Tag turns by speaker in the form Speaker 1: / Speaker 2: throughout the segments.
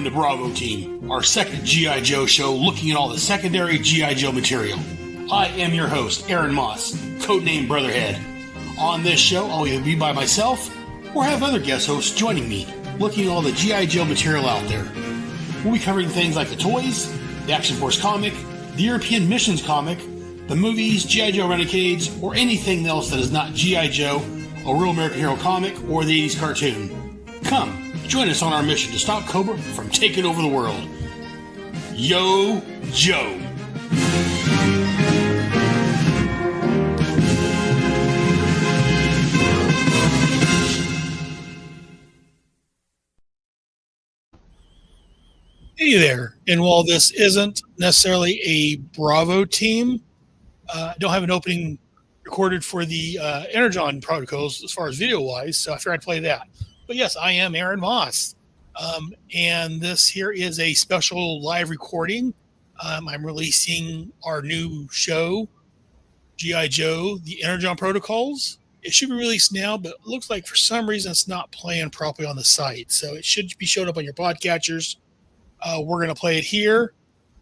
Speaker 1: welcome to Bravo Team, our second G.I. Joe show looking at all the secondary G.I. Joe material. I am your host, Aaron Moss, codenamed Brotherhead. On this show, I'll either be by myself or have other guest hosts joining me, looking at all the G.I. Joe material out there. We'll be covering things like the toys, the Action Force comic, the European Missions comic, the movies, G.I. Joe Renegades, or anything else that is not G.I. Joe, a Real American Hero comic, or the 80s cartoon. Come, join us on our mission to stop Cobra from taking over the world. Yo, Joe!
Speaker 2: Hey there, and while this isn't necessarily a Bravo team, I don't have an opening recorded for the Energon Protocols as far as video-wise, so I figured I'd play that. But yes, I am Aaron Moss, and this here is a special live recording. I'm releasing our new show, G.I. Joe, the Energon Protocols. It should be released now, but it looks like for some reason it's not playing properly on the site, so it should be showing up on your podcatchers. We're going to play it here,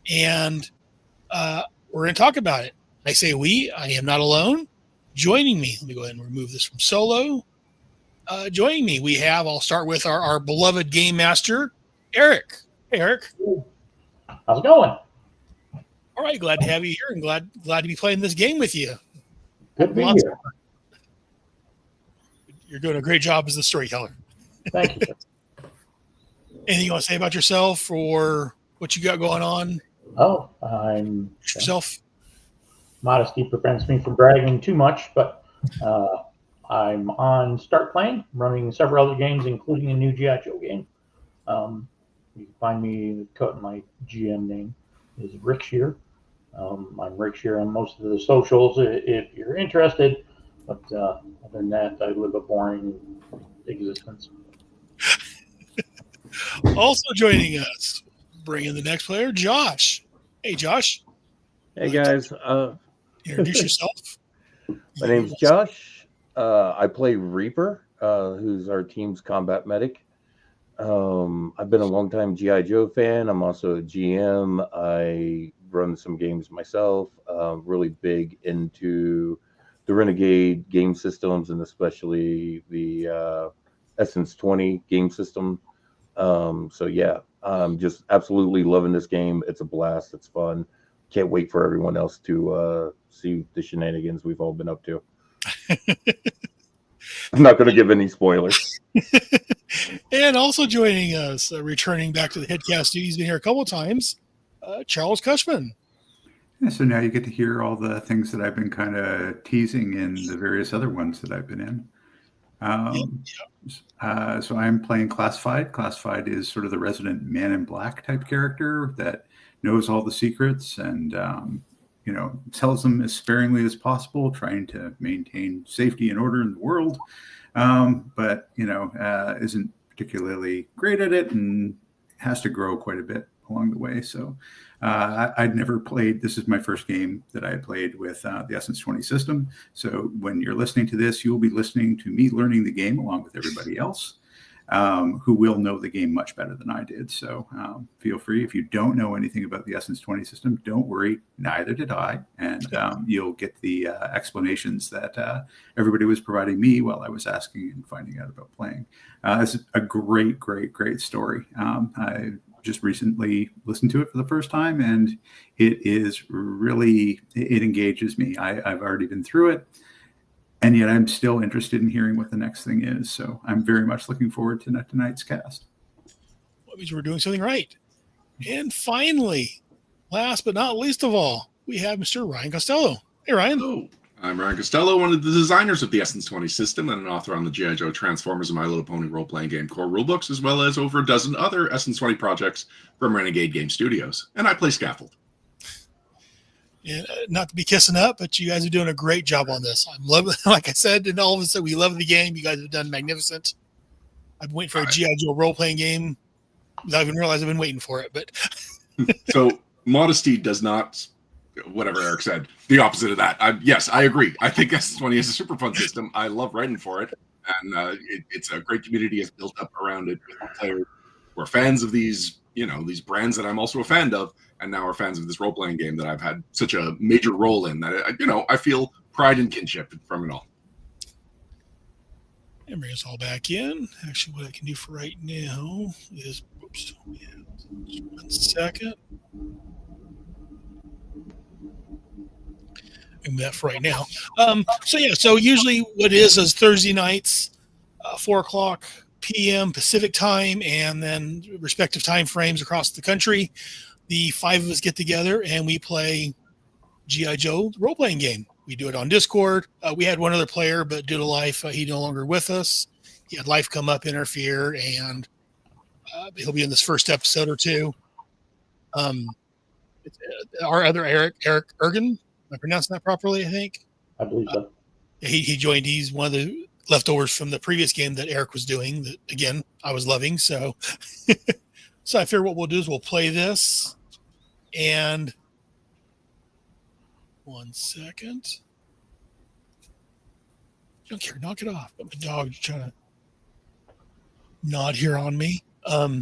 Speaker 2: and we're going to talk about it. I say we. I am not alone. Joining me, let me go ahead and remove this from solo. Joining me, we have, I'll start with our beloved game master, Erik. Hey, Erik.
Speaker 3: How's it going?
Speaker 2: All right, glad to have you here, and glad to be playing this game with you.
Speaker 3: Good to be here.
Speaker 2: You're doing a great job as the storyteller.
Speaker 3: Thank you.
Speaker 2: Anything you want to say about yourself or what you got going on?
Speaker 3: Oh, I'm
Speaker 2: yourself.
Speaker 3: Modesty prevents me from bragging too much, but I'm on Start Playing, running several other games, including a new G.I. Joe game. You can find me, my GM name is Rick Shear. I'm Rick Shear on most of the socials if you're interested, but other than that, I live a boring existence.
Speaker 2: Also joining us, bringing the next player, Josh. Hey, Josh.
Speaker 4: Hey, guys.
Speaker 2: Introduce yourself.
Speaker 4: My name's Josh. I play Reaper, who's our team's combat medic. I've been a longtime G.I. Joe fan. I'm also a GM. I run some games myself. Really big into the Renegade game systems, and especially the Essence 20 game system. So yeah, I'm just absolutely loving this game. It's a blast. It's fun. Can't wait for everyone else to see the shenanigans we've all been up to. I'm not going to give any spoilers.
Speaker 2: And also joining us, returning back to the Headcast studio, he's been here a couple of times, Charles Cushman.
Speaker 5: Yeah, so now you get to hear all the things that I've been kind of teasing in the various other ones that I've been in. So I'm playing Classified. Classified is sort of the resident Man in Black type character that knows all the secrets and, tells them as sparingly as possible, trying to maintain safety and order in the world. But isn't particularly great at it and has to grow quite a bit along the way. So I'd never played. This is my first game that I had played with the Essence 20 system. So when you're listening to this, you'll be listening to me learning the game along with everybody else who will know the game much better than I did. So feel free. If you don't know anything about the Essence 20 system, don't worry. Neither did I. And you'll get the explanations that everybody was providing me while I was asking and finding out about playing. It's a great, great, great story. I just recently listened to it for the first time, and it engages me. I've already been through it, and yet I'm still interested in hearing what the next thing is. So I'm very much looking forward to tonight's cast.
Speaker 2: That means we're doing something right. And finally, last but not least of all, we have Mr. Ryan Costello. Hey, Ryan.
Speaker 6: Hello. I'm Ryan Costello, one of the designers of the Essence 20 system and an author on the G.I. Joe Transformers and My Little Pony role-playing game core rulebooks, as well as over a dozen other Essence 20 projects from Renegade Game Studios. And I play Scaffold.
Speaker 2: And not to be kissing up, but you guys are doing a great job on this. I'm loving, like I said, and all of us said we love the game. You guys have done magnificent. I've been waiting for a G.I. Joe role-playing game. I even realized I've been waiting for it. But
Speaker 6: So modesty does not, whatever Erik said, the opposite of that. Yes, I agree. I think S20 is a super fun system. I love writing for it. And it's a great community has built up around it. Players who are fans of these these brands that I'm also a fan of, and now are fans of this role playing game that I've had such a major role in. That I feel pride and kinship from it all.
Speaker 2: And bring us all back in. Actually, what I can do for right now is, oops, 1 second. And that for right now. So usually what it is Thursday nights, 4:00 p.m. Pacific time, and then respective time frames across the country. The 5 of us get together and we play G.I. Joe role-playing game. We do it on Discord. We had one other player, but due to life, he's no longer with us. He had life come up, interfere, and he'll be in this first episode or two. Our other Erik Ergen, am I pronouncing that properly, I think?
Speaker 3: I believe so.
Speaker 2: He joined. He's one of the leftovers from the previous game that Erik was doing that, again, I was loving. So so I figure what we'll do is we'll play this. And 1 second. Don't care, knock it off. But my dog's trying to nod here on me. So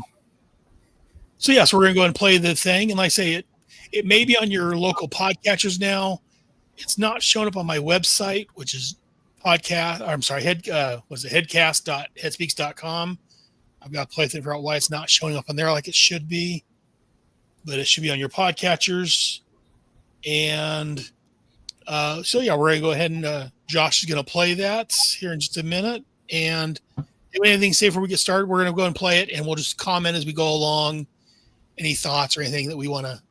Speaker 2: we're going to go and play the thing. And like I say, it may be on your local podcatchers now. It's not showing up on my website, which is headcast.headspeaks.com. I've got to play to figure out why it's not showing up on there like it should be, but it should be on your podcatchers. And we're going to go ahead and Josh is going to play that here in just a minute. And if anything, say before we get started, we're going to go and play it, and we'll just comment as we go along. Any thoughts or anything that we want to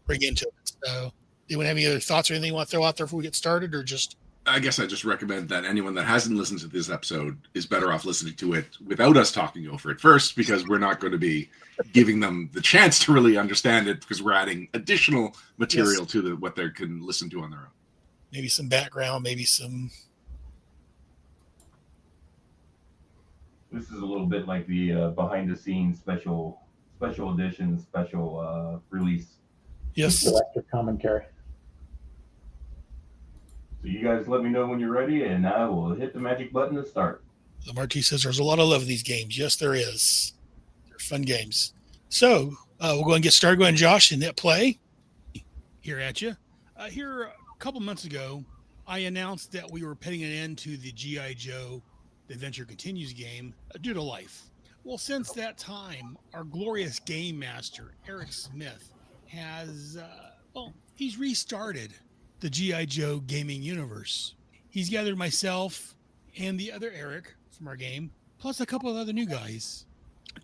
Speaker 2: bring into it. So, do you have any other thoughts or anything you want to throw out there before we get started, or just?
Speaker 6: I guess I just recommend that anyone that hasn't listened to this episode is better off listening to it without us talking over it first, because we're not going to be giving them the chance to really understand it, because we're adding additional material to what they can listen to on their own.
Speaker 2: Maybe some background, maybe some.
Speaker 4: This is a little bit like the behind-the-scenes special edition, special release.
Speaker 2: Yes.
Speaker 3: Director commentary.
Speaker 4: So you guys let me know when you're ready, and I will hit the magic button to start.
Speaker 2: Marty says there's a lot of love in these games. Yes, there is. They're fun games. So we'll go and get started. Go ahead, Josh, and hit play. Here at you. Here a couple months ago, I announced that we were putting an end to the G.I. Joe The Adventure Continues game due to life. Well, since that time, our glorious game master, Erik Smith, has, he's restarted the G.I. Joe gaming universe. He's gathered myself and the other Erik from our game, plus a couple of other new guys,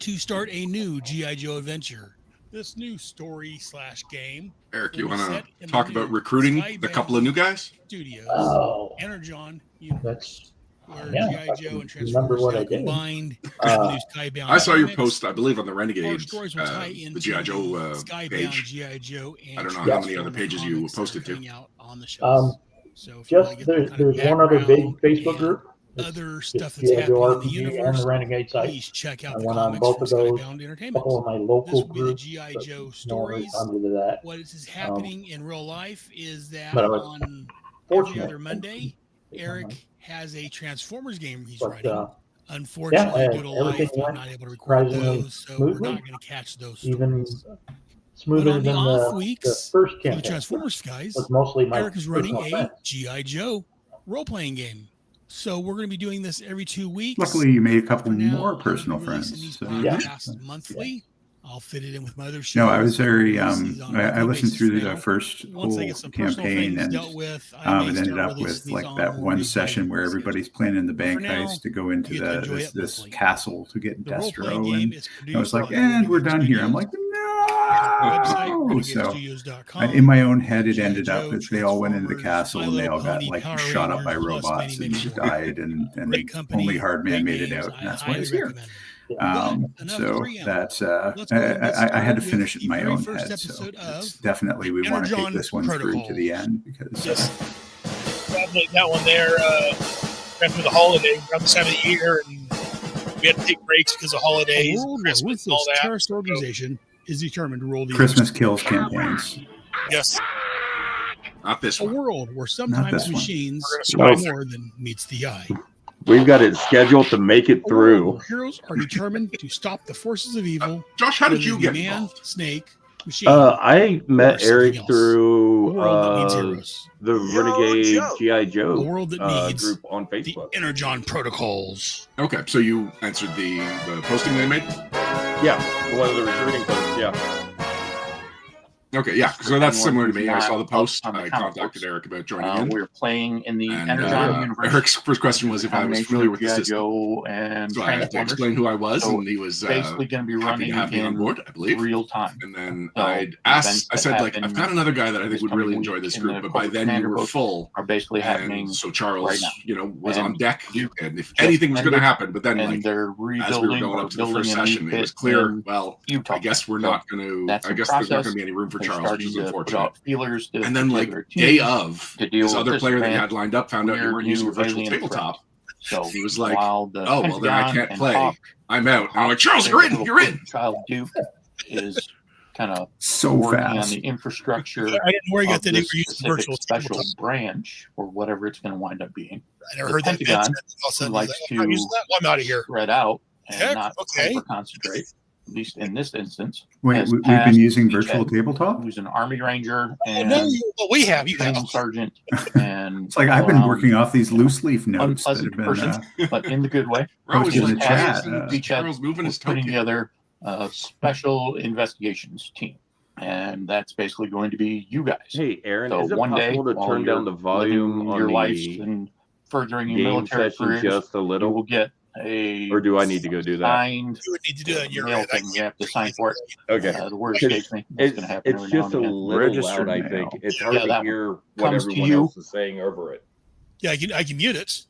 Speaker 2: to start a new G.I. Joe adventure. This new story/game.
Speaker 6: Erik, you want to talk about recruiting the couple of new guys?
Speaker 2: Studios, Energon
Speaker 3: That's
Speaker 2: where
Speaker 3: Yeah,
Speaker 2: G.I. Joe and
Speaker 3: remember
Speaker 2: Transformers
Speaker 3: what I
Speaker 2: now
Speaker 3: did.
Speaker 2: combined.
Speaker 6: I saw your post, I believe, on the Renegade,
Speaker 2: Stories will tie into
Speaker 6: the G.I. Joe
Speaker 2: Skybound
Speaker 6: page.
Speaker 2: G.I. Joe and
Speaker 6: I don't know how
Speaker 3: Yes.
Speaker 6: many other pages you posted to.
Speaker 2: out on the shows. So if you wanna
Speaker 3: Just
Speaker 2: get
Speaker 3: there's
Speaker 2: that kind of
Speaker 3: one other big
Speaker 2: background
Speaker 3: Facebook
Speaker 2: and
Speaker 3: group. It's
Speaker 2: other
Speaker 3: just
Speaker 2: stuff that's
Speaker 3: G.I. Joe
Speaker 2: happening in the
Speaker 3: RPG and
Speaker 2: universe,
Speaker 3: the Renegade site.
Speaker 2: please check out
Speaker 3: I
Speaker 2: the
Speaker 3: went on
Speaker 2: comics
Speaker 3: both
Speaker 2: from
Speaker 3: of those.
Speaker 2: Skybound
Speaker 3: A
Speaker 2: Entertainment.
Speaker 3: couple of my
Speaker 2: This
Speaker 3: local
Speaker 2: will be the
Speaker 3: groups.
Speaker 2: G.I.
Speaker 3: but
Speaker 2: Joe
Speaker 3: no one's
Speaker 2: stories.
Speaker 3: under that.
Speaker 2: What is happening in real life is that
Speaker 3: But I was
Speaker 2: on every
Speaker 3: fortunate.
Speaker 2: other Monday, Erik has a Transformers game he's
Speaker 3: But
Speaker 2: writing. Unfortunately, due to life,
Speaker 3: everything
Speaker 2: I'm
Speaker 3: went
Speaker 2: not able to record
Speaker 3: surprisingly
Speaker 2: those, so we're
Speaker 3: smoothly.
Speaker 2: not going to catch those
Speaker 3: Even
Speaker 2: stories. But
Speaker 3: smoother
Speaker 2: on the
Speaker 3: than
Speaker 2: off
Speaker 3: the
Speaker 2: weeks
Speaker 3: first
Speaker 2: for the
Speaker 3: campaign.
Speaker 2: Transformers guys,
Speaker 3: Was mostly my
Speaker 2: Erik is running
Speaker 3: personal
Speaker 2: a
Speaker 3: friends.
Speaker 2: G.I. Joe role-playing game. So we're going to be doing this every 2 weeks.
Speaker 5: Luckily, you made a couple
Speaker 2: For now,
Speaker 5: more
Speaker 2: I'm gonna
Speaker 5: personal
Speaker 2: be releasing
Speaker 5: friends.
Speaker 2: these
Speaker 5: So
Speaker 2: podcasts monthly. I'll fit it in with my other shows.
Speaker 5: no, I was very.
Speaker 2: Release these on a
Speaker 5: I
Speaker 2: monthly
Speaker 5: listened
Speaker 2: basis
Speaker 5: through
Speaker 2: now.
Speaker 5: the first
Speaker 2: Once I
Speaker 5: whole
Speaker 2: get some personal
Speaker 5: campaign,
Speaker 2: things
Speaker 5: and
Speaker 2: dealt with, I may
Speaker 5: it ended
Speaker 2: start
Speaker 5: up
Speaker 2: releasing
Speaker 5: with
Speaker 2: these
Speaker 5: like
Speaker 2: on
Speaker 5: that
Speaker 2: more
Speaker 5: one
Speaker 2: regular
Speaker 5: session where
Speaker 2: schedule.
Speaker 5: everybody's planning the
Speaker 2: But
Speaker 5: bank
Speaker 2: for now,
Speaker 5: heist to go into
Speaker 2: you get to enjoy it
Speaker 5: this
Speaker 2: monthly.
Speaker 5: castle to get
Speaker 2: The role-playing
Speaker 5: Destro,
Speaker 2: game
Speaker 5: and
Speaker 2: is
Speaker 5: I was
Speaker 2: produced
Speaker 5: like,
Speaker 2: by
Speaker 5: and we're done here. I'm
Speaker 2: Studios.
Speaker 5: like,
Speaker 2: Website,
Speaker 5: no. So
Speaker 2: renegadestudios.com.
Speaker 5: in my own head, it
Speaker 2: G.I.
Speaker 5: ended up
Speaker 2: Joe,
Speaker 5: that they all went into the
Speaker 2: Transformers,
Speaker 5: castle
Speaker 2: My
Speaker 5: and they
Speaker 2: Little
Speaker 5: all got
Speaker 2: Pony,
Speaker 5: like
Speaker 2: Power
Speaker 5: shot up by
Speaker 2: Rangers, plus
Speaker 5: robots
Speaker 2: many
Speaker 5: and
Speaker 2: more.
Speaker 5: died, and
Speaker 2: Great company,
Speaker 5: only Hardman
Speaker 2: great
Speaker 5: made it
Speaker 2: games.
Speaker 5: out, and that's
Speaker 2: I
Speaker 5: why
Speaker 2: highly
Speaker 5: he's here.
Speaker 2: recommend. But enough
Speaker 5: So
Speaker 2: preamble.
Speaker 5: that's
Speaker 2: Let's go ahead and get
Speaker 5: I had to
Speaker 2: started
Speaker 5: finish
Speaker 2: with
Speaker 5: it in
Speaker 2: the
Speaker 5: my
Speaker 2: very
Speaker 5: own
Speaker 2: first
Speaker 5: head. So
Speaker 2: episode
Speaker 5: it's
Speaker 2: of
Speaker 5: definitely we want to take
Speaker 2: Energon
Speaker 5: this one through to the
Speaker 2: Protocols.
Speaker 5: end because
Speaker 2: Yes. That one there, after the holiday, around this time of the year, and we had to take breaks because of holidays,
Speaker 7: A world where
Speaker 2: Christmas, and all
Speaker 7: ruthless
Speaker 2: that.
Speaker 7: terrorist organization is determined to rule the
Speaker 5: Christmas kills campaigns.
Speaker 2: Yes.
Speaker 6: Not this
Speaker 7: A
Speaker 6: one.
Speaker 7: world where
Speaker 5: Not
Speaker 7: sometimes
Speaker 5: this one.
Speaker 7: machines
Speaker 2: We're gonna
Speaker 7: are
Speaker 2: start.
Speaker 7: more than meets the eye.
Speaker 4: We've got it scheduled to make it
Speaker 7: A world
Speaker 4: through.
Speaker 7: where heroes are determined to stop the forces of evil.
Speaker 6: Josh, how did
Speaker 7: whether
Speaker 6: you
Speaker 7: it be
Speaker 6: get
Speaker 7: man,
Speaker 6: involved?
Speaker 7: snake, machine?
Speaker 4: I
Speaker 7: or
Speaker 4: met
Speaker 7: something
Speaker 4: Eric
Speaker 7: else.
Speaker 4: through
Speaker 7: A world that needs heroes.
Speaker 4: the Renegade G.I.
Speaker 7: A
Speaker 4: Joe
Speaker 7: world that needs
Speaker 4: group on
Speaker 7: the
Speaker 4: Facebook.
Speaker 7: Energon Protocols.
Speaker 6: Okay, so you answered the posting they made?
Speaker 4: Yeah, one of the recruiting posts, yeah.
Speaker 6: Okay, yeah, so that's
Speaker 8: Anyone
Speaker 6: similar to
Speaker 8: who's
Speaker 6: me. I
Speaker 8: not
Speaker 6: saw the
Speaker 8: up
Speaker 6: post.
Speaker 8: on the
Speaker 6: I
Speaker 8: comic
Speaker 6: contacted
Speaker 8: books.
Speaker 6: Eric about joining in.
Speaker 8: We're playing in the
Speaker 6: And
Speaker 8: Energon universe.
Speaker 6: Eric's first question was if I was
Speaker 8: Combination
Speaker 6: familiar
Speaker 8: of
Speaker 6: with the
Speaker 8: G.I.
Speaker 6: system.
Speaker 8: Joe and
Speaker 6: So I had to
Speaker 8: Transformers.
Speaker 6: explain who I was,
Speaker 8: So
Speaker 6: and he was
Speaker 8: basically going to be
Speaker 6: happy
Speaker 8: running
Speaker 6: to have me on
Speaker 8: in
Speaker 6: board, I believe.
Speaker 8: real time.
Speaker 6: And then
Speaker 8: So
Speaker 6: I
Speaker 8: events
Speaker 6: asked, I
Speaker 8: that
Speaker 6: said, like,
Speaker 8: happen
Speaker 6: I've got another guy that I think
Speaker 8: this
Speaker 6: would really
Speaker 8: coming
Speaker 6: enjoy
Speaker 8: week
Speaker 6: this
Speaker 8: in
Speaker 6: group,
Speaker 8: the
Speaker 6: but by
Speaker 8: Corporate
Speaker 6: then you
Speaker 8: Commander
Speaker 6: were
Speaker 8: books
Speaker 6: full.
Speaker 8: Are basically happening
Speaker 6: And so Charles,
Speaker 8: right now.
Speaker 6: was
Speaker 8: And
Speaker 6: on deck,
Speaker 8: you
Speaker 6: and if
Speaker 8: just
Speaker 6: anything was going to
Speaker 8: ended,
Speaker 6: happen, but then,
Speaker 8: and
Speaker 6: like,
Speaker 8: they're
Speaker 6: as we were
Speaker 8: rebuilding
Speaker 6: going
Speaker 8: or
Speaker 6: up to the
Speaker 8: building
Speaker 6: first
Speaker 8: a new
Speaker 6: session, it was
Speaker 8: pit
Speaker 6: clear,
Speaker 8: in
Speaker 6: well,
Speaker 8: Utah.
Speaker 6: I guess we're
Speaker 8: So
Speaker 6: not going to,
Speaker 8: that's
Speaker 6: I
Speaker 8: the
Speaker 6: guess there's not
Speaker 8: process.
Speaker 6: going to be any room for
Speaker 8: They're
Speaker 6: Charles, which
Speaker 8: starting
Speaker 6: is
Speaker 8: to put
Speaker 6: unfortunate.
Speaker 8: out feelers to
Speaker 6: And then, like,
Speaker 8: particular
Speaker 6: day
Speaker 8: teams
Speaker 6: of,
Speaker 8: to deal
Speaker 6: this
Speaker 8: with
Speaker 6: other
Speaker 8: this
Speaker 6: player that you
Speaker 8: advanced
Speaker 6: had lined up found out you
Speaker 8: weird
Speaker 6: weren't using a
Speaker 8: new
Speaker 6: virtual
Speaker 8: alien threat.
Speaker 6: tabletop.
Speaker 8: So
Speaker 6: He was like,
Speaker 8: while the
Speaker 6: oh, well, then I
Speaker 8: Pentagon
Speaker 6: can't
Speaker 8: and
Speaker 6: play.
Speaker 8: Hawk
Speaker 6: I'm out. And I'm like, Charles,
Speaker 8: their
Speaker 6: you're in.
Speaker 8: Child Duke is kind of
Speaker 5: So
Speaker 8: working on
Speaker 5: fast.
Speaker 8: the infrastructure
Speaker 7: I didn't know where you got
Speaker 8: of
Speaker 7: that they were
Speaker 8: this
Speaker 7: using
Speaker 8: specific
Speaker 7: virtual
Speaker 8: special
Speaker 7: tabletop.
Speaker 8: branch or whatever it's going to wind up being.
Speaker 7: I never
Speaker 8: the
Speaker 7: heard that.
Speaker 8: Pentagon
Speaker 7: All of a sudden,
Speaker 8: likes
Speaker 7: like, I'm using that. Well, I'm out of here.
Speaker 8: Spread out and
Speaker 7: Heck,
Speaker 8: not
Speaker 7: okay.
Speaker 8: hyper concentrate. At least in this instance,
Speaker 5: Wait,
Speaker 8: has
Speaker 5: we've been
Speaker 8: passed
Speaker 5: using
Speaker 8: beachhead,
Speaker 5: virtual tabletop?
Speaker 8: who's an Army Ranger
Speaker 7: Oh,
Speaker 8: and
Speaker 7: no, well, we have. You
Speaker 8: training
Speaker 7: have.
Speaker 8: sergeant, and
Speaker 5: It's like I've been
Speaker 8: all-around
Speaker 5: working off these loose leaf notes that
Speaker 8: unpleasant
Speaker 5: have
Speaker 8: person,
Speaker 5: been
Speaker 8: but in the good way.
Speaker 6: We're always
Speaker 5: posted in
Speaker 6: like,
Speaker 5: the
Speaker 6: why
Speaker 5: chat.
Speaker 6: isn't
Speaker 8: Beachhead
Speaker 6: Charles moving his
Speaker 8: was putting
Speaker 6: token?
Speaker 8: together a special investigations team, and that's basically going to be you guys.
Speaker 4: Hey, Aaron,
Speaker 8: So
Speaker 4: is it
Speaker 8: one day,
Speaker 4: possible to
Speaker 8: while
Speaker 4: turn
Speaker 8: you're
Speaker 4: down the volume
Speaker 8: living
Speaker 4: on
Speaker 8: your life
Speaker 4: the
Speaker 8: and furthering your
Speaker 4: game
Speaker 8: military
Speaker 4: session
Speaker 8: careers,
Speaker 4: just a
Speaker 8: you
Speaker 4: little?
Speaker 8: will get a
Speaker 4: Or do I need to go do that?
Speaker 8: signed
Speaker 7: You would need to do that in your
Speaker 8: mail
Speaker 7: head. I
Speaker 8: thing. You have to sign for it.
Speaker 4: Okay.
Speaker 8: The word
Speaker 4: Because
Speaker 8: escapes me. It's going to happen
Speaker 4: It's
Speaker 8: every now
Speaker 4: just
Speaker 8: and
Speaker 4: a
Speaker 8: again.
Speaker 4: little
Speaker 5: Registered
Speaker 4: loud, I
Speaker 5: mail.
Speaker 4: think. It's hard
Speaker 8: Yeah,
Speaker 4: to
Speaker 8: that one
Speaker 4: hear what
Speaker 8: comes to
Speaker 4: everyone
Speaker 8: you.
Speaker 4: else is saying over it.
Speaker 7: Yeah, I can mute it.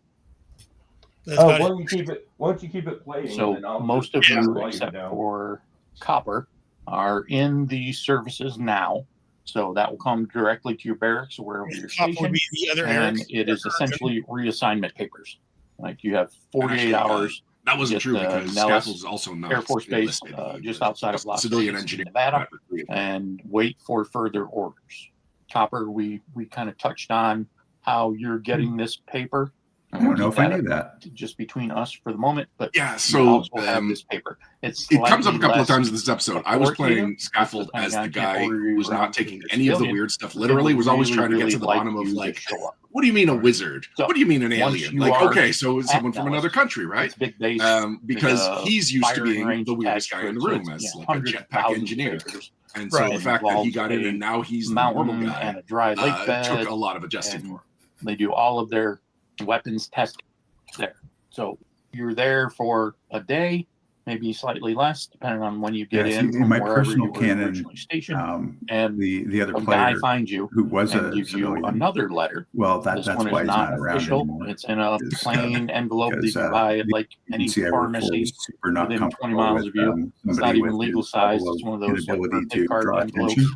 Speaker 7: That's
Speaker 4: Oh,
Speaker 7: about
Speaker 4: why
Speaker 7: it.
Speaker 4: don't you keep it playing?
Speaker 8: So
Speaker 4: and I'll
Speaker 8: most of
Speaker 4: just turn the
Speaker 8: you,
Speaker 4: volume
Speaker 8: except
Speaker 4: down.
Speaker 8: for Copper, are in the services now. So that will come directly to your barracks or wherever you're
Speaker 7: Top would
Speaker 8: stationed.
Speaker 7: be the other
Speaker 8: And
Speaker 7: Eric.
Speaker 8: it is essentially reassignment papers. Like you have 48
Speaker 6: Actually,
Speaker 8: hours.
Speaker 6: That wasn't
Speaker 8: Get
Speaker 6: true
Speaker 8: the
Speaker 6: because
Speaker 8: Nellis
Speaker 6: Scaffold's also not
Speaker 8: Air Force Base,
Speaker 6: enlisted. He
Speaker 8: just
Speaker 6: was
Speaker 8: outside of Las
Speaker 6: civilian
Speaker 8: Vegas,
Speaker 6: engineer,
Speaker 8: Nevada,
Speaker 6: not recruited.
Speaker 8: and wait for further orders. Copper, we kind of touched on how you're getting this paper.
Speaker 5: I don't know if I knew that.
Speaker 8: Just between us for the moment, but
Speaker 6: Yeah,
Speaker 8: you
Speaker 6: so
Speaker 8: also have this paper.
Speaker 6: it comes up a couple of times in this episode. I was
Speaker 8: authoritative.
Speaker 6: playing Scaffold
Speaker 8: It's
Speaker 6: as the
Speaker 8: the
Speaker 6: guy
Speaker 8: order
Speaker 6: who was
Speaker 8: around
Speaker 6: not taking
Speaker 8: your
Speaker 6: any of the
Speaker 8: civilian.
Speaker 6: weird stuff. Literally, was always trying to get to the bottom of,
Speaker 8: you to
Speaker 6: like,
Speaker 8: show up.
Speaker 6: what do you mean a wizard?
Speaker 8: So,
Speaker 6: What do you mean an
Speaker 8: once
Speaker 6: alien?
Speaker 8: you
Speaker 6: Like,
Speaker 8: are
Speaker 6: okay, so it's
Speaker 8: at
Speaker 6: someone from
Speaker 8: Dallas,
Speaker 6: another country, right?
Speaker 8: It's big base.
Speaker 6: Because he's used to
Speaker 8: firing
Speaker 6: being
Speaker 8: range
Speaker 6: the weirdest
Speaker 8: attached
Speaker 6: guy in the
Speaker 8: to it,
Speaker 6: room
Speaker 8: so
Speaker 6: as
Speaker 8: it's,
Speaker 6: like a
Speaker 8: hundreds of
Speaker 6: jetpack
Speaker 8: thousands of
Speaker 6: engineer.
Speaker 8: acres.
Speaker 6: And so
Speaker 7: Right.
Speaker 6: the fact that he
Speaker 8: Involves
Speaker 6: got in
Speaker 8: a
Speaker 6: and now he's the
Speaker 8: mountain
Speaker 6: normal guy
Speaker 8: and a dry lake bed.
Speaker 6: took a lot of adjusting
Speaker 8: and
Speaker 6: for him.
Speaker 8: They do all of their weapons testing there. So you're there for a day, maybe slightly less, depending on when you get
Speaker 5: Yeah,
Speaker 8: in
Speaker 5: see,
Speaker 8: from
Speaker 5: in my
Speaker 8: wherever
Speaker 5: personal
Speaker 8: you were
Speaker 5: canon,
Speaker 8: originally stationed.
Speaker 5: The
Speaker 8: and
Speaker 5: other
Speaker 8: a guy
Speaker 5: player
Speaker 8: finds you
Speaker 5: who was
Speaker 8: and
Speaker 5: a
Speaker 8: gives you
Speaker 5: civilian.
Speaker 8: another letter.
Speaker 5: Well,
Speaker 8: This
Speaker 5: that's
Speaker 8: one
Speaker 5: why
Speaker 8: is
Speaker 5: he's
Speaker 8: not
Speaker 5: not around
Speaker 8: official.
Speaker 5: anymore.
Speaker 8: It's in a
Speaker 5: Because,
Speaker 8: plain envelope that
Speaker 5: because,
Speaker 8: you buy at
Speaker 5: the
Speaker 8: like any
Speaker 5: agency I work for
Speaker 8: pharmacy
Speaker 5: is super not
Speaker 8: within 20
Speaker 5: comfortable
Speaker 8: miles
Speaker 5: with
Speaker 8: of you. It's not
Speaker 5: somebody
Speaker 8: even
Speaker 5: with
Speaker 8: legal
Speaker 5: his
Speaker 8: size.
Speaker 5: level
Speaker 8: It's
Speaker 5: of
Speaker 8: one of those like
Speaker 5: inability
Speaker 8: birthday
Speaker 5: to
Speaker 8: card
Speaker 5: draw
Speaker 8: envelopes.
Speaker 5: attention,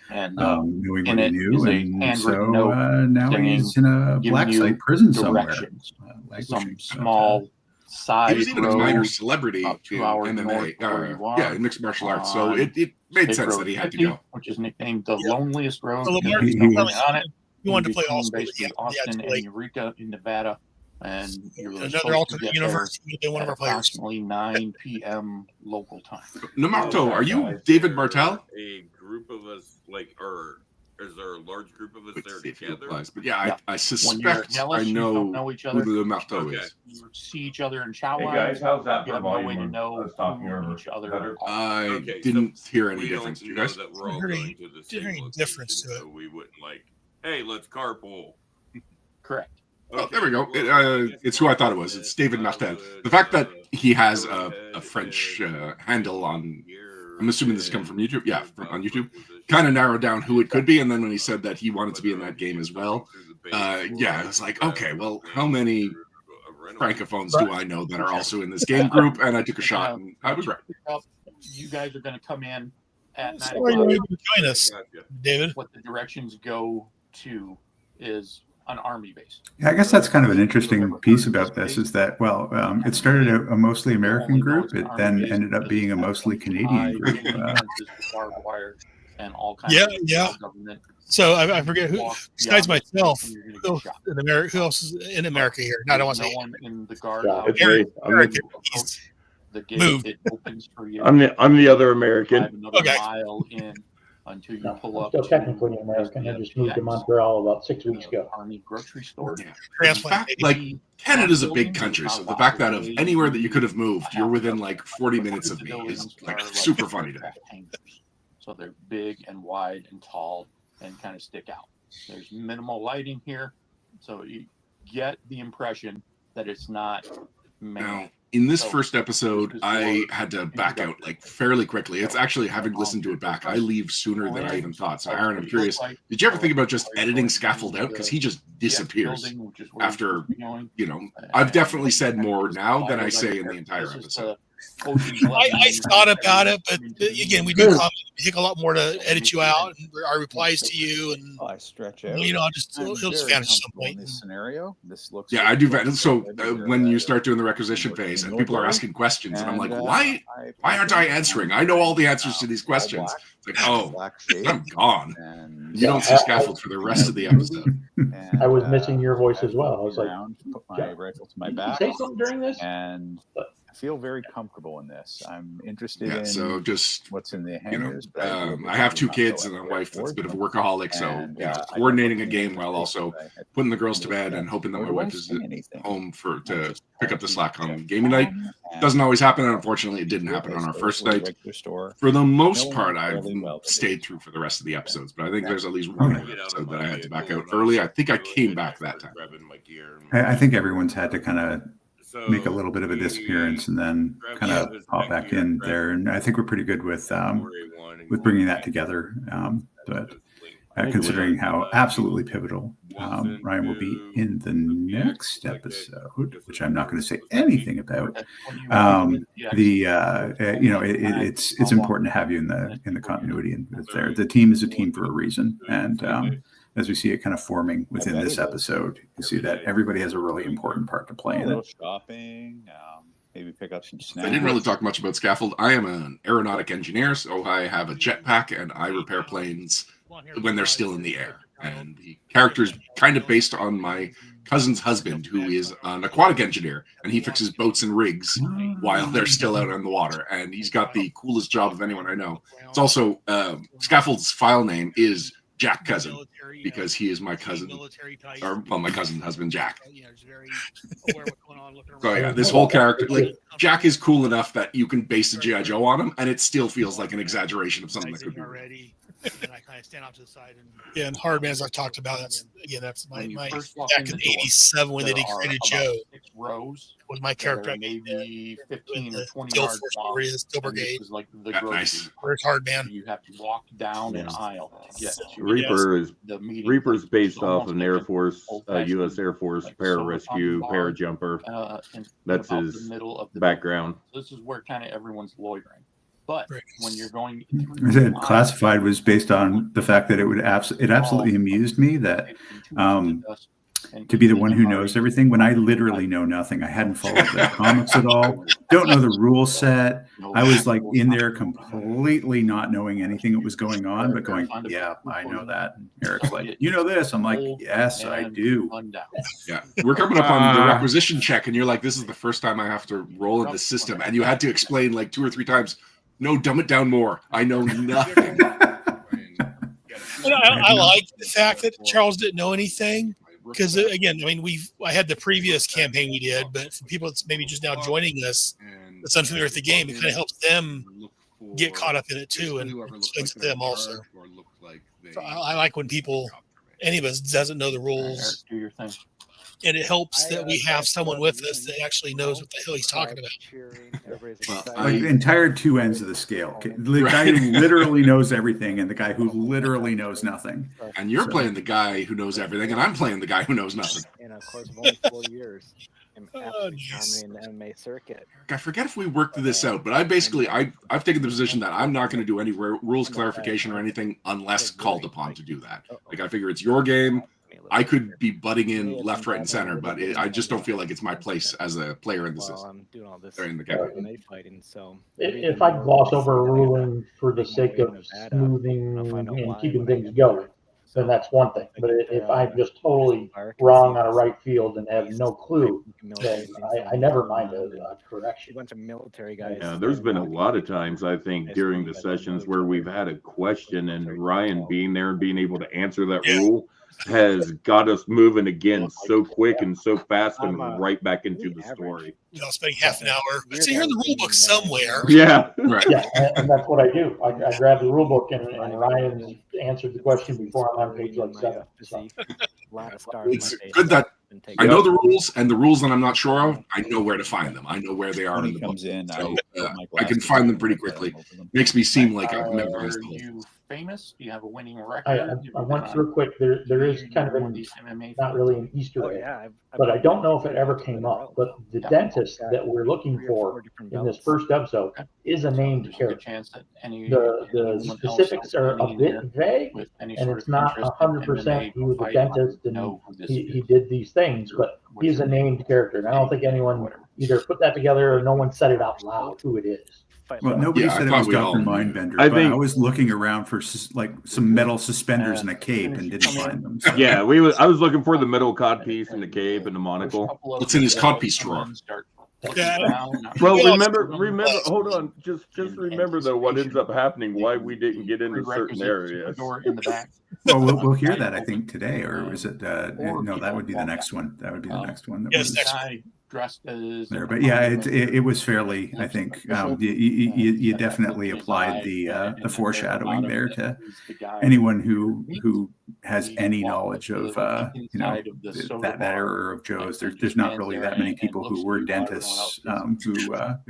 Speaker 8: And
Speaker 5: knowing
Speaker 8: in
Speaker 5: what he
Speaker 8: it
Speaker 5: knew,
Speaker 8: is a
Speaker 5: and
Speaker 8: handwritten
Speaker 5: so
Speaker 8: note
Speaker 5: now
Speaker 8: saying,
Speaker 5: he's in a
Speaker 8: giving
Speaker 5: black
Speaker 8: you
Speaker 5: site prison somewhere.
Speaker 8: directions. Some
Speaker 5: languishing.
Speaker 8: small
Speaker 6: He
Speaker 8: side
Speaker 6: was even a
Speaker 8: road
Speaker 6: minor celebrity
Speaker 8: about
Speaker 6: in
Speaker 8: 2 hours north
Speaker 6: MMA,
Speaker 8: of where you are,
Speaker 6: yeah, in mixed martial arts. So
Speaker 8: on
Speaker 6: it made
Speaker 8: State
Speaker 6: sense
Speaker 8: Road
Speaker 6: that he had to
Speaker 8: 50,
Speaker 6: go.
Speaker 8: which is nicknamed the
Speaker 7: Yeah.
Speaker 8: loneliest road.
Speaker 7: So
Speaker 8: because
Speaker 7: Lamar,
Speaker 8: there's
Speaker 5: he
Speaker 8: nobody
Speaker 5: was-
Speaker 8: on it.
Speaker 7: You wanted to play
Speaker 8: between
Speaker 7: all sports.
Speaker 8: basically
Speaker 7: Yeah,
Speaker 8: Austin
Speaker 7: it's
Speaker 8: and
Speaker 7: great.
Speaker 8: Eureka in Nevada, and you're
Speaker 7: Another
Speaker 8: supposed to
Speaker 7: alternate
Speaker 8: get
Speaker 7: universe. You've been one of
Speaker 8: there
Speaker 7: our
Speaker 8: at
Speaker 7: players.
Speaker 8: approximately 9 p.m. local time.
Speaker 6: Namato, are you David Martel?
Speaker 4: A group of us, or is there a large group of us
Speaker 6: Let's
Speaker 4: there
Speaker 6: see if he
Speaker 4: together?
Speaker 6: applies. But yeah,
Speaker 8: Yeah.
Speaker 6: I
Speaker 8: When you're
Speaker 6: suspect
Speaker 8: jealous,
Speaker 6: I
Speaker 8: you don't
Speaker 6: know
Speaker 8: know each
Speaker 6: who
Speaker 8: other.
Speaker 6: the Marto
Speaker 4: Okay.
Speaker 6: is.
Speaker 8: You see each other in chow
Speaker 4: Hey
Speaker 8: lines.
Speaker 4: guys, how's that
Speaker 8: You
Speaker 4: for
Speaker 8: have no way to
Speaker 4: volume? I
Speaker 8: know
Speaker 4: was talking
Speaker 8: who
Speaker 4: over
Speaker 8: each other
Speaker 4: better.
Speaker 8: are.
Speaker 6: I
Speaker 4: Okay,
Speaker 6: didn't
Speaker 4: so
Speaker 6: hear any
Speaker 4: we
Speaker 6: difference.
Speaker 4: don't
Speaker 6: You
Speaker 4: know
Speaker 6: guys?
Speaker 4: that we're all
Speaker 7: Heard any-
Speaker 4: going to the
Speaker 7: didn't hear
Speaker 4: same
Speaker 7: any difference to
Speaker 4: location, so we wouldn't like, hey, let's carpool.
Speaker 8: Correct.
Speaker 6: Oh, there we go. It's who I thought it was. It's David Martel. The fact that he has a French handle on, I'm assuming this is coming from YouTube. Yeah, on YouTube. Kind of narrowed down who it could be. And then when he said that he wanted to be in that game as well, yeah, I was like, okay, well, how many francophones do I know that are also in this game group? And I took a shot, and I was right.
Speaker 8: You guys are going to come in at 9
Speaker 7: Sorry you were
Speaker 8: o'clock.
Speaker 7: able to join us, David.
Speaker 8: What the directions go to is an army base.
Speaker 5: Yeah, I guess that's kind of an interesting piece about this is that, well, it started out a mostly American group. It then ended up being a mostly Canadian group.
Speaker 8: Barbed wire and all kinds
Speaker 7: Yeah,
Speaker 8: of
Speaker 7: yeah.
Speaker 8: government
Speaker 7: So I forget who,
Speaker 8: Walk
Speaker 7: besides
Speaker 8: beyond
Speaker 7: myself,
Speaker 8: you're gonna
Speaker 7: who
Speaker 8: get shot.
Speaker 7: in America, who else is in America here? No, I don't want to
Speaker 8: No
Speaker 7: say
Speaker 8: one in the guard.
Speaker 3: Yeah,
Speaker 4: it's me.
Speaker 7: Eric.
Speaker 8: You approach
Speaker 7: He's
Speaker 8: the gate.
Speaker 7: moved.
Speaker 8: It opens for you.
Speaker 4: I'm the other
Speaker 8: Drive
Speaker 4: American.
Speaker 8: another
Speaker 7: Okay.
Speaker 8: mile in until you
Speaker 3: No,
Speaker 8: pull
Speaker 3: I'm
Speaker 8: up.
Speaker 3: still
Speaker 8: to
Speaker 3: technically an American. I just moved to Montreal about 6 weeks ago.
Speaker 8: Army grocery store.
Speaker 6: Yeah. The
Speaker 7: transplant.
Speaker 6: fact, like, Canada's a big country, so the fact that of anywhere that you could have moved, you're within like 40 minutes of me is like super funny to me.
Speaker 8: So they're big and wide and tall and kind of stick out. There's minimal lighting here, so you get the impression that it's not man.
Speaker 6: Now, in this first episode, I had to back out like fairly quickly. It's actually, having listened to it back, I leave sooner than I even thought. So, Aaron, I'm curious, did you ever think about just editing Scaffold out? Because he just disappears after, you know, I've definitely said more now than I say in the entire episode.
Speaker 7: I thought about it, but again, we do comment. It take a lot more to edit you out, and our replies to you, and
Speaker 9: I stretch out.
Speaker 7: you know, he'll just vanish at some
Speaker 9: In
Speaker 7: point.
Speaker 9: this scenario, this looks.
Speaker 6: Yeah, I do. So when you start doing the requisition phase and people are asking questions, and I'm like, why aren't I answering? I know all the answers to these questions. It's like, oh, I'm gone. You don't see Scaffold for the rest of the episode.
Speaker 3: I was missing your voice as well. I was like,
Speaker 9: put my rifle to my back,
Speaker 3: say something during this?
Speaker 9: and I feel very comfortable in this. I'm interested
Speaker 6: Yeah,
Speaker 9: in
Speaker 6: so just,
Speaker 9: what's in the
Speaker 6: you
Speaker 9: hangars.
Speaker 6: know, I have 2 kids and a wife that's a bit of a workaholic, so you know, coordinating a game while also putting the girls to bed and hoping that my wife is home to pick up the slack on gaming night doesn't always happen. And unfortunately, it didn't happen on our first night. For the most part, I've stayed through for the rest of the episodes, but I think there's at least one episode that I had to back out early. I think I came back that time.
Speaker 5: I think everyone's had to kind of make a little bit of a disappearance and then kind of pop back in there. And I think we're pretty good with bringing that together. But considering how absolutely pivotal Ryan will be in the next episode, which I'm not going to say anything about, it's important to have you in the continuity and there. The team is a team for a reason, and as we see it kind of forming within this episode, you see that everybody has a really important part to play in it.
Speaker 9: Shopping, maybe pick up some snacks.
Speaker 6: I didn't really talk much about Scaffold. I am an aeronautic engineer, so I have a jetpack and I repair planes when they're still in the air. And the character is kind of based on my cousin's husband, who is an aquatic engineer, and he fixes boats and rigs while they're still out on the water. And he's got the coolest job of anyone I know. It's also Scaffold's file name is Jack Cousin, because he is my cousin, or well, my cousin's husband, Jack. So yeah, this whole character, like Jack, is cool enough that you can base a G.I. Joe on him, and it still feels like an exaggeration of something that could be real.
Speaker 7: And I kind of stand off to the side. And Hardman, as I talked about, that's my back in '87 when they created Joe.
Speaker 8: 6 rows
Speaker 7: Was my character
Speaker 8: maybe 15 or 20
Speaker 7: Steel
Speaker 8: yards
Speaker 7: Force
Speaker 8: long.
Speaker 7: Warriors, Steel
Speaker 8: And this
Speaker 7: Brigade.
Speaker 8: is like the
Speaker 6: Nice.
Speaker 7: Where's Hardman?
Speaker 8: You have to walk down an aisle to get to
Speaker 4: Reaper is
Speaker 8: the meeting.
Speaker 4: Reaper's based
Speaker 8: It's
Speaker 4: off
Speaker 8: almost
Speaker 4: of an
Speaker 8: like
Speaker 4: Air
Speaker 8: an
Speaker 4: Force,
Speaker 8: old-fashioned,
Speaker 4: U.S. Air Force
Speaker 8: like,
Speaker 4: pararescue,
Speaker 8: bar,
Speaker 4: parajumper.
Speaker 8: in
Speaker 4: That's
Speaker 8: about
Speaker 4: his
Speaker 8: the middle of the
Speaker 4: background.
Speaker 8: This is where kind of everyone's loitering. But
Speaker 7: Right.
Speaker 8: when you're going
Speaker 5: I said Classified was based on the fact that it absolutely amused me that to be the one who knows everything when I literally know nothing. I hadn't followed the comics at all. Don't know the rule set. I was like in there completely not knowing anything that was going on, but going, yeah, I know that. And Eric's like, you know this? I'm like, yes, I do.
Speaker 6: Yeah, we're coming up on the requisition check, and you're like, this is the first time I have to roll in the system, and you had to explain like 2 or 3 times. No, dumb it down more. I know nothing.
Speaker 7: And I like the fact that Charles didn't know anything because, again, I mean, I had the previous campaign we did, but for people that's maybe just now joining us, that's unfamiliar with the game, it kind of helps them get caught up in it too, and explains to them also. So I like when any of us doesn't know the rules,
Speaker 8: Do your thing.
Speaker 7: and it helps that we have someone with us that actually knows what the hell he's talking about.
Speaker 6: Well,
Speaker 5: Like the entire 2 ends of the scale. Okay? The guy who literally knows everything and the guy who literally knows nothing.
Speaker 6: And you're playing the guy who knows everything, and I'm playing the guy who knows nothing.
Speaker 10: In a course of only 4 years, I'm absolutely dominating the MMA circuit.
Speaker 6: I forget if we worked this out, but I've taken the position that I'm not going to do any rules clarification or anything unless called upon to do that. Like, I figure it's your game. I could be butting in left, right, and center, but I just don't feel like it's my place as a player in the system.
Speaker 10: I'm doing all this
Speaker 6: Or in the game.
Speaker 10: MMA fighting, so
Speaker 3: If I gloss over a ruling for the sake of smoothing and keeping things going, then that's one thing. But if I'm just totally wrong on a right field and have no clue, then I never mind a correction.
Speaker 10: A bunch of military guys.
Speaker 4: Yeah, there's been a lot of times, I think, during the sessions where we've had a question and Ryan being there and being able to answer that rule has got us moving again so quick and so fast and right back into the story.
Speaker 2: Spending half an hour. It's here in the rule book somewhere.
Speaker 4: Yeah.
Speaker 6: Right.
Speaker 3: Yeah, and that's what I do. I grab the rule book and Ryan's answered the question before I'm on page like 7. So.
Speaker 6: It's good that I know the rules, and the rules that I'm not sure of, I know where to find them. I know where they are in the book. So I can find them pretty quickly. Makes me seem like I've memorized the whole thing.
Speaker 8: Famous? Do you have a winning record?
Speaker 3: I went through quick. There is kind of not really an Easter egg, but I don't know if it ever came up. But the dentist that we're looking for in this first episode is a named character. The specifics are a bit vague, and it's not 100% he was a dentist and he did these things, but he's a named character. And I don't think anyone either put that together or no one said it out loud who it is.
Speaker 5: Well, nobody said it was Dr. Mindbender, but I was looking around for like some metal suspenders and a cape and didn't find them. So.
Speaker 4: Yeah, I was looking for the middle codpiece and the cape and the monocle.
Speaker 6: What's in his codpiece drawer?
Speaker 4: Well, remember. Hold on, just remember though what ends up happening. Why we didn't get into certain areas.
Speaker 5: Well, we'll hear that I think today, or is it? No, that would be the next one. That would be the next one.
Speaker 2: Yes, next one.
Speaker 8: Dressed as
Speaker 5: there, but yeah, it was fairly. I think you definitely applied the foreshadowing there to anyone who has any knowledge of that era of Joe's. There's not really that many people who were dentists who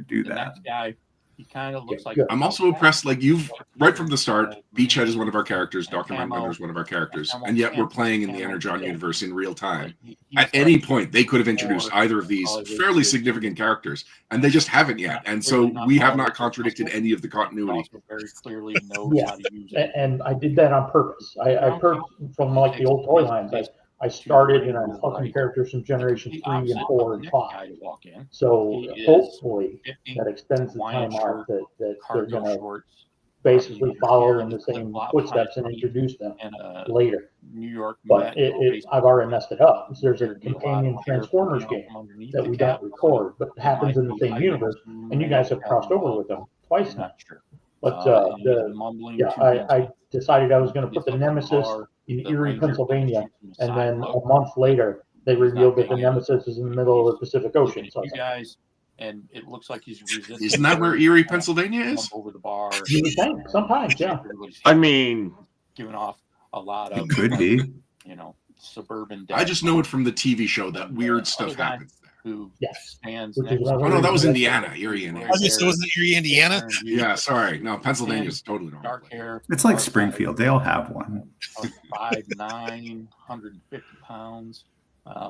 Speaker 5: do that.
Speaker 8: He kind of looks like.
Speaker 6: I'm also impressed. Like you've right from the start, Beachhead is one of our characters. Dr. Mindbender is one of our characters, and yet we're playing in the Energon universe in real time. At any point, they could have introduced either of these fairly significant characters, and they just haven't yet. And so we have not contradicted any of the continuity.
Speaker 8: Very clearly knows how to use it.
Speaker 3: And I did that on purpose. I from like the old toy lines. I started and I'm fucking characters from generation 3 and 4 and 5. So hopefully that extends the time out that they're going to basically follow in the same footsteps and introduce them later.
Speaker 8: New York,
Speaker 3: but I've already messed it up. There's a companion Transformers game that we don't record, but it happens in the same universe, and you guys have crossed over with them twice now. But I decided I was going to put the Nemesis in Erie, Pennsylvania, and then a month later they revealed that the Nemesis is in the middle of the Pacific Ocean. So
Speaker 8: and it looks like he's resisting.
Speaker 6: Isn't that where Erie, Pennsylvania is?
Speaker 8: Over the bar.
Speaker 3: Sometimes, yeah.
Speaker 4: I mean,
Speaker 8: giving off a lot of.
Speaker 5: It could be.
Speaker 8: Suburban.
Speaker 6: I just know it from the TV show that weird stuff happens there.
Speaker 8: Who stands
Speaker 3: next
Speaker 6: oh no, that was Indiana, Erie, Indiana.
Speaker 2: I guess it wasn't Erie, Indiana.
Speaker 6: Yeah, sorry. No, Pennsylvania is totally normal.
Speaker 8: Dark hair.
Speaker 5: It's like Springfield. They all have one.
Speaker 8: 5'9", 150 pounds.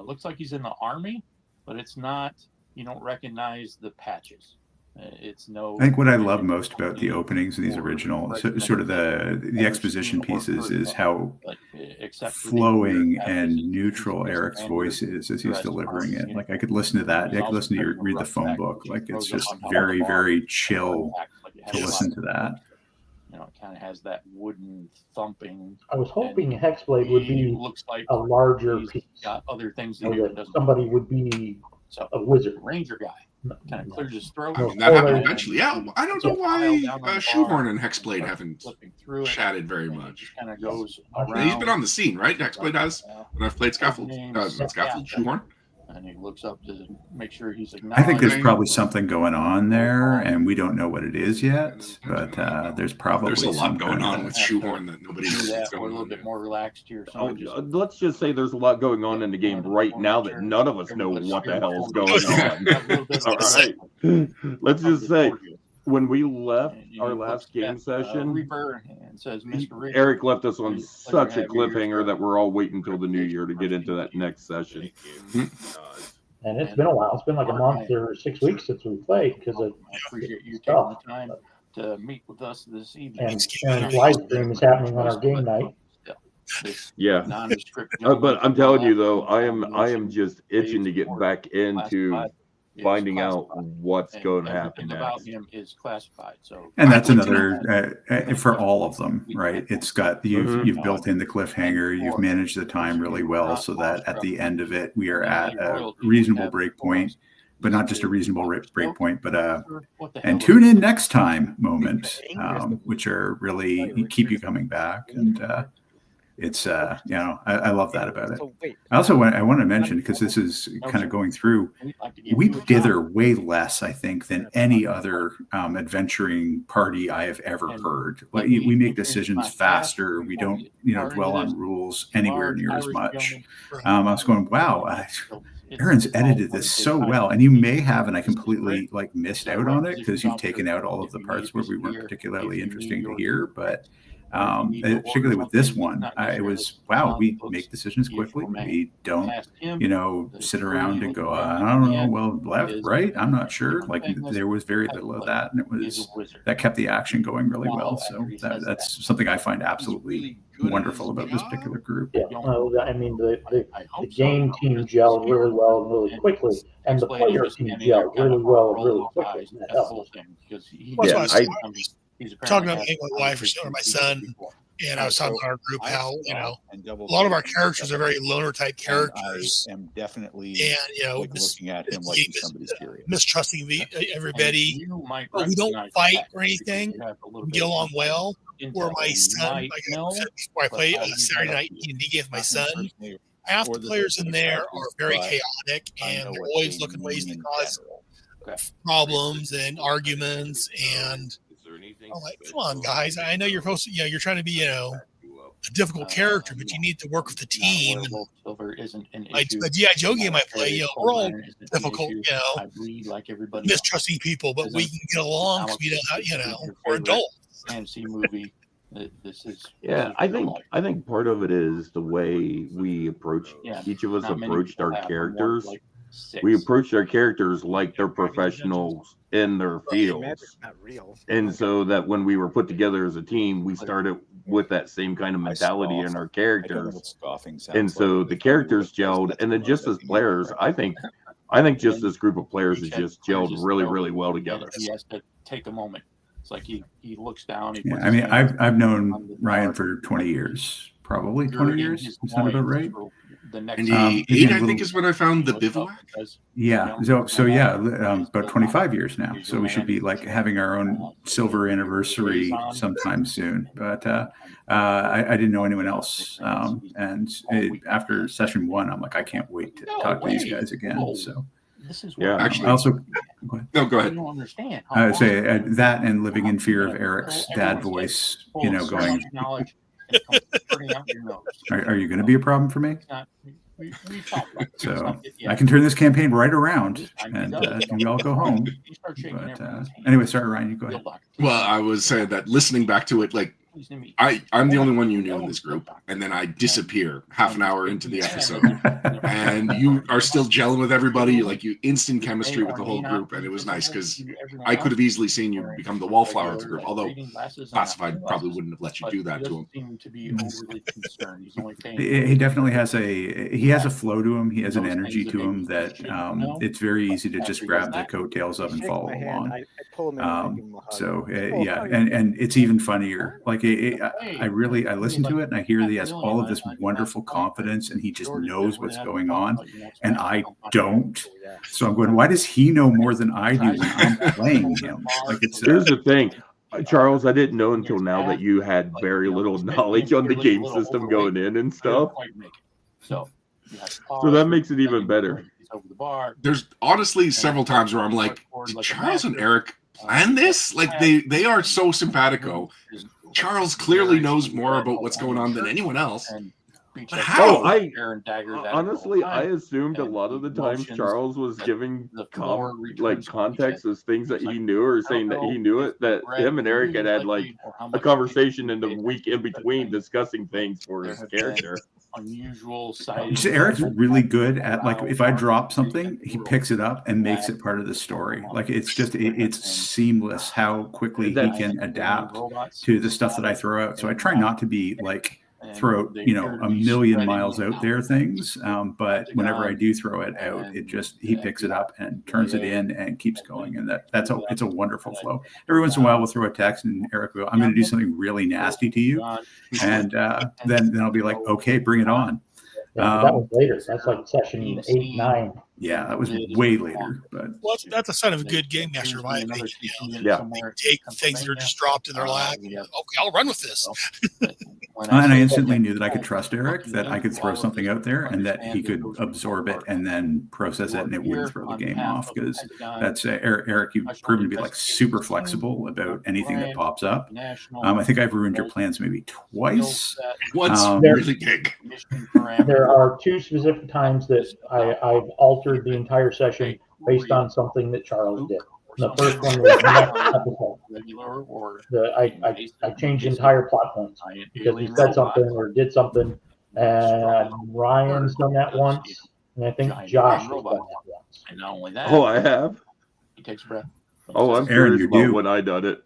Speaker 8: Looks like he's in the Army, but it's not. You don't recognize the patches. It's no.
Speaker 5: I think what I love most about the openings of these original, sort of the exposition pieces, is how flowing and neutral Eric's voice is as he's delivering it. Like I could listen to that. I could listen to you read the phone book. Like it's just very, very chill to listen to that.
Speaker 8: It kind of has that wooden thumping.
Speaker 3: I was hoping Hexblade would be a larger piece.
Speaker 8: Got other things
Speaker 3: that somebody would be a wizard.
Speaker 8: Ranger guy. Kind of clears his throat.
Speaker 6: I mean, that happened eventually. Yeah, I don't know why Shoehorn and Hexblade haven't chatted very much.
Speaker 8: Kind of goes
Speaker 6: He's been on the scene, right? Hexblade has. When I've played Scaffold, Shoehorn.
Speaker 8: And he looks up to make sure he's
Speaker 5: I think there's probably something going on there, and we don't know what it is yet. But there's
Speaker 6: a lot going on with Shoehorn that nobody knows what's going on.
Speaker 8: A little bit more relaxed here.
Speaker 4: Let's just say there's a lot going on in the game right now that none of us know what the hell is going on. All right. Let's just say when we left our last game session, Erik left us on such a cliffhanger that we're all waiting until the new year to get into that next session.
Speaker 3: And it's been a while. It's been like a month or 6 weeks since we played because of
Speaker 8: appreciate you taking the time to meet with us this evening.
Speaker 3: And live stream is happening on our game night.
Speaker 4: Yeah, but I'm telling you though, I am just itching to get back into finding out what's
Speaker 8: And
Speaker 4: going to
Speaker 8: everything
Speaker 4: happen
Speaker 8: about
Speaker 4: next.
Speaker 8: him is classified. So,
Speaker 5: And that's
Speaker 6: I'd like to
Speaker 5: another for all of them, right? It's got you've built in the cliffhanger, you've managed the time really well, so that at the end of it, we are at a reasonable break point, but not just a reasonable break point, but and tune in next time moment, which are really keep you coming back. And it's I love that about it. I also want to mention, because this is kind of going through, we dither way less, I think, than any other adventuring party I have ever heard. Like, we make decisions faster. We don't dwell on rules anywhere near as much. I was going, wow, Aaron's edited this so well, and you may have, and I completely missed out on it because you've taken out all of the parts where we weren't particularly interesting to hear, but particularly with this one, it was, wow, we make decisions quickly. We don't, sit around and go, I don't know, well, left, right, I'm not sure. Like, there was very little of that, and that kept the action going really well. So that's something I find absolutely wonderful about this particular group.
Speaker 3: Yeah, well, I mean, the game team gelled really well and really quickly, and the player team gelled really well and really quickly. And that helped.
Speaker 7: He's talking about my wife or my son, and I was talking about our group how a lot of our characters are very loner type characters.
Speaker 9: I am definitely
Speaker 7: just
Speaker 9: looking at him like he's somebody's curious,
Speaker 7: mistrusting everybody. We don't fight or anything. We get along well. Where my son, like I said before, I play Saturday night D&D game with my son. Half the players in there are very chaotic, and they're always looking ways to cause problems and arguments. And I'm like, come on, guys! I know you're supposed to, you're trying to be, a difficult character, but you need to work with the team. The GI Joe game I play, we're all difficult, mistrusting people, but we can get along because we know how, we're adults.
Speaker 8: Fantasy movie.
Speaker 4: I think part of it is the way we approach. Each of us approached our characters. We approached our characters like they're professionals in their fields, and so that when we were put together as a team, we started with that same kind of mentality in our characters, and so the characters gelled. And then just as players, I think just this group of players has just gelled really, really well together.
Speaker 8: He has to take a moment. It's like he looks down.
Speaker 5: I've known Ryan for 20 years, probably 20 years. Is that about right?
Speaker 6: The next 98, I think, is when I found the bivouac.
Speaker 5: Yeah. So about 25 years now. So we should be having our own silver anniversary sometime soon. But I didn't know anyone else. After session 1, I'm like, I can't wait to talk to these guys again. So.
Speaker 6: Actually,
Speaker 5: also,
Speaker 6: no, go ahead.
Speaker 8: I don't understand.
Speaker 5: I would say that and living in fear of Eric's dad voice, going. Are you going to be a problem for me? So I can turn this campaign right around, and we all go home. But anyway, sorry, Ryan, you go ahead.
Speaker 6: Well, I was saying that listening back to it, I'm the only one you knew in this group, and then I disappear half an hour into the episode, and you are still gelling with everybody, you instant chemistry with the whole group, and it was nice because I could have easily seen you become the wallflower of the group, although Classified probably wouldn't have let you do that to him.
Speaker 5: He definitely has a flow to him. He has an energy to him that it's very easy to just grab the coattails of and follow along. And it's even funnier. I listen to it and I hear he has all of this wonderful confidence and he just knows what's going on, and I don't. So I'm going, why does he know more than I do when I'm playing him?
Speaker 4: Here's the thing, Charles, I didn't know until now that you had very little knowledge on the game system going in and stuff. So that makes it even better.
Speaker 6: There's honestly several times where I'm like, did Charles and Eric plan this? They are so simpatico. Charles clearly knows more about what's going on than anyone else. But how?
Speaker 4: Honestly, I assumed a lot of the times Charles was giving context as things that he knew, or saying that he knew it, that him and Eric had a conversation in the week in between discussing things for his character.
Speaker 8: Unusual side.
Speaker 5: Eric's really good at if I drop something, he picks it up and makes it part of the story. It's seamless how quickly he can adapt to the stuff that I throw out. So I try not to be throw out, a million miles out there things. But whenever I do throw it out, he picks it up and turns it in and keeps going. And it's a wonderful flow. Every once in a while, we'll throw a text and Eric will go, I'm going to do something really nasty to you. And then I'll be like, okay, bring it on.
Speaker 3: Yeah, that was later. That's like session 8, 9.
Speaker 5: Yeah, that was way later. But
Speaker 2: that's a sign of a good game master, in my opinion.
Speaker 4: Yeah.
Speaker 2: They take things that are just dropped in their lap. Okay, I'll run with this.
Speaker 5: And I instantly knew that I could trust Eric, that I could throw something out there and that he could absorb it and then process it and it wouldn't throw the game off. Because that's Eric, you've proven to be like super flexible about anything that pops up. I think I've ruined your plans maybe twice.
Speaker 6: What's really big?
Speaker 3: There are 2 specific times that I've altered the entire session based on something that Charles did. The first one was the next episode. I changed entire plot points because he said something or did something, and Ryan's done that once, and I think Josh has done that once.
Speaker 8: And not only that,
Speaker 4: Oh, I have.
Speaker 8: he takes a breath.
Speaker 4: Oh, I'm
Speaker 5: Aaron,
Speaker 4: curious
Speaker 5: you
Speaker 4: about
Speaker 5: do.
Speaker 4: when I done it.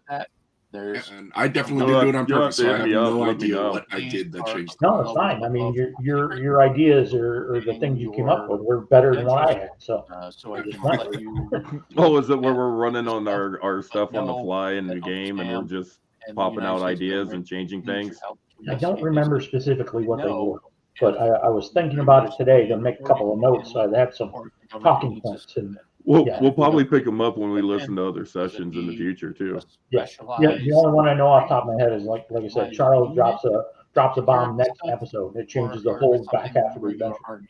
Speaker 6: And I definitely did do it on
Speaker 4: You'll have
Speaker 6: purpose.
Speaker 4: to
Speaker 6: So I
Speaker 4: hit
Speaker 6: have
Speaker 4: me up,
Speaker 6: no
Speaker 4: let me
Speaker 6: idea
Speaker 4: know.
Speaker 6: what I did that changed.
Speaker 3: No, it's fine. I mean, your ideas or the things you came up with were better than what I had. So
Speaker 8: So I just let you.
Speaker 4: Oh, is it where we're running on our stuff on the fly in the game and we're just popping out ideas and changing things?
Speaker 3: I don't remember specifically what they were, but I was thinking about it today to make a couple of notes. So I had some talking points. And
Speaker 4: We'll probably pick them up when we listen to other sessions in the future too.
Speaker 3: yeah, the only one I know off the top of my head is like I said, Charles drops a bomb next episode. It changes the whole back half of the adventure.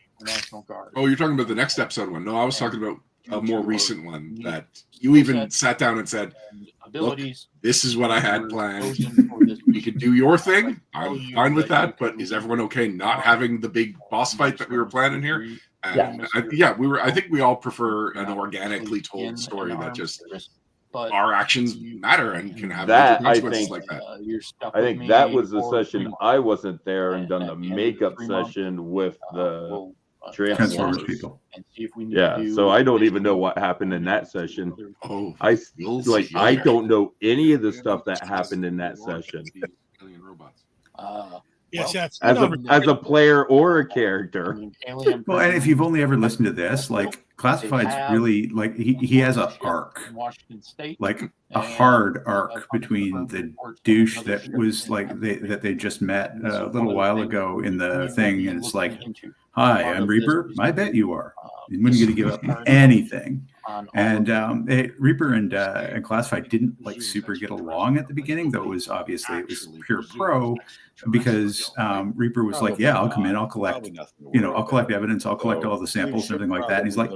Speaker 6: Oh, you're talking about the next episode one. No, I was talking about a more recent one that you even sat down and said, look, this is what I had planned. You could do your thing. I'm fine with that, but is everyone okay not having the big boss fight that we were planning here? And I think we all prefer an organically told story that just our actions matter and can have
Speaker 4: That
Speaker 6: consequences like that.
Speaker 4: I think that was the session I wasn't there and done the makeup session with the
Speaker 5: Transformers people.
Speaker 4: Yeah, so I don't even know what happened in that session.
Speaker 6: Oh,
Speaker 4: I don't know any of the stuff that happened in that session.
Speaker 2: Yes,
Speaker 4: As a player or a character.
Speaker 5: Well, and if you've only ever listened to this, like Classified's really like he has a arc, like a hard arc between the douche that was like they just met a little while ago in the thing, and it's like, hi, I'm Reaper. I bet you are. When are you going to give up anything? And Reaper and Classified didn't like super get along at the beginning, though it was pure pro, because Reaper was like, yeah, I'll come in, I'll collect evidence, I'll collect all the samples and everything like that. And he's like,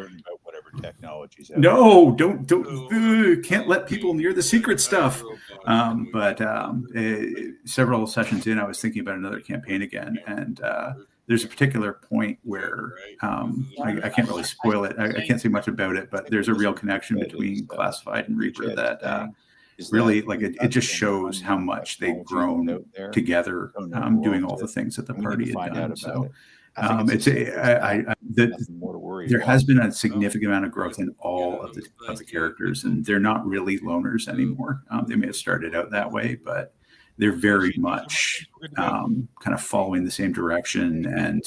Speaker 5: no, don't can't let people near the secret stuff. But several sessions in, I was thinking about another campaign again, and there's a particular point where I can't really spoil it. I can't say much about it, but there's a real connection between Classified and Reaper that really, like, it just shows how much they've grown together, doing all the things that the party had done. So there has been a significant amount of growth in all of the characters, and they're not really loners anymore. They may have started out that way, but they're very much kind of following the same direction and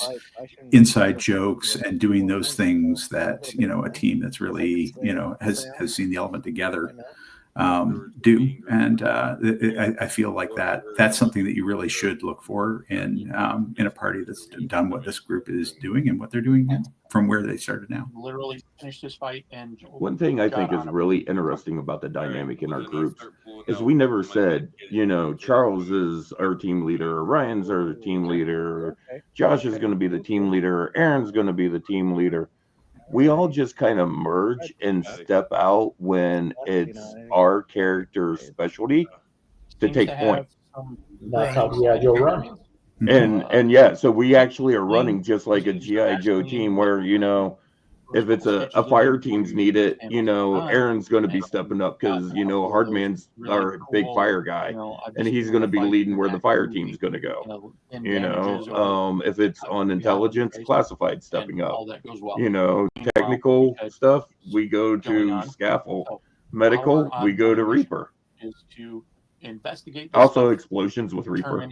Speaker 5: inside jokes and doing those things that, a team that's really, has seen the element together do. And I feel like that's something that you really should look for in a party that's done what this group is doing and what they're doing now, from where they started now.
Speaker 8: Literally finished this fight, and
Speaker 4: one thing I think is really interesting about the dynamic in our groups is we never said, Charles is our team leader, or Ryan's our team leader, or Josh is going to be the team leader, or Aaron's going to be the team leader. We all just kind of merge and step out when it's our character's specialty to take point.
Speaker 3: That's how G.I. Joe runs.
Speaker 4: And yeah, so we actually are running just like a G.I. Joe team where, if it's a fire team's need it, Aaron's going to be stepping up because, Hardman's our big fire guy, and he's going to be leading where the fire team's going to go. If it's on intelligence, Classified stepping up. Technical stuff, we go to Scaffold. Medical, we go to Reaper.
Speaker 8: Is to investigate
Speaker 4: also explosions with Reaper.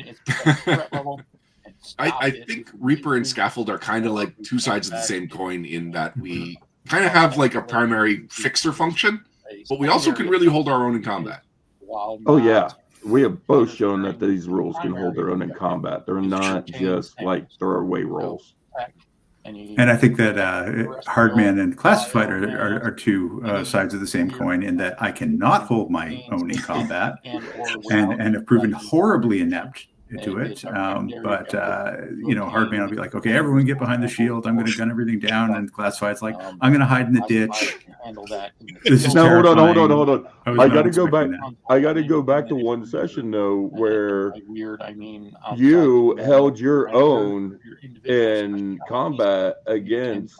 Speaker 6: I think Reaper and Scaffold are kind of like two sides of the same coin in that we kind of have like a primary fixer function, but we also can really hold our own in combat.
Speaker 4: Oh yeah, we have both shown that these rules can hold their own in combat. They're not just like throwaway rolls.
Speaker 5: And I think that Hardman and Classified are two sides of the same coin in that I cannot hold my own in combat and have proven horribly inept to it. But Hardman will be like, okay, everyone get behind the shield. I'm going to gun everything down. And Classified's like, I'm going to hide in the ditch. This is
Speaker 4: now, hold on. I got to go back. I got to go back to one session though, where you held your own in combat against.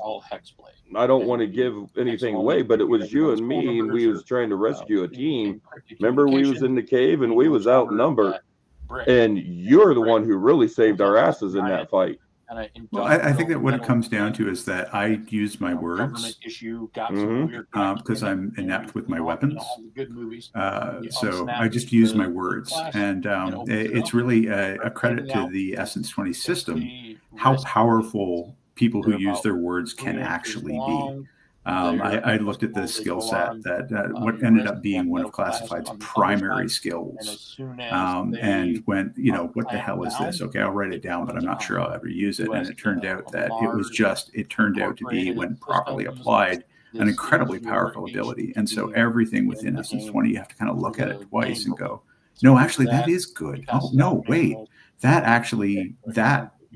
Speaker 4: I don't want to give anything away, but it was you and me, and we was trying to rescue a team. Remember, we was in the cave and we was outnumbered, and you're the one who really saved our asses in that fight.
Speaker 5: Well, I think that what it comes down to is that I use my words because I'm inept with my weapons. So I just use my words. And it's really a credit to the Essence 20 system, how powerful people who use their words can actually be. I looked at the skill set that what ended up being one of Classified's primary skills, and went, what the hell is this? Okay, I'll write it down, but I'm not sure I'll ever use it. And it turned out that it turned out to be, when properly applied, an incredibly powerful ability. And so everything within Essence 20, you have to kind of look at it twice and go, no, actually, that is good. Oh, no, wait,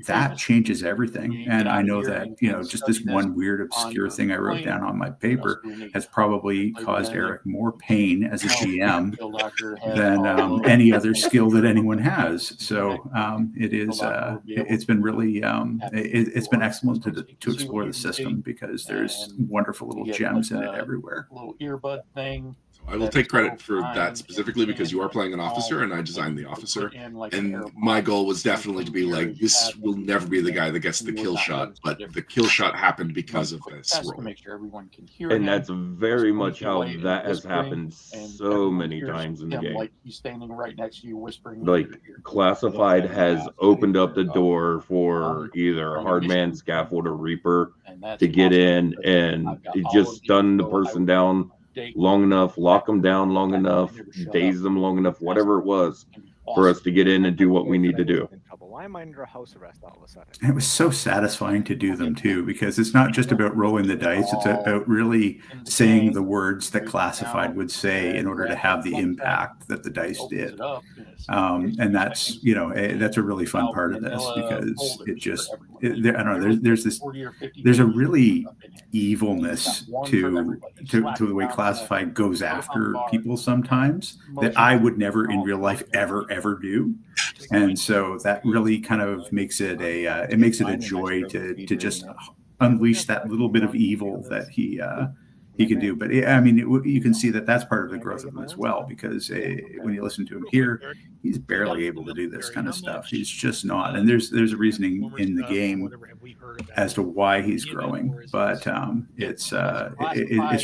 Speaker 5: that changes everything. And I know that, just this one weird, obscure thing I wrote down on my paper has probably caused Erik more pain as a GM than any other skill that anyone has. So it's been really, it's been excellent to explore the system, because there's wonderful little gems in it everywhere.
Speaker 8: Little earbud thing.
Speaker 6: I will take credit for that specifically because you are playing an officer and I designed the officer. And my goal was definitely to be like, this will never be the guy that gets the kill shot, but the kill shot happened because of this role.
Speaker 4: And that's very much how that has happened so many times in the game.
Speaker 8: Like he's standing right next to you whispering.
Speaker 4: Like Classified has opened up the door for either Hardman, Scaffold, or Reaper to get in and just stun the person down long enough, lock them down long enough, daze them long enough, whatever it was, for us to get in and do what we need to do.
Speaker 10: Why am I under house arrest all of a sudden?
Speaker 5: It was so satisfying to do them too, because it's not just about rolling the dice, it's about really saying the words that Classified would say in order to have the impact that the dice did. And that's, that's a really fun part of this, because it just, I don't know, there's a really evilness to the way Classified goes after people sometimes that I would never in real life ever do. And so that really kind of makes it a joy to just unleash that little bit of evil that he can do. But you can see that that's part of the growth of him as well, because when you listen to him here, he's barely able to do this kind of stuff. He's just not. And there's a reasoning in the game as to why he's growing. But it's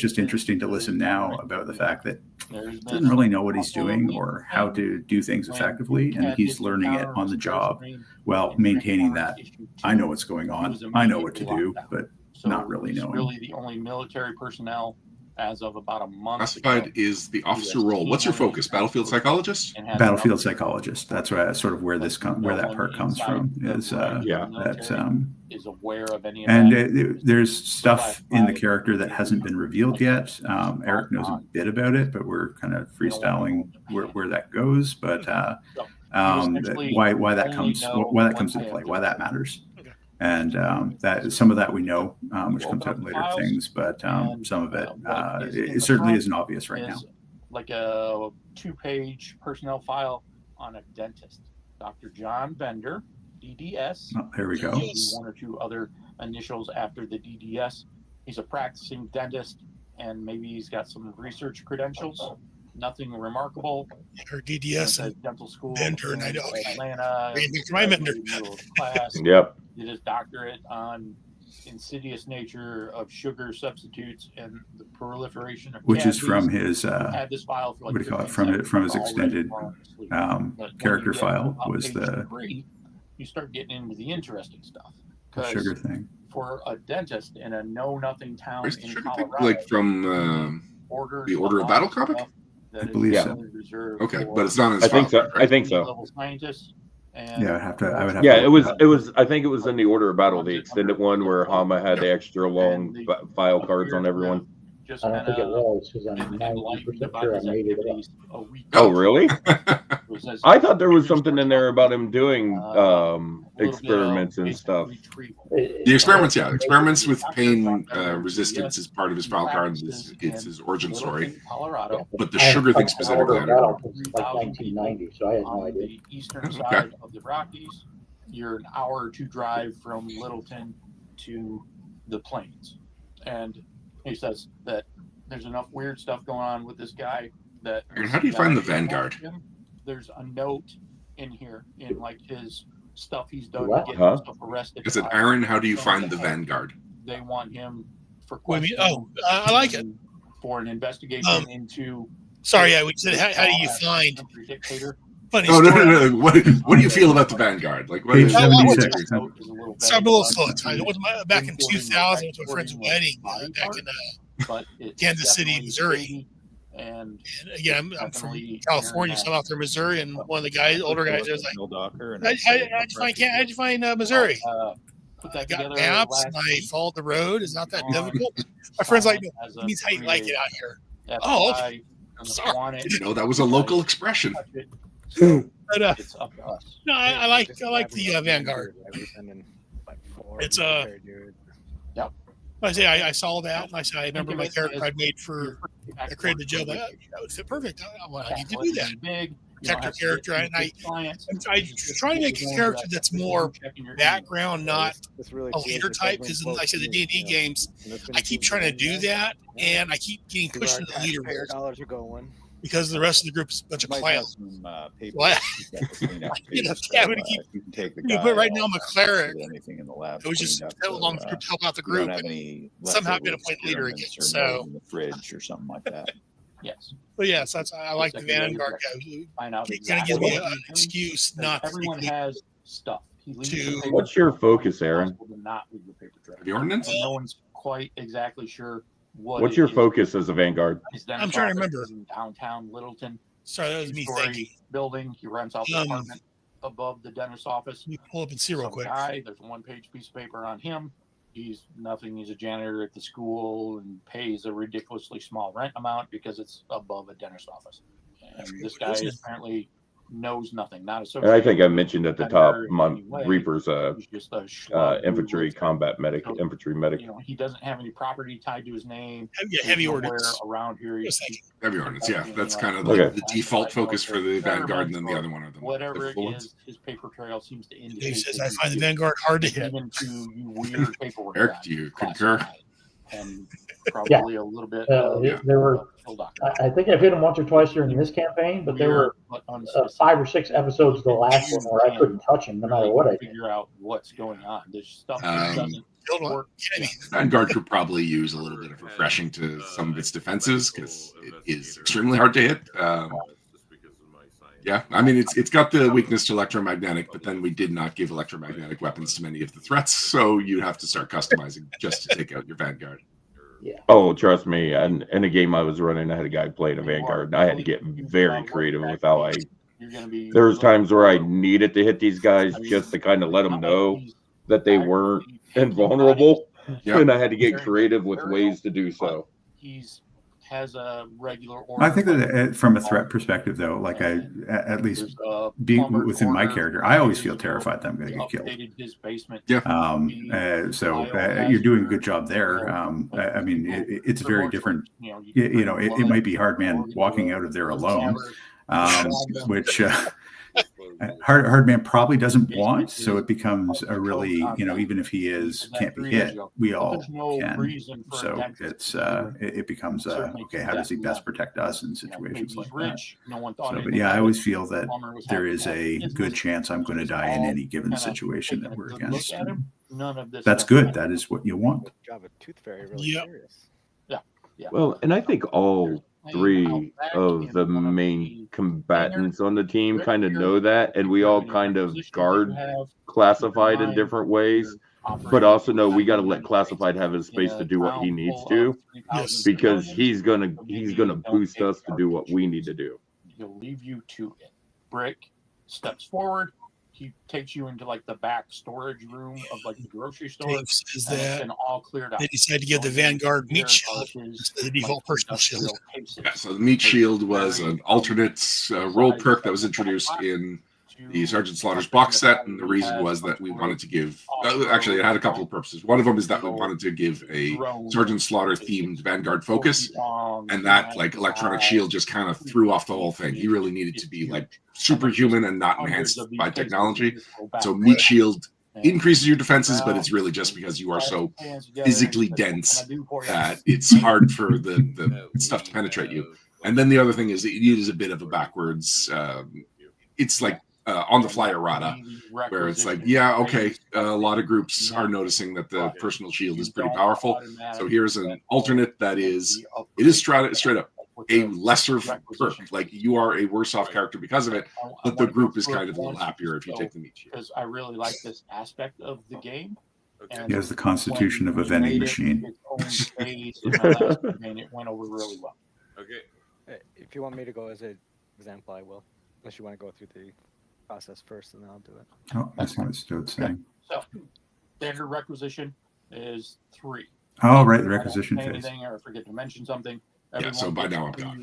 Speaker 5: just interesting to listen now about the fact that he doesn't really know what he's doing or how to do things effectively, and he's learning it on the job while maintaining that I know what's going on, I know what to do, but not really knowing.
Speaker 8: Really the only military personnel as of about a month
Speaker 6: Classified
Speaker 8: ago.
Speaker 6: Is the officer role. What's your focus? Battlefield psychologist?
Speaker 5: Battlefield psychologist. That's sort of where that part comes from. Is
Speaker 8: aware of any of
Speaker 5: and
Speaker 8: that.
Speaker 5: There's stuff in the character that hasn't been revealed yet. Erik knows a bit about it, but we're kind of freestyling where that goes. But why that comes into play, why that matters. And that some of that we know, which comes out in later things, but some of it certainly isn't obvious right now.
Speaker 8: Like a 2-page personnel file on a dentist, Dr. John Bender, DDS.
Speaker 5: Oh, here we go.
Speaker 8: One or two other initials after the DDS. He's a practicing dentist, and maybe he's got some research credentials. Nothing remarkable.
Speaker 2: Her DDS
Speaker 8: and dental school.
Speaker 2: Bender, and I know.
Speaker 8: Atlanta.
Speaker 2: My Bender.
Speaker 8: Yep. Did his doctorate on insidious nature of sugar substitutes and the proliferation of
Speaker 5: which is from his
Speaker 8: had this file for like
Speaker 5: what do you call it, from his extended character file was the
Speaker 8: you start getting into the interesting stuff.
Speaker 5: The sugar thing.
Speaker 8: For a dentist in a know-nothing town
Speaker 6: Where's the
Speaker 8: in
Speaker 6: sugar
Speaker 8: Colorado,
Speaker 6: thing? Like from the Order of Battle comic?
Speaker 5: I believe so.
Speaker 6: Okay, but it's not in his
Speaker 4: I think
Speaker 6: file,
Speaker 4: so.
Speaker 6: right?
Speaker 4: I think so.
Speaker 8: Level scientists. And
Speaker 5: Yeah, I would have
Speaker 4: Yeah,
Speaker 5: to
Speaker 4: it
Speaker 5: look
Speaker 4: was.
Speaker 5: up.
Speaker 4: It was. I think it was in the Order of Battle, the extended one where Hama had the extra long file cards on everyone.
Speaker 8: Just
Speaker 3: I don't think it was because I'm
Speaker 8: been
Speaker 3: 90%
Speaker 8: enlightened about
Speaker 3: sure I
Speaker 8: his
Speaker 3: made it up.
Speaker 8: activities a week
Speaker 4: Oh,
Speaker 8: ago.
Speaker 4: really?
Speaker 8: It says
Speaker 4: I thought there was something in there about him doing
Speaker 8: little bit of
Speaker 4: experiments and
Speaker 8: basic
Speaker 4: stuff.
Speaker 8: retrieval.
Speaker 6: The experiments, yeah. Experiments with pain resistance is part of his file card. It's his origin story.
Speaker 8: Littleton, Colorado,
Speaker 6: But the
Speaker 3: I haven't
Speaker 6: sugar thing
Speaker 3: touched an
Speaker 6: specifically,
Speaker 3: Order
Speaker 6: I
Speaker 3: of
Speaker 6: don't know.
Speaker 3: Battle since like 1990, so I had no
Speaker 8: on
Speaker 3: idea.
Speaker 8: the eastern
Speaker 6: Okay.
Speaker 8: side of the Rockies. You're an hour or two drive from Littleton to the plains. And he says that there's enough weird stuff going on with this guy that.
Speaker 6: And how do you find the Vanguard?
Speaker 8: There's a note in here in like his stuff he's done
Speaker 3: What?
Speaker 8: to get himself arrested.
Speaker 6: Is it Aaron? How do you find the Vanguard?
Speaker 8: They want him for
Speaker 2: What do you
Speaker 8: questioning.
Speaker 2: mean? Oh, I like it.
Speaker 8: For an investigation into.
Speaker 2: Sorry, we said how do you find?
Speaker 8: Dictator.
Speaker 2: Funny
Speaker 6: Oh,
Speaker 2: story.
Speaker 6: no. What do you feel about the Vanguard? Like, what
Speaker 5: Page
Speaker 6: is
Speaker 5: 76.
Speaker 8: Huh?
Speaker 2: So I'm a little slow. It was back in 2000. It was my friend's wedding back in Kansas City, Missouri.
Speaker 8: And
Speaker 2: again, I'm from California, so I'm out there, Missouri, and one of the guys, older guys, was like, "How'd you find Missouri?" I got maps, and I followed the road. It's not that difficult. My friend's like, "No, it means how you like it out here." Oh, okay. Sorry.
Speaker 6: That was a local expression.
Speaker 2: But,
Speaker 8: it's up to us.
Speaker 2: no, I like the Vanguard. It's
Speaker 8: Yep.
Speaker 2: I say I saw that, and I remember my character I'd made for I created the joke that would fit perfect. I need to do that.
Speaker 8: Big,
Speaker 2: Protect your character, and I try to make a character that's more background, not a leader type. Because like I said, the D&D games, I keep trying to do that, and I keep getting pushed into the leader roles because the rest of the group is a bunch of clowns. But right now I'm a cleric.
Speaker 9: Anything in the lab.
Speaker 2: It was just a long group to help out the group, and somehow I've been appointed leader again. So
Speaker 9: in the fridge or something like that.
Speaker 8: Yes.
Speaker 2: But yes, I like the Vanguard guy.
Speaker 8: Find out
Speaker 2: It kind of gives me an excuse not
Speaker 8: everyone has stuff.
Speaker 4: What's your focus, Aaron?
Speaker 6: The ordinance?
Speaker 8: No one's quite exactly sure
Speaker 4: What's your focus as a Vanguard?
Speaker 2: I'm trying to remember.
Speaker 8: Downtown Littleton.
Speaker 2: Sorry, that was me thinking.
Speaker 8: Building. He rents out the apartment above the dentist's office.
Speaker 2: You pull up and see real quick.
Speaker 8: There's a one-page piece of paper on him. He's nothing. He's a janitor at the school and pays a ridiculously small rent amount because it's above a dentist's office. And this guy apparently knows nothing. Not associated.
Speaker 4: And I think I mentioned at the top, my Reaper's infantry combat medic,
Speaker 8: So,
Speaker 4: infantry medic.
Speaker 8: He doesn't have any property tied to his name.
Speaker 2: Heavy
Speaker 8: Nowhere
Speaker 2: ordnance
Speaker 8: around here.
Speaker 6: Heavy ordnance, yeah. That's kind of like the default focus for the Vanguard, and then the other one are the
Speaker 8: whatever
Speaker 6: full
Speaker 8: it
Speaker 6: ones.
Speaker 8: is. His paper trail seems to indicate.
Speaker 2: Dave says I find the Vanguard hard to hit.
Speaker 8: Even to you weird paperwork.
Speaker 6: Eric, do you concur?
Speaker 8: And probably a little bit.
Speaker 3: There were. I think I've hit them once or twice during this campaign, but there were 5 or 6 episodes of the last one where I couldn't touch him no matter what I did.
Speaker 8: Figure out what's going on. There's stuff that doesn't work.
Speaker 6: Vanguard could probably use a little bit of refreshing to some of its defenses because it is extremely hard to hit. Yeah, I mean it's got the weakness to electromagnetic, but then we did not give electromagnetic weapons to many of the threats, so you have to start customizing just to take out your Vanguard.
Speaker 3: Yeah.
Speaker 4: Oh, trust me. And in a game I was running, I had a guy playing a Vanguard, and I had to get very creative with how I. There's times where I needed to hit these guys just to kind of let them know that they weren't invulnerable, and I had to get creative with ways to do so.
Speaker 8: Has a regular order.
Speaker 5: I think that from a threat perspective, though, like at least being within my character, I always feel terrified that I'm going to get killed.
Speaker 8: His basement.
Speaker 5: Yeah. So you're doing a good job there. I mean, it's very different. It might be hard man walking out of there alone, which hard man probably doesn't want. So it becomes a really, even if he can't be hit, we all can. So it becomes okay. How does he best protect us in situations like that? So, but yeah, I always feel that there is a good chance I'm going to die in any given situation that we're against. That's good. That is what you want.
Speaker 10: Job of Tooth Fairy really serious.
Speaker 4: Well, and I think all three of the main combatants on the team kind of know that, and we all kind of guard Classified in different ways, but also know we got to let Classified have his space to do what he needs to, because he's gonna boost us to do what we need to do.
Speaker 8: He'll leave you to it. Brick steps forward. He takes you into like the back storage room of like the grocery store.
Speaker 2: Dave says that
Speaker 8: and all cleared out.
Speaker 2: they decided to give the Vanguard meat shield instead of the default personal shield.
Speaker 6: Yeah, so the meat shield was an alternate role perk that was introduced in the Sergeant Slaughter's box set, and the reason was that we wanted to give. Actually, it had a couple of purposes. One of them is that we wanted to give a Sergeant Slaughter themed Vanguard focus, and that like electronic shield just kind of threw off the whole thing. He really needed to be like superhuman and not enhanced by technology. So meat shield increases your defenses, but it's really just because you are so physically dense that it's hard for the stuff to penetrate you. And then the other thing is it uses a bit of a backwards. It's like on the fly errata, where it's like, yeah, okay, a lot of groups are noticing that the personal shield is pretty powerful. So here's an alternate that is straight up a lesser perk. Like you are a worse off character because of it, but the group is kind of a little happier if you take the meat shield.
Speaker 8: Because I really like this aspect of the game.
Speaker 5: He has the constitution of a vending machine.
Speaker 8: It went over really well.
Speaker 10: Okay. If you want me to go as an example, I will. Unless you want to go through the process first, and then I'll do it.
Speaker 5: Oh, I see what Stode's saying.
Speaker 8: So, standard requisition is 3.
Speaker 5: Oh, right, the requisition phase.
Speaker 8: Anything or forget to mention something.
Speaker 6: Yeah, so by now I'm gone.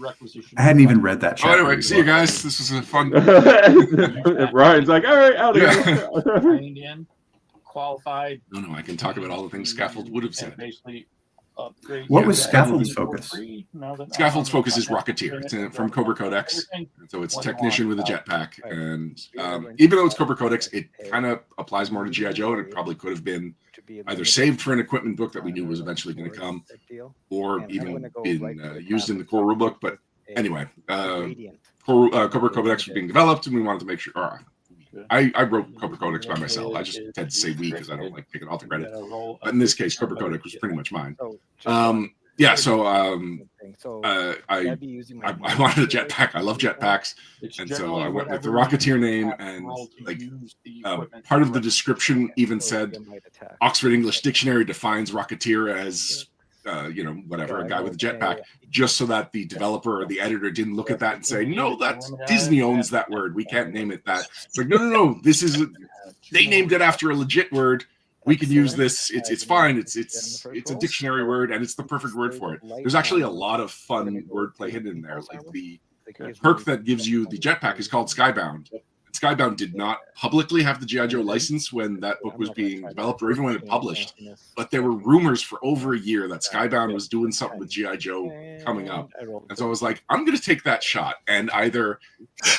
Speaker 5: I hadn't even read that chapter.
Speaker 6: Oh, anyway, see you guys. This was a fun.
Speaker 4: Ryan's like, all right, out of here.
Speaker 8: Trained in, qualified.
Speaker 6: No, I can talk about all the things Scaffold would have said.
Speaker 8: Basically, upgrade.
Speaker 5: What was Scaffold's focus?
Speaker 6: Scaffold's focus is Rocketeer. It's from Cobra Codex. So it's Technician with a jetpack. And even though it's Cobra Codex, it kind of applies more to G.I. Joe, and it probably could have been either saved for an equipment book that we knew was eventually going to come, or even been used in the core rulebook. But anyway, Cobra Codex was being developed, and we wanted to make sure. I wrote Cobra Codex by myself. I just tend to say we because I don't like taking all the credit. But in this case, Cobra Codex was pretty much mine. Yeah, so I wanted a jetpack. I love jetpacks, and so I went with the Rocketeer name. And like part of the description even said, Oxford English Dictionary defines Rocketeer as whatever, a guy with a jetpack, just so that the developer or the editor didn't look at that and say, no, that's Disney owns that word. We can't name it that. It's like, no. They named it after a legit word. We can use this. It's fine. It's a dictionary word, and it's the perfect word for it. There's actually a lot of fun wordplay hidden in there. Like the perk that gives you the jetpack is called Skybound. Skybound did not publicly have the G.I. Joe license when that book was being developed or even when it published, but there were rumors for over a year that Skybound was doing something with G.I. Joe coming up. And so I was like, I'm going to take that shot. And either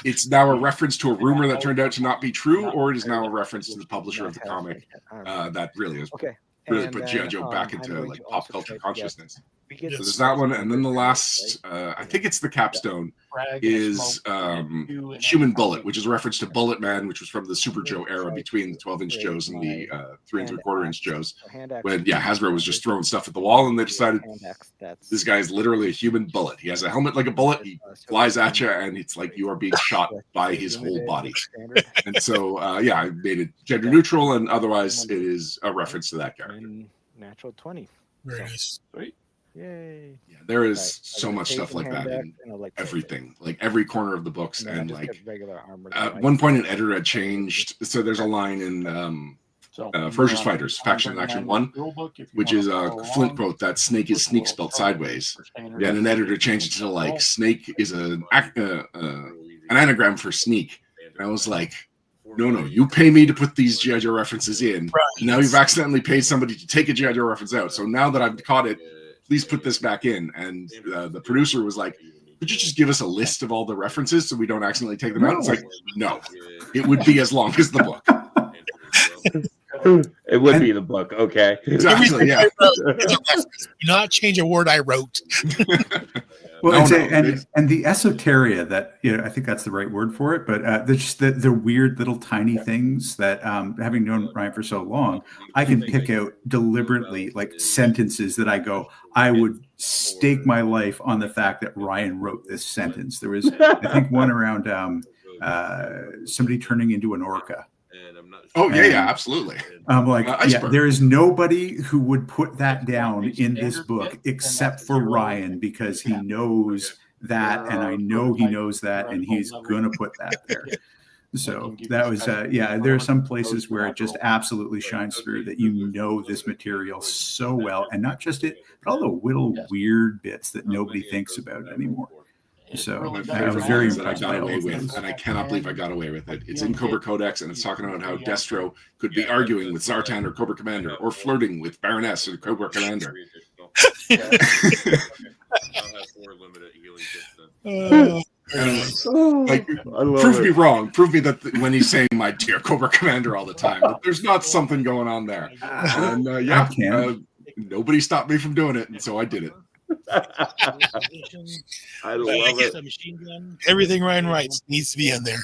Speaker 6: it's now a reference to a rumor that turned out to not be true, or it is now a reference to the publisher of the comic that really has really put G.I. Joe back into like pop culture consciousness. So there's that one, and then the last, I think it's the capstone, is Human Bullet, which is a reference to Bullet Man, which was from the Super Joe era between the 12-inch Joes and the 3 3/4-inch Joes. When Hasbro was just throwing stuff at the wall, and they decided this guy is literally a human bullet. He has a helmet like a bullet. He flies at you, and it's like you are being shot by his whole body. And so, I made it gender neutral, and otherwise, it is a reference to that character.
Speaker 10: Natural 20.
Speaker 2: Very nice.
Speaker 10: Sweet. Yay.
Speaker 6: Yeah, there is so much stuff like that in everything, like every corner of the books. And like at one point an editor had changed. So there's a line in Ferocious Fighters, Faction Action 1, which is a Flint quote that Snake is sneak spelled sideways. And an editor changed it to like Snake is an anagram for sneak. And I was like, no, you pay me to put these G.I. Joe references in. Now you've accidentally paid somebody to take a G.I. Joe reference out. So now that I've caught it, please put this back in. And the producer was like, could you just give us a list of all the references so we don't accidentally take them out? It's like, no, it would be as long as the book.
Speaker 4: It would be the book. Okay.
Speaker 6: Exactly. Yeah.
Speaker 2: Do not change a word I wrote.
Speaker 5: Well, and the esoteria that, I think that's the right word for it, but there's just the weird little tiny things that, having known Ryan for so long, I can pick out deliberately like sentences that I go, I would stake my life on the fact that Ryan wrote this sentence. There was, I think, one around somebody turning into an orca.
Speaker 6: Oh yeah, absolutely.
Speaker 5: I'm like, there is nobody who would put that down in this book except for Ryan, because he knows that, and I know he knows that, and he's gonna put that there. So that was, there are some places where it just absolutely shines through that you know this material so well, and not just it, but all the little weird bits that nobody thinks about anymore. So I was very impressed by all of those.
Speaker 6: And I cannot believe I got away with it. It's in Cobra Codex, and it's talking about how Destro could be arguing with Zartan or Cobra Commander, or flirting with Baroness or Cobra Commander. Prove me wrong. Prove me that when he's saying "my dear Cobra Commander" all the time, that there's not something going on there. And nobody stopped me from doing it, and so I did it.
Speaker 4: I love it.
Speaker 2: Machine gun. Everything Ryan writes needs to be in there.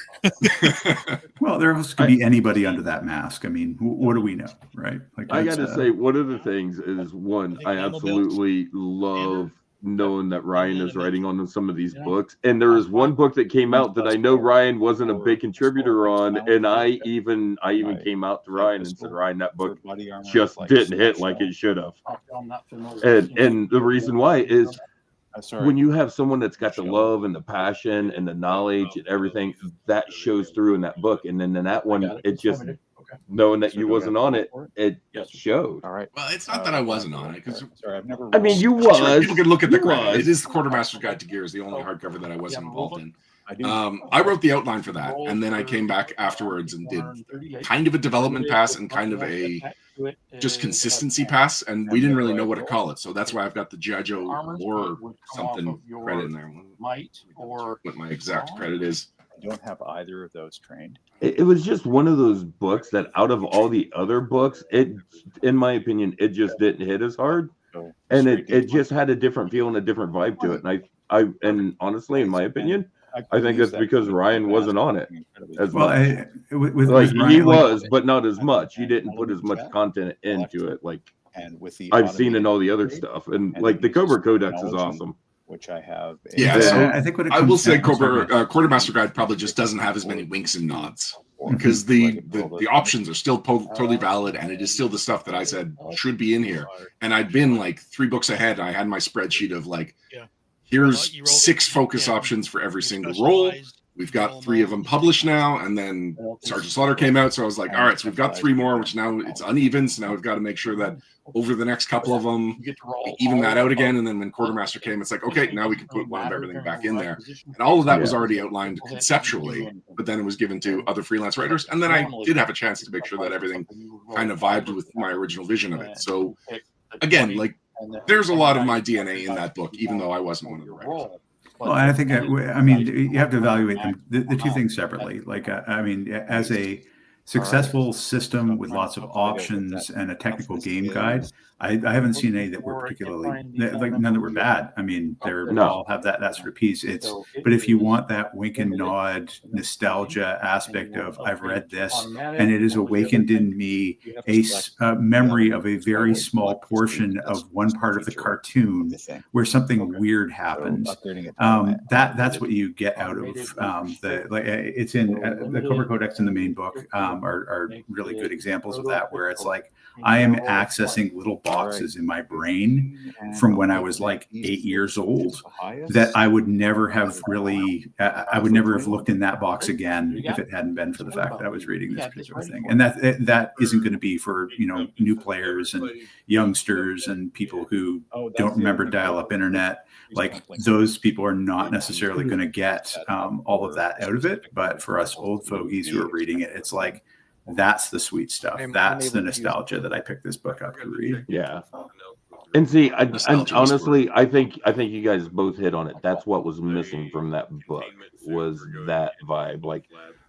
Speaker 5: Well, there else could be anybody under that mask. I mean, what do we know, right? Like,
Speaker 4: I got to say, one of the things is, one, I absolutely love knowing that Ryan is writing on some of these books. And there is one book that came out that I know Ryan wasn't a big contributor on, and I even came out to Ryan and said, Ryan, that book just didn't hit like it should have. And the reason why is when you have someone that's got the love and the passion and the knowledge and everything, that shows through in that book. And then in that one, it just, knowing that you wasn't on it, it showed.
Speaker 9: All right.
Speaker 6: Well, it's not that I wasn't on it, because
Speaker 9: I've never.
Speaker 4: I mean, you was.
Speaker 6: Sure, people can look at the credit. It is the Quartermaster's Guide to Gears, the only hardcover that I wasn't involved in. I wrote the outline for that, and then I came back afterwards and did kind of a development pass and kind of a just consistency pass, and we didn't really know what to call it. So that's why I've got the G.I. Joe or something credit in there. What my exact credit is.
Speaker 9: I don't have either of those trained.
Speaker 4: It was just one of those books that out of all the other books, it, in my opinion, it just didn't hit as hard. And it just had a different feel and a different vibe to it. And and honestly, in my opinion, I think that's because Ryan wasn't on it as much. He was, but not as much. He didn't put as much content into it like I've seen in all the other stuff. And like the Cobra Codex is awesome.
Speaker 9: Which I have.
Speaker 6: Yeah, so I think I will say Quartermaster Guide probably just doesn't have as many winks and nods, because the options are still totally valid, and it is still the stuff that I said should be in here. And I'd been like 3 books ahead. I had my spreadsheet of like, here's 6 focus options for every single role. We've got 3 of them published now, and then Sergeant Slaughter came out, so I was like, all right, so we've got 3 more, which now it's uneven, so now we've got to make sure that over the next couple of them, we even that out again, and then when Quartermaster came, it's like, okay, now we can put one of everything back in there. And all of that was already outlined conceptually, but then it was given to other freelance writers, and then I did have a chance to make sure that everything kind of vibed with my original vision of it. So, again, like, there's a lot of my DNA in that book, even though I wasn't one of the writers.
Speaker 5: Well, I think, I mean, you have to evaluate them, the two things separately. Like, I mean, as a successful system with lots of options and a technical game guide, I haven't seen any that were particularly, like, none that were bad. I mean, they all have that sort of piece. But if you want that wink and nod nostalgia aspect of, I've read this, and it has awakened in me a memory of a very small portion of one part of the cartoon where something weird happens. That's what you get out of it's in the Cobra Codex in the main book are really good examples of that, where it's like, I am accessing little boxes in my brain from when I was like 8 years old that I would never have I would never have looked in that box again if it hadn't been for the fact that I was reading this particular thing. And that isn't going to be for, new players and youngsters and people who don't remember dial-up internet. Like, those people are not necessarily going to get all of that out of it. But for us old fogies who are reading it, it's like, that's the sweet stuff. That's the nostalgia that I picked this book up to read.
Speaker 4: Yeah. And see, I honestly, I think you guys both hit on it. That's what was missing from that book, was that vibe. Like,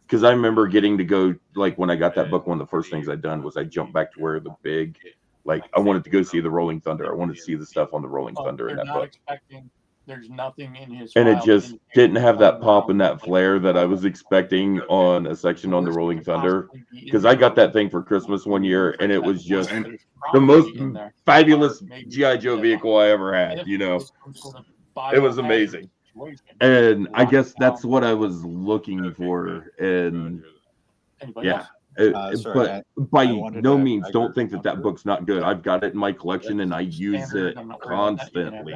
Speaker 4: because I remember getting to go, like, when I got that book, one of the first things I'd done was I jumped back to where the big, like, I wanted to go see the Rolling Thunder. I wanted to see the stuff on the Rolling Thunder in that book.
Speaker 8: There's nothing in his
Speaker 4: And it
Speaker 8: file
Speaker 4: just
Speaker 8: that
Speaker 4: didn't have that
Speaker 8: indicates
Speaker 4: pop and that
Speaker 8: what
Speaker 4: flair that I was expecting on a section on the Rolling Thunder. Because I got that thing for Christmas one year, and it was just the most fabulous G.I. Joe vehicle I ever had. You know, it was amazing. And I guess that's what I was looking for. And yeah. But by no means don't think that book's not good. I've got it in my collection and I use it constantly.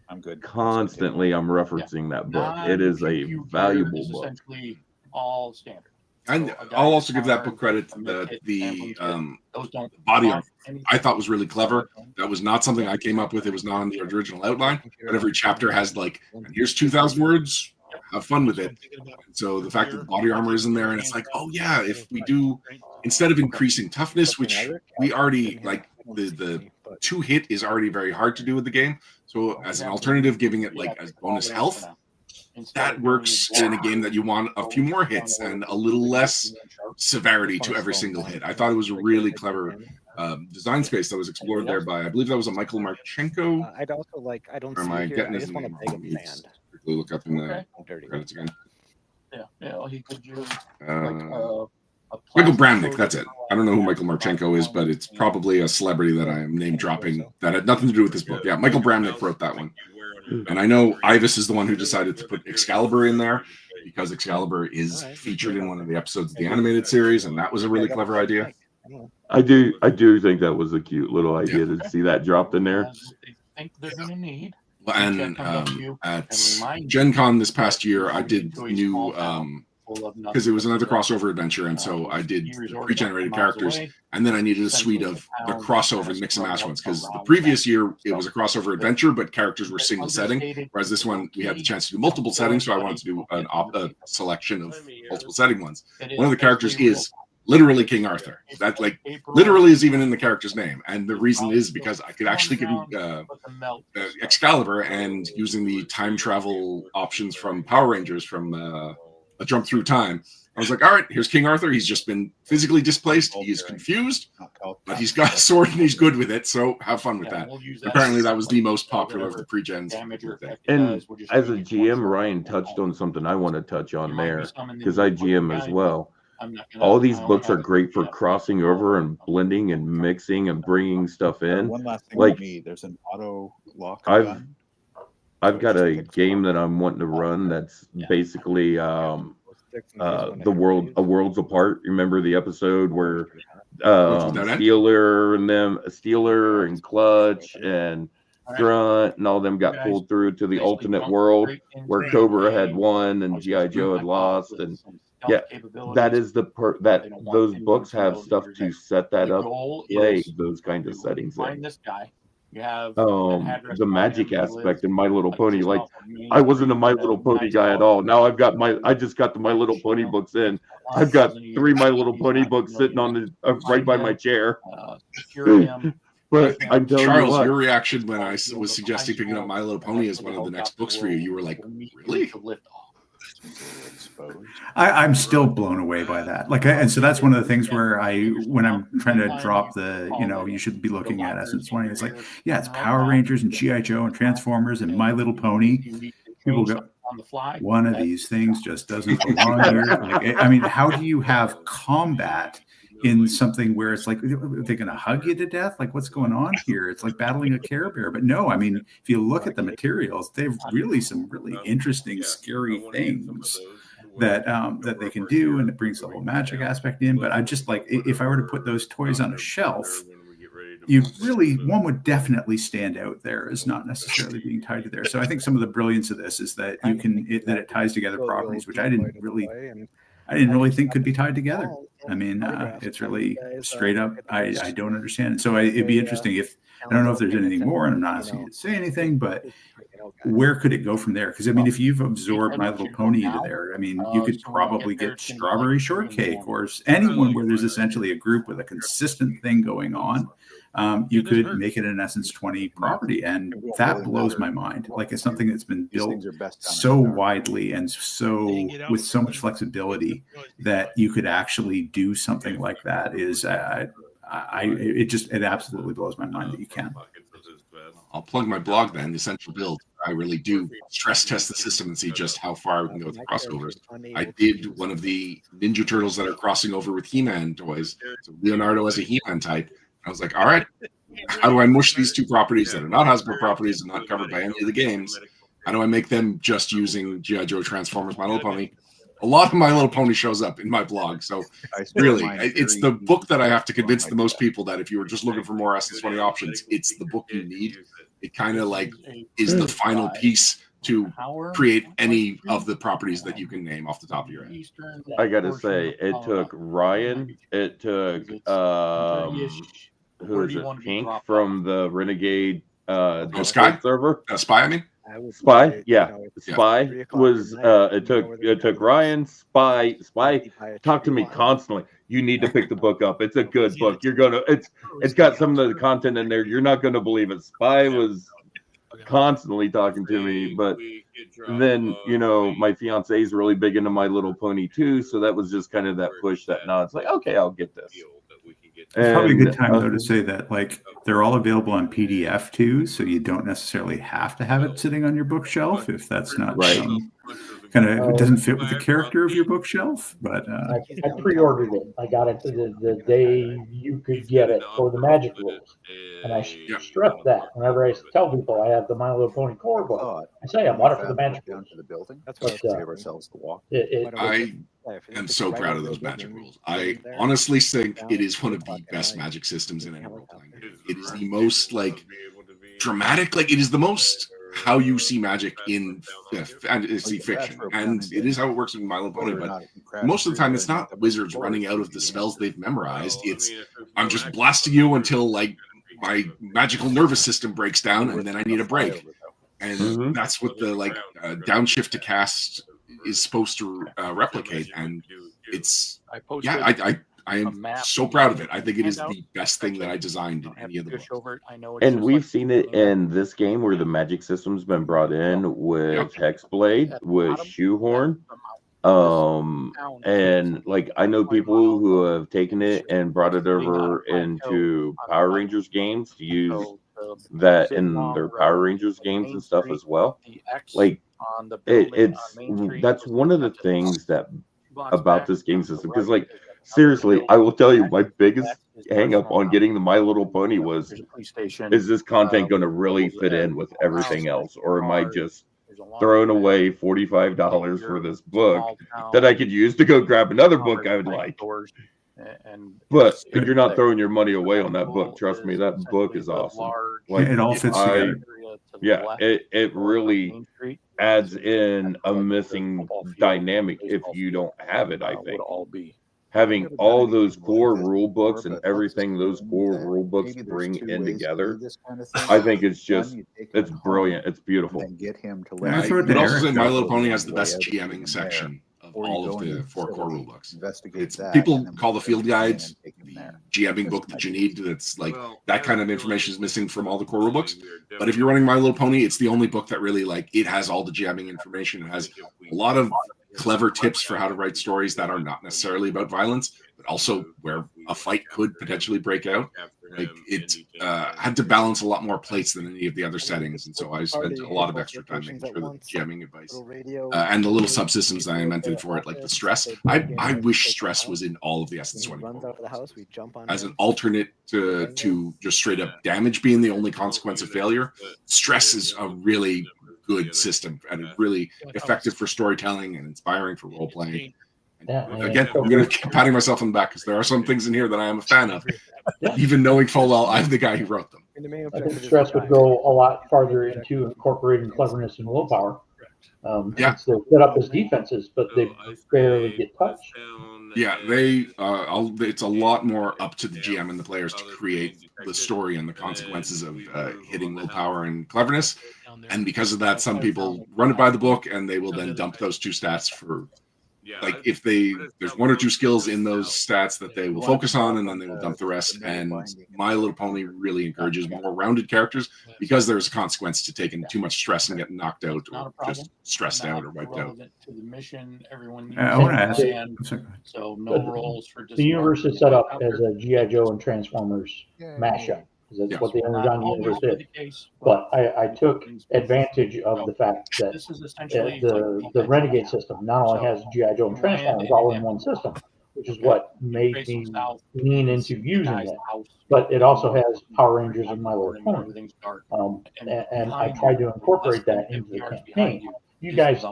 Speaker 9: I'm good.
Speaker 4: Constantly, I'm referencing that book. It is a valuable book.
Speaker 8: Essentially all standard.
Speaker 6: And I'll also give that book credit. The body armor I thought was really clever. That was not something I came up with. It was not on the original outline. But every chapter has like, here's 2,000 words. Have fun with it. So the fact that the body armor is in there, and it's like, oh yeah, if we do, instead of increasing toughness, which we already like, the 2-hit is already very hard to do with the game. So as an alternative, giving it like as bonus health, that works in a game that you want a few more hits and a little less severity to every single hit. I thought it was a really clever design space that was explored there by, I believe that was a Michael Marchenko.
Speaker 10: I'd also like, I don't
Speaker 6: Or am
Speaker 10: see
Speaker 6: I
Speaker 10: here,
Speaker 6: getting
Speaker 10: I
Speaker 6: his
Speaker 10: just want
Speaker 6: name
Speaker 10: to make
Speaker 6: wrong?
Speaker 10: a
Speaker 6: Let's
Speaker 10: band.
Speaker 6: quickly look up in the credits again.
Speaker 8: Yeah, he could use
Speaker 6: Michael Bramnick, that's it. I don't know who Michael Marchenko is, but it's probably a celebrity that I am name dropping that had nothing to do with this book. Yeah, Michael Bramnick wrote that one. And I know Ivis is the one who decided to put Excalibur in there because Excalibur is featured in one of the episodes of the animated series, and that was a really clever idea.
Speaker 4: I do think that was a cute little idea to see that dropped in there.
Speaker 8: Think they're gonna need.
Speaker 6: And at Gen Con this past year, I did new because it was another crossover adventure, and so I did pre-generated characters, and then I needed a suite of the crossover mix and match ones, because the previous year it was a crossover adventure, but characters were single setting, whereas this one we had the chance to do multiple settings, so I wanted to do a selection of multiple setting ones. One of the characters is literally King Arthur. That like literally is even in the character's name, and the reason is because I could actually give you Excalibur, and using the time travel options from Power Rangers from a jump through time, I was like, all right, here's King Arthur. He's just been physically displaced. He is confused, but he's got a sword and he's good with it. So have fun with that. Apparently, that was the most popular of the pre-gens.
Speaker 4: And as a GM, Ryan touched on something I want to touch on there, because I GM as well. All these books are great for crossing over and blending and mixing and bringing stuff in.
Speaker 9: One last thing
Speaker 4: like
Speaker 9: for me, there's an auto lock gun.
Speaker 4: I've got a game that I'm wanting to run that's basically a Worlds Apart. Remember the episode where Steeler and Clutch and Grunt and all them got pulled through to the alternate world where Cobra had won and G.I. Joe had lost, and yeah, that is the part that those books have stuff to set that up, play those kinds of settings in.
Speaker 8: You have
Speaker 4: the magic aspect in My Little Pony. Like, I wasn't a My Little Pony guy at all. Now I just got the My Little Pony books in. I've got 3 My Little Pony books sitting on the right by my chair. But I'm telling
Speaker 6: Charles,
Speaker 4: you what,
Speaker 6: your reaction when I was suggesting picking up My Little Pony as one of the next books for you, you were like, really?
Speaker 5: I'm still blown away by that. Like, and so that's one of the things where when I'm trying to drop you should be looking at Essence 20. It's like, yeah, it's Power Rangers and G.I. Joe and Transformers and My Little Pony. People go, one of these things just doesn't belong here. Like, I mean, how do you have combat in something where it's like, are they going to hug you to death? Like, what's going on here? It's like battling a Care Bear. But no, I mean, if you look at the materials, they've really some really interesting, scary things that they can do, and it brings the whole magic aspect in. But I just like, if I were to put those toys on a shelf, one would definitely stand out there as not necessarily being tied to there. So I think some of the brilliance of this is that it ties together properties, which I didn't really think could be tied together. I mean, it's really straight up. I don't understand. So it'd be interesting I don't know if there's anything more, and I'm not asking you to say anything, but where could it go from there? Because I mean, if you've absorbed My Little Pony into there, I mean, you could probably get Strawberry Shortcake or anyone where there's essentially a group with a consistent thing going on. You could make it an Essence 20 property, and that blows my mind. Like, it's something that's been built so widely and so with so much flexibility that you could actually do something like that. It absolutely blows my mind that you can.
Speaker 6: I'll plug my blog then, The Essential Build. I really do stress test the system and see just how far we can go with the crossovers. I did one of the Ninja Turtles that are crossing over with He-Man toys. So Leonardo as a He-Man type. I was like, all right, how do I mush these two properties that are not Hasbro properties and not covered by any of the games? How do I make them just using G.I. Joe, Transformers, My Little Pony? A lot of My Little Pony shows up in my blog. So really, it's the book that I have to convince the most people that if you were just looking for more Essence 20 options, it's the book you need. It kind of like is the final piece to create any of the properties that you can name off the top of your head.
Speaker 4: I gotta say, it took Ryan, it took who is it? Pink from the Renegade
Speaker 6: Sky
Speaker 4: server.
Speaker 6: Spy, I mean.
Speaker 4: Spy, yeah. Spy was it took Ryan, Spy talked to me constantly. You need to pick the book up. It's a good book. It's got some of the content in there. You're not gonna believe it. Spy was constantly talking to me, but then my fiance is really big into My Little Pony too, so that was just kind of that push that now it's like, okay, I'll get this.
Speaker 5: It's probably a good time though to say that like they're all available on PDF too, so you don't necessarily have to have it sitting on your bookshelf if that's not
Speaker 4: right.
Speaker 5: Kind of it doesn't fit with the character of your bookshelf. But
Speaker 3: I pre-ordered it. I got it the day you could get it for the Magic rules, and I stress that whenever I tell people I have the My Little Pony core book. I say I bought it for the Magic rules.
Speaker 9: That's what we give ourselves to walk.
Speaker 6: I am so proud of those Magic rules. I honestly think it is one of the best Magic systems in any role-playing game. It is the most like dramatic, like it is the most how you see Magic in fantasy fiction, and it is how it works in My Little Pony. But most of the time, it's not wizards running out of the spells they've memorized. It's I'm just blasting you until like my magical nervous system breaks down, and then I need a break. And that's what the downshift to cast is supposed to replicate. And it's I am so proud of it. I think it is the best thing that I designed in any of the books.
Speaker 4: And we've seen it in this game where the magic system's been brought in with Hexblade, with Shoehorn. And like I know people who have taken it and brought it over into Power Rangers games to use that in their Power Rangers games and stuff as well. Like that's one of the things that about this game system, because like seriously, I will tell you, my biggest hang up on getting the My Little Pony was, is this content going to really fit in with everything else? Or am I just throwing away $45 for this book that I could use to go grab another book I would like? But you're not throwing your money away on that book. Trust me, that book is awesome.
Speaker 5: Like, it all fits together.
Speaker 4: Yeah, it really adds in a missing dynamic if you don't have it, I think. Having all those core rule books and everything those core rule books bring in together, I think it's brilliant. It's beautiful.
Speaker 6: I would also say My Little Pony has the best GMing section of all of the 4 core rule books. People call the field guides the GMing book that you need. That's like that kind of information is missing from all the core rule books. But if you're running My Little Pony, it's the only book that really it has all the GMing information. It has a lot of clever tips for how to write stories that are not necessarily about violence, but also where a fight could potentially break out. Like it had to balance a lot more plates than any of the other settings, and so I spent a lot of extra time making sure that the jamming advice and the little subsystems that I invented for it, like the stress. I wish stress was in all of the Essence 20 as an alternate to just straight up damage being the only consequence of failure. Stress is a really good system and really effective for storytelling and inspiring for role playing. Again, I'm going to keep patting myself on the back because there are some things in here that I am a fan of, even knowing full well I'm the guy who wrote them.
Speaker 3: I think stress would go a lot farther into incorporating cleverness and willpower. It's set up as defenses, but they barely get touched.
Speaker 6: Yeah, it's a lot more up to the GM and the players to create the story and the consequences of hitting willpower and cleverness. And because of that, some people run it by the book and they will then dump those 2 stats for, like, if there's 1 or 2 skills in those stats that they will focus on, and then they will dump the rest. And My Little Pony really encourages more rounded characters because there's a consequence to taking too much stress and getting knocked out or just stressed out or wiped out.
Speaker 8: To the mission, everyone
Speaker 5: I want to ask.
Speaker 8: So no roles for
Speaker 3: the universe is set up as a G.I. Joe and Transformers mashup. because that's
Speaker 6: Yes.
Speaker 3: what the
Speaker 8: Not
Speaker 3: Energon
Speaker 8: always
Speaker 3: universe
Speaker 8: be
Speaker 3: is.
Speaker 8: the case,
Speaker 3: But I took
Speaker 8: things-
Speaker 3: advantage of the fact that
Speaker 8: This is essentially it's
Speaker 3: the
Speaker 8: like
Speaker 3: Renegade system not only has G.I. Joe and Transformers all in one system, which is what made me lean into using it, but it also has Power Rangers and My Little Pony.
Speaker 8: Everything's dark.
Speaker 3: And I tried to incorporate that into the campaign. You guys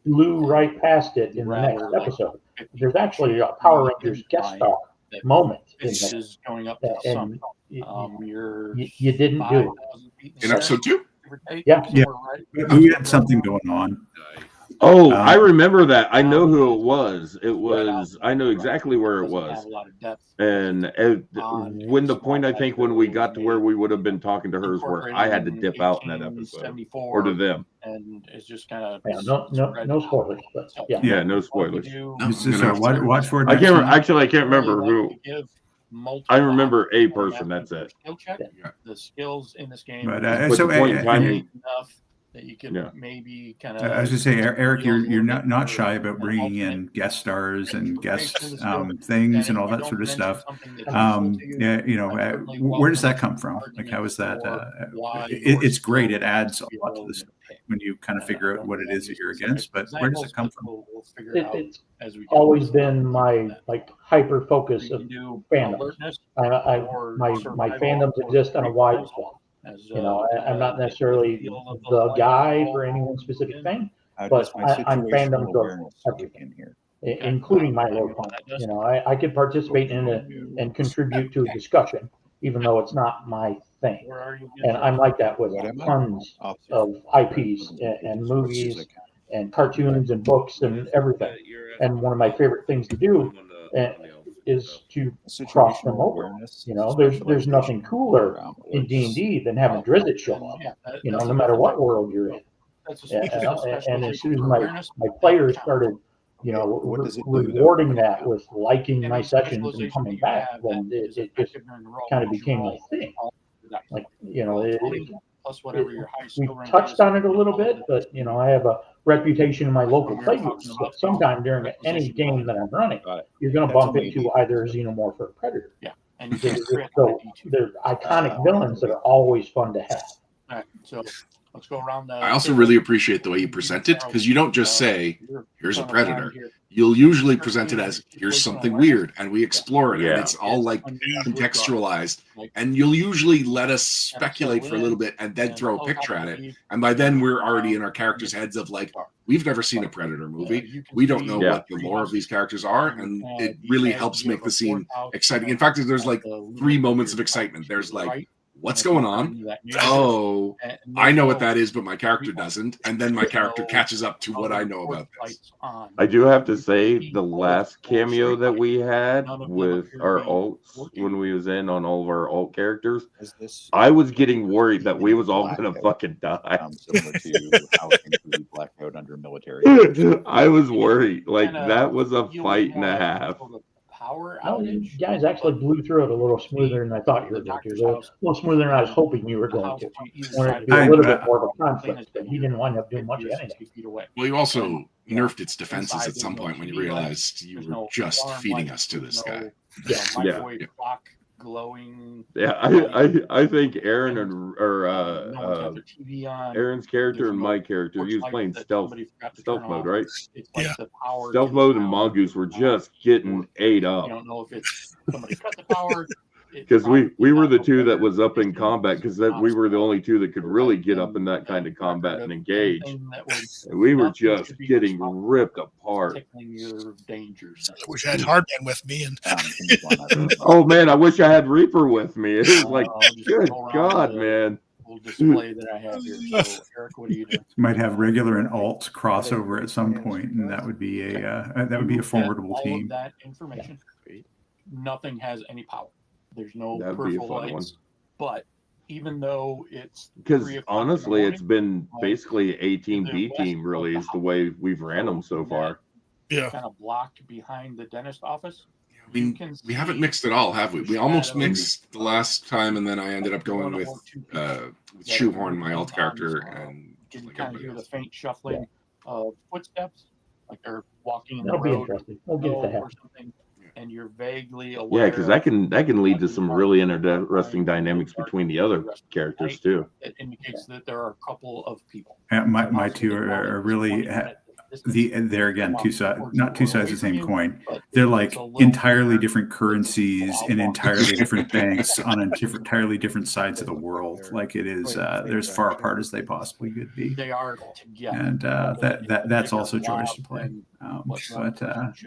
Speaker 3: blew right past it in the next episode. There's actually a Power Rangers guest star moment in
Speaker 8: This
Speaker 3: there,
Speaker 8: is going up to the sun.
Speaker 3: and
Speaker 8: You're
Speaker 3: you didn't do it.
Speaker 6: In episode 2?
Speaker 3: Yeah.
Speaker 5: We had something going on.
Speaker 4: Oh, I remember that. I know who it was. It was. I know exactly where it was. And when the point, I think, when we got to where we would have been talking to her is where I had to dip out in that episode, or to them.
Speaker 8: And it's just kind of
Speaker 3: no spoilers, but yeah.
Speaker 4: Yeah, no spoilers.
Speaker 5: Watch for it.
Speaker 4: I can't remember who. I remember a person. That's it.
Speaker 8: The skills in this game,
Speaker 5: But so
Speaker 8: enough that you can maybe kind of.
Speaker 5: I was just say, Eric, you're not shy about bringing in guest stars and guest things and all that sort of stuff. Yeah, where does that come from? Like, how is that? It's great. It adds a lot to this when you kind of figure out what it is that you're against. But where does it come from?
Speaker 3: It's always been my hyper focus of fandoms. My fandoms exist on a wide swath. I'm not necessarily the guy for any one specific thing, but I'm fandoms of everything here, including My Little Pony. I could participate in it and contribute to a discussion, even though it's not my thing. And I'm like that with tons of IPs and movies and cartoons and books and everything. And one of my favorite things to do is to cross them over. There's nothing cooler in D&D than having Drizzt show up, no matter what world you're in. And as soon as my players started, rewarding that with liking my sessions and coming back, then it just kind of became my thing. We touched on it a little bit, but I have a reputation in my local playgroups that sometime during any game that I'm running, you're going to bump into either a Xenomorph or a Predator.
Speaker 8: Yeah, and
Speaker 3: so they're iconic villains that are always fun to have.
Speaker 8: All right, so let's go around.
Speaker 6: I also really appreciate the way you present it, because you don't just say, here's a predator. You'll usually present it as, here's something weird, and we explore it, and it's all contextualized. And you'll usually let us speculate for a little bit and then throw a picture at it. And by then, we're already in our characters' heads of we've never seen a Predator movie. We don't know what the lore of these characters are, and it really helps make the scene exciting. In fact, there's 3 moments of excitement. There's what's going on? Oh, I know what that is, but my character doesn't. And then my character catches up to what I know about this.
Speaker 4: I do have to say, the last cameo that we had with our alts, when we was in on all of our alt characters, I was getting worried that we was all going to fucking die.
Speaker 9: Similar to how things would be blacked out under military.
Speaker 4: I was worried. That was a fight and a half.
Speaker 3: You guys actually blew through it a little smoother than I thought you were going to. A little smoother than I was hoping you were going to. Wanted to be a little bit more of a conflict, but he didn't wind up doing much of anything.
Speaker 6: Well, you also nerfed its defenses at some point when you realized you were just feeding us to this guy.
Speaker 4: Yeah.
Speaker 8: Glowing.
Speaker 4: Yeah, I think Aaron Aaron's character and my character, he was playing stealth mode, right?
Speaker 2: Yeah.
Speaker 4: Stealth mode and Mongoose were just getting ate up.
Speaker 8: I don't know if it's somebody cut the power.
Speaker 4: Because we were the two that was up in combat, because we were the only two that could really get up in that kind of combat and engage. And we were just getting ripped apart.
Speaker 2: I wish I had Hardman with me. And
Speaker 4: oh man, I wish I had Reaper with me. It was good God, man.
Speaker 8: Display that I have here. So, Eric, what do you do?
Speaker 5: Might have regular and alt crossover at some point, and that would be a formidable team.
Speaker 8: That information, nothing has any power. There's no peripheral lights, but even though it's
Speaker 4: because honestly, it's been basically A team, B team, really is the way we've ran them so far.
Speaker 2: Yeah,
Speaker 8: kind of blocked behind the dentist office.
Speaker 6: We haven't mixed at all, have we? We almost mixed the last time, and then I ended up going with Shoehorn, my alt character, and
Speaker 8: you can kind of hear the faint shuffling of footsteps, like they're walking in the
Speaker 3: That'll be
Speaker 8: road.
Speaker 3: interesting. We'll get it to happen.
Speaker 8: and you're vaguely aware.
Speaker 4: Yeah, because that can lead to some really interesting dynamics between the other characters too.
Speaker 8: It indicates that there are a couple of people.
Speaker 5: My two are really they're again not two sides of the same coin. They're like entirely different currencies in entirely different banks on entirely different sides of the world. Like it is, they're as far apart as they possibly could be.
Speaker 8: They are together,
Speaker 5: and that's also joyous to play.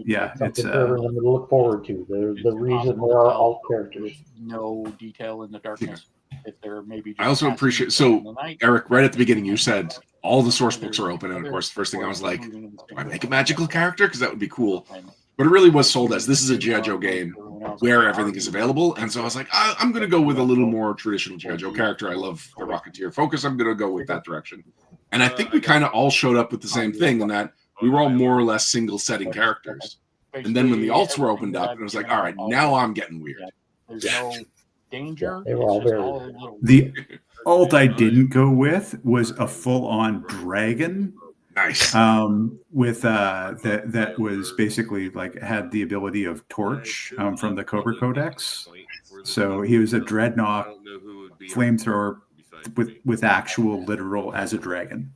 Speaker 5: Yeah, it's
Speaker 3: something for everyone to look forward to. The reason there are alt characters.
Speaker 8: No detail in the darkness. If they're maybe.
Speaker 6: I also appreciate. So, Eric, right at the beginning, you said all the source books are open, and of course, the first thing I was like, "Do I make a magical character? Because that would be cool." But it really was sold as this is a G.I. Joe game where everything is available, and so I was like, I'm going to go with a little more traditional G.I. Joe character. I love the Rocketeer focus. I'm going to go with that direction, and I think we kind of all showed up with the same thing, in that we were all more or less single setting characters. And then when the alts were opened up, it was like, all right, now I'm getting weird.
Speaker 8: There's no danger.
Speaker 3: They were all very.
Speaker 5: The alt I didn't go with was a full-on dragon.
Speaker 6: Nice.
Speaker 5: With that was basically like had the ability of torch from the Cobra Codex. So he was a dreadnought flamethrower with actual literal as a dragon.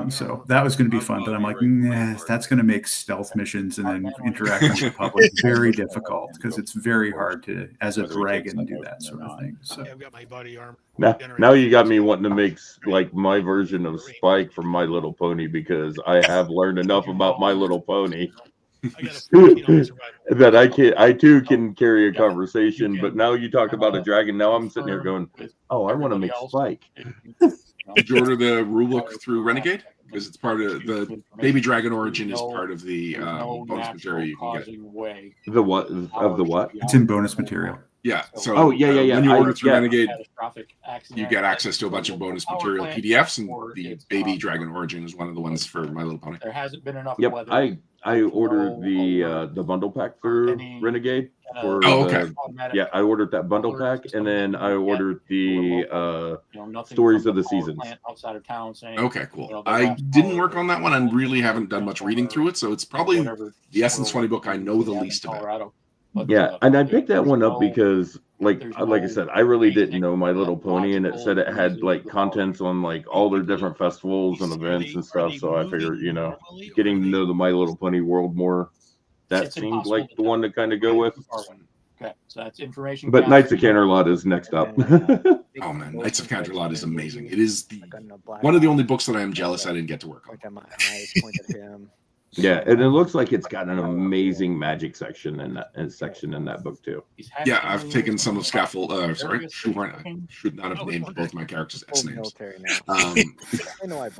Speaker 5: So that was going to be fun, but I'm like, nah, that's going to make stealth missions and then interacting with the public very difficult, because it's very hard to, as a dragon, do that sort of thing. So
Speaker 2: I've got my body armor.
Speaker 4: Now you got me wanting to make like my version of Spike from My Little Pony, because I have learned enough about My Little Pony that I too can carry a conversation. But now you talk about a dragon. Now I'm sitting here going, oh, I want to make Spike.
Speaker 6: Did you order the rulebook through Renegade? Because it's part of the Baby Dragon Origin is part of the bonus material you can get.
Speaker 4: The what of the what?
Speaker 5: It's in bonus material.
Speaker 6: Yeah. So
Speaker 4: yeah.
Speaker 6: When you order through Renegade, you get access to a bunch of bonus material PDFs, and the Baby Dragon Origin is one of the ones for My Little Pony.
Speaker 8: There hasn't been enough.
Speaker 4: Yep, I ordered the bundle pack for Renegade. I ordered that bundle pack, and then I ordered the Stories of the Seasons.
Speaker 6: Okay, cool. I didn't work on that one. I really haven't done much reading through it, so it's probably the Essence 20 book I know the least about.
Speaker 4: Yeah, and I picked that one up because, like I said, I really didn't know My Little Pony, and it said it had like contents on like all their different festivals and events and stuff. So I figured, getting to know the My Little Pony world more, that seemed like the one to kind of go with.
Speaker 8: Okay, so that's information.
Speaker 4: But Knights of Canterlot is next up.
Speaker 6: Oh man, Knights of Canterlot is amazing. It is one of the only books that I am jealous I didn't get to work on.
Speaker 4: Yeah, and it looks like it's got an amazing magic section in that book too.
Speaker 6: Yeah, I've taken some of Shoehorn. I should not have named both my characters' S names.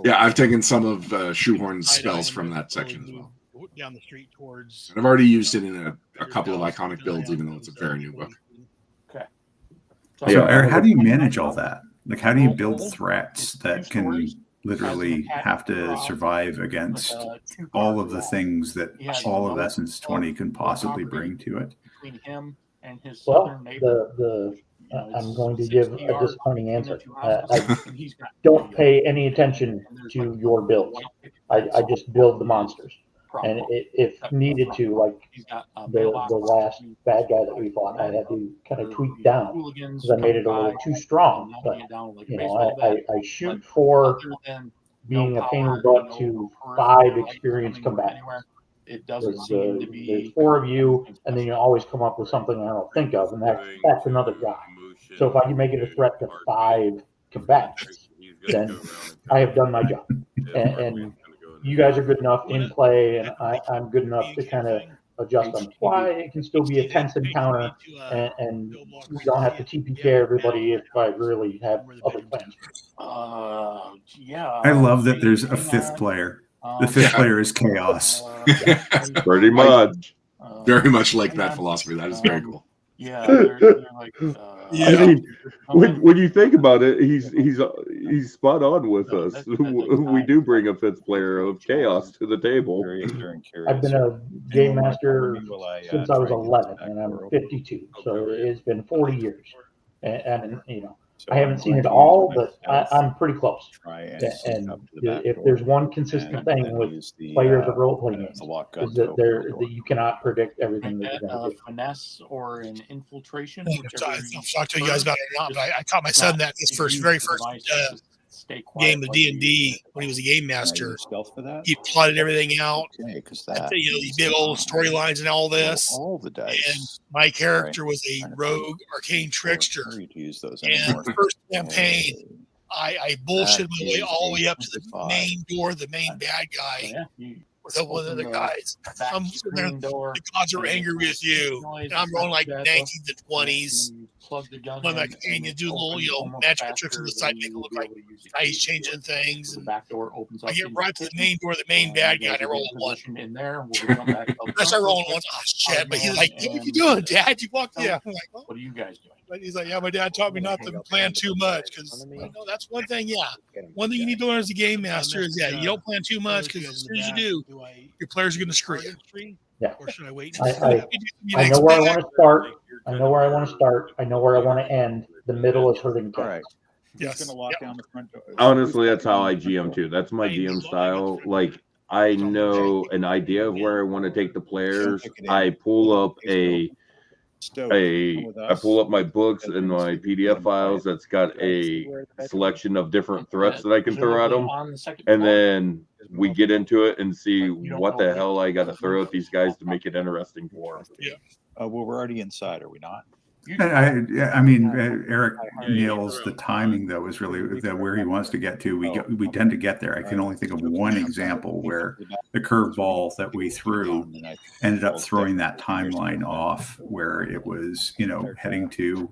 Speaker 6: Yeah, I've taken some of Shoehorn's spells from that section as well.
Speaker 2: Down the street towards.
Speaker 6: And I've already used it in a couple of iconic builds, even though it's a very new book.
Speaker 8: Okay.
Speaker 5: So, Eric, how do you manage all that? Like, how do you build threats that can literally have to survive against all of the things that all of Essence 20 can possibly bring to it?
Speaker 3: Well, I'm going to give a disappointing answer. I don't pay any attention to your builds. I just build the monsters. And if needed to, like the last bad guy that we fought, I had to kind of tweak down because I made it a little too strong. But I shoot for being a pain in the butt to 5 experienced combatants.
Speaker 8: It doesn't seem to be.
Speaker 3: There's 4 of you, and then you always come up with something I don't think of, and that's another guy. So if I can make it a threat to 5 combatants, then I have done my job. And you guys are good enough in play, and I'm good enough to kind of adjust on why it can still be a tense encounter, and we don't have to TPK everybody if I really have other plans.
Speaker 8: Yeah.
Speaker 5: I love that there's a 5th player. The 5th player is chaos.
Speaker 4: Pretty much.
Speaker 6: Very much like that philosophy. That is very cool.
Speaker 8: Yeah, they're like,
Speaker 4: I mean, when you think about it, he's spot on with us. We do bring a 5th player of chaos to the table.
Speaker 3: I've been a game master since I was 11, and I'm 52, so it's been 40 years. And
Speaker 9: So
Speaker 3: I haven't
Speaker 9: I'm
Speaker 3: seen
Speaker 9: going
Speaker 3: it
Speaker 9: to
Speaker 3: all,
Speaker 9: use
Speaker 3: but
Speaker 9: myself
Speaker 3: I'm pretty close.
Speaker 9: try and
Speaker 3: Yeah,
Speaker 9: sneak
Speaker 3: and
Speaker 9: up to the back
Speaker 3: if
Speaker 9: door
Speaker 3: there's one consistent
Speaker 9: and
Speaker 3: thing
Speaker 9: then
Speaker 3: with
Speaker 9: use
Speaker 3: players of role-playing
Speaker 9: the
Speaker 3: games
Speaker 9: lock gun
Speaker 3: is
Speaker 9: to
Speaker 3: that
Speaker 9: open the door.
Speaker 3: that you cannot predict everything that
Speaker 8: Make
Speaker 3: you're
Speaker 8: that
Speaker 3: going to do.
Speaker 8: finesse or an infiltration.
Speaker 2: I've talked to you guys about it or not, but I caught my son that his very first
Speaker 8: stay quiet
Speaker 2: game of D&D when he was a game
Speaker 9: Can I
Speaker 2: master.
Speaker 9: use stealth for that?
Speaker 2: He plotted everything out.
Speaker 9: Okay, because
Speaker 2: And,
Speaker 9: that
Speaker 2: these big old storylines and all this.
Speaker 9: all the dice.
Speaker 2: And my character was a rogue arcane trickster.
Speaker 9: To use those
Speaker 2: and
Speaker 9: anymore.
Speaker 2: the first campaign, I bullshit my way all the way up to the main door, the main bad guy. With one of the guys. I'm sitting there, the gods are angry with you. And I'm rolling like 19s and 20s. One like, and you do little, magical tricks on the side, make it look like he's changing things. And
Speaker 8: back door opens up.
Speaker 2: I get right to the main door, the main bad guy, and I roll a 1.
Speaker 8: In there, we'll jump back up.
Speaker 2: I start rolling once. Oh shit! But he's like, "What are you doing, Dad? You walked yeah." I'm like,
Speaker 8: what are you guys doing?
Speaker 2: But he's like, "Yeah, my dad taught me not to plan too much because that's one thing. Yeah, one thing you need to learn as a game master is you don't plan too much because as soon as you do, your players are going to screw you."
Speaker 3: Yeah.
Speaker 2: Or should I wait?
Speaker 3: I know where I want to start. I know where I want to start. I know where I want to end. The middle is hurting.
Speaker 9: All right.
Speaker 2: Yes.
Speaker 9: Going to lock down the front door.
Speaker 4: Honestly, that's how I GM too. That's my GM style. Like, I know an idea of where I want to take the players. I pull up I pull up my books and my PDF files that's got a selection of different threats that I can throw at them, and then we get into it and see what the hell I got to throw at these guys to make it interesting for them.
Speaker 2: Yeah.
Speaker 9: Well, we're already inside, are we not?
Speaker 5: I mean, Erik nails the timing, though, is really where he wants to get to. We tend to get there. I can only think of one example where the curveball that we threw ended up throwing that timeline off, where it was, heading to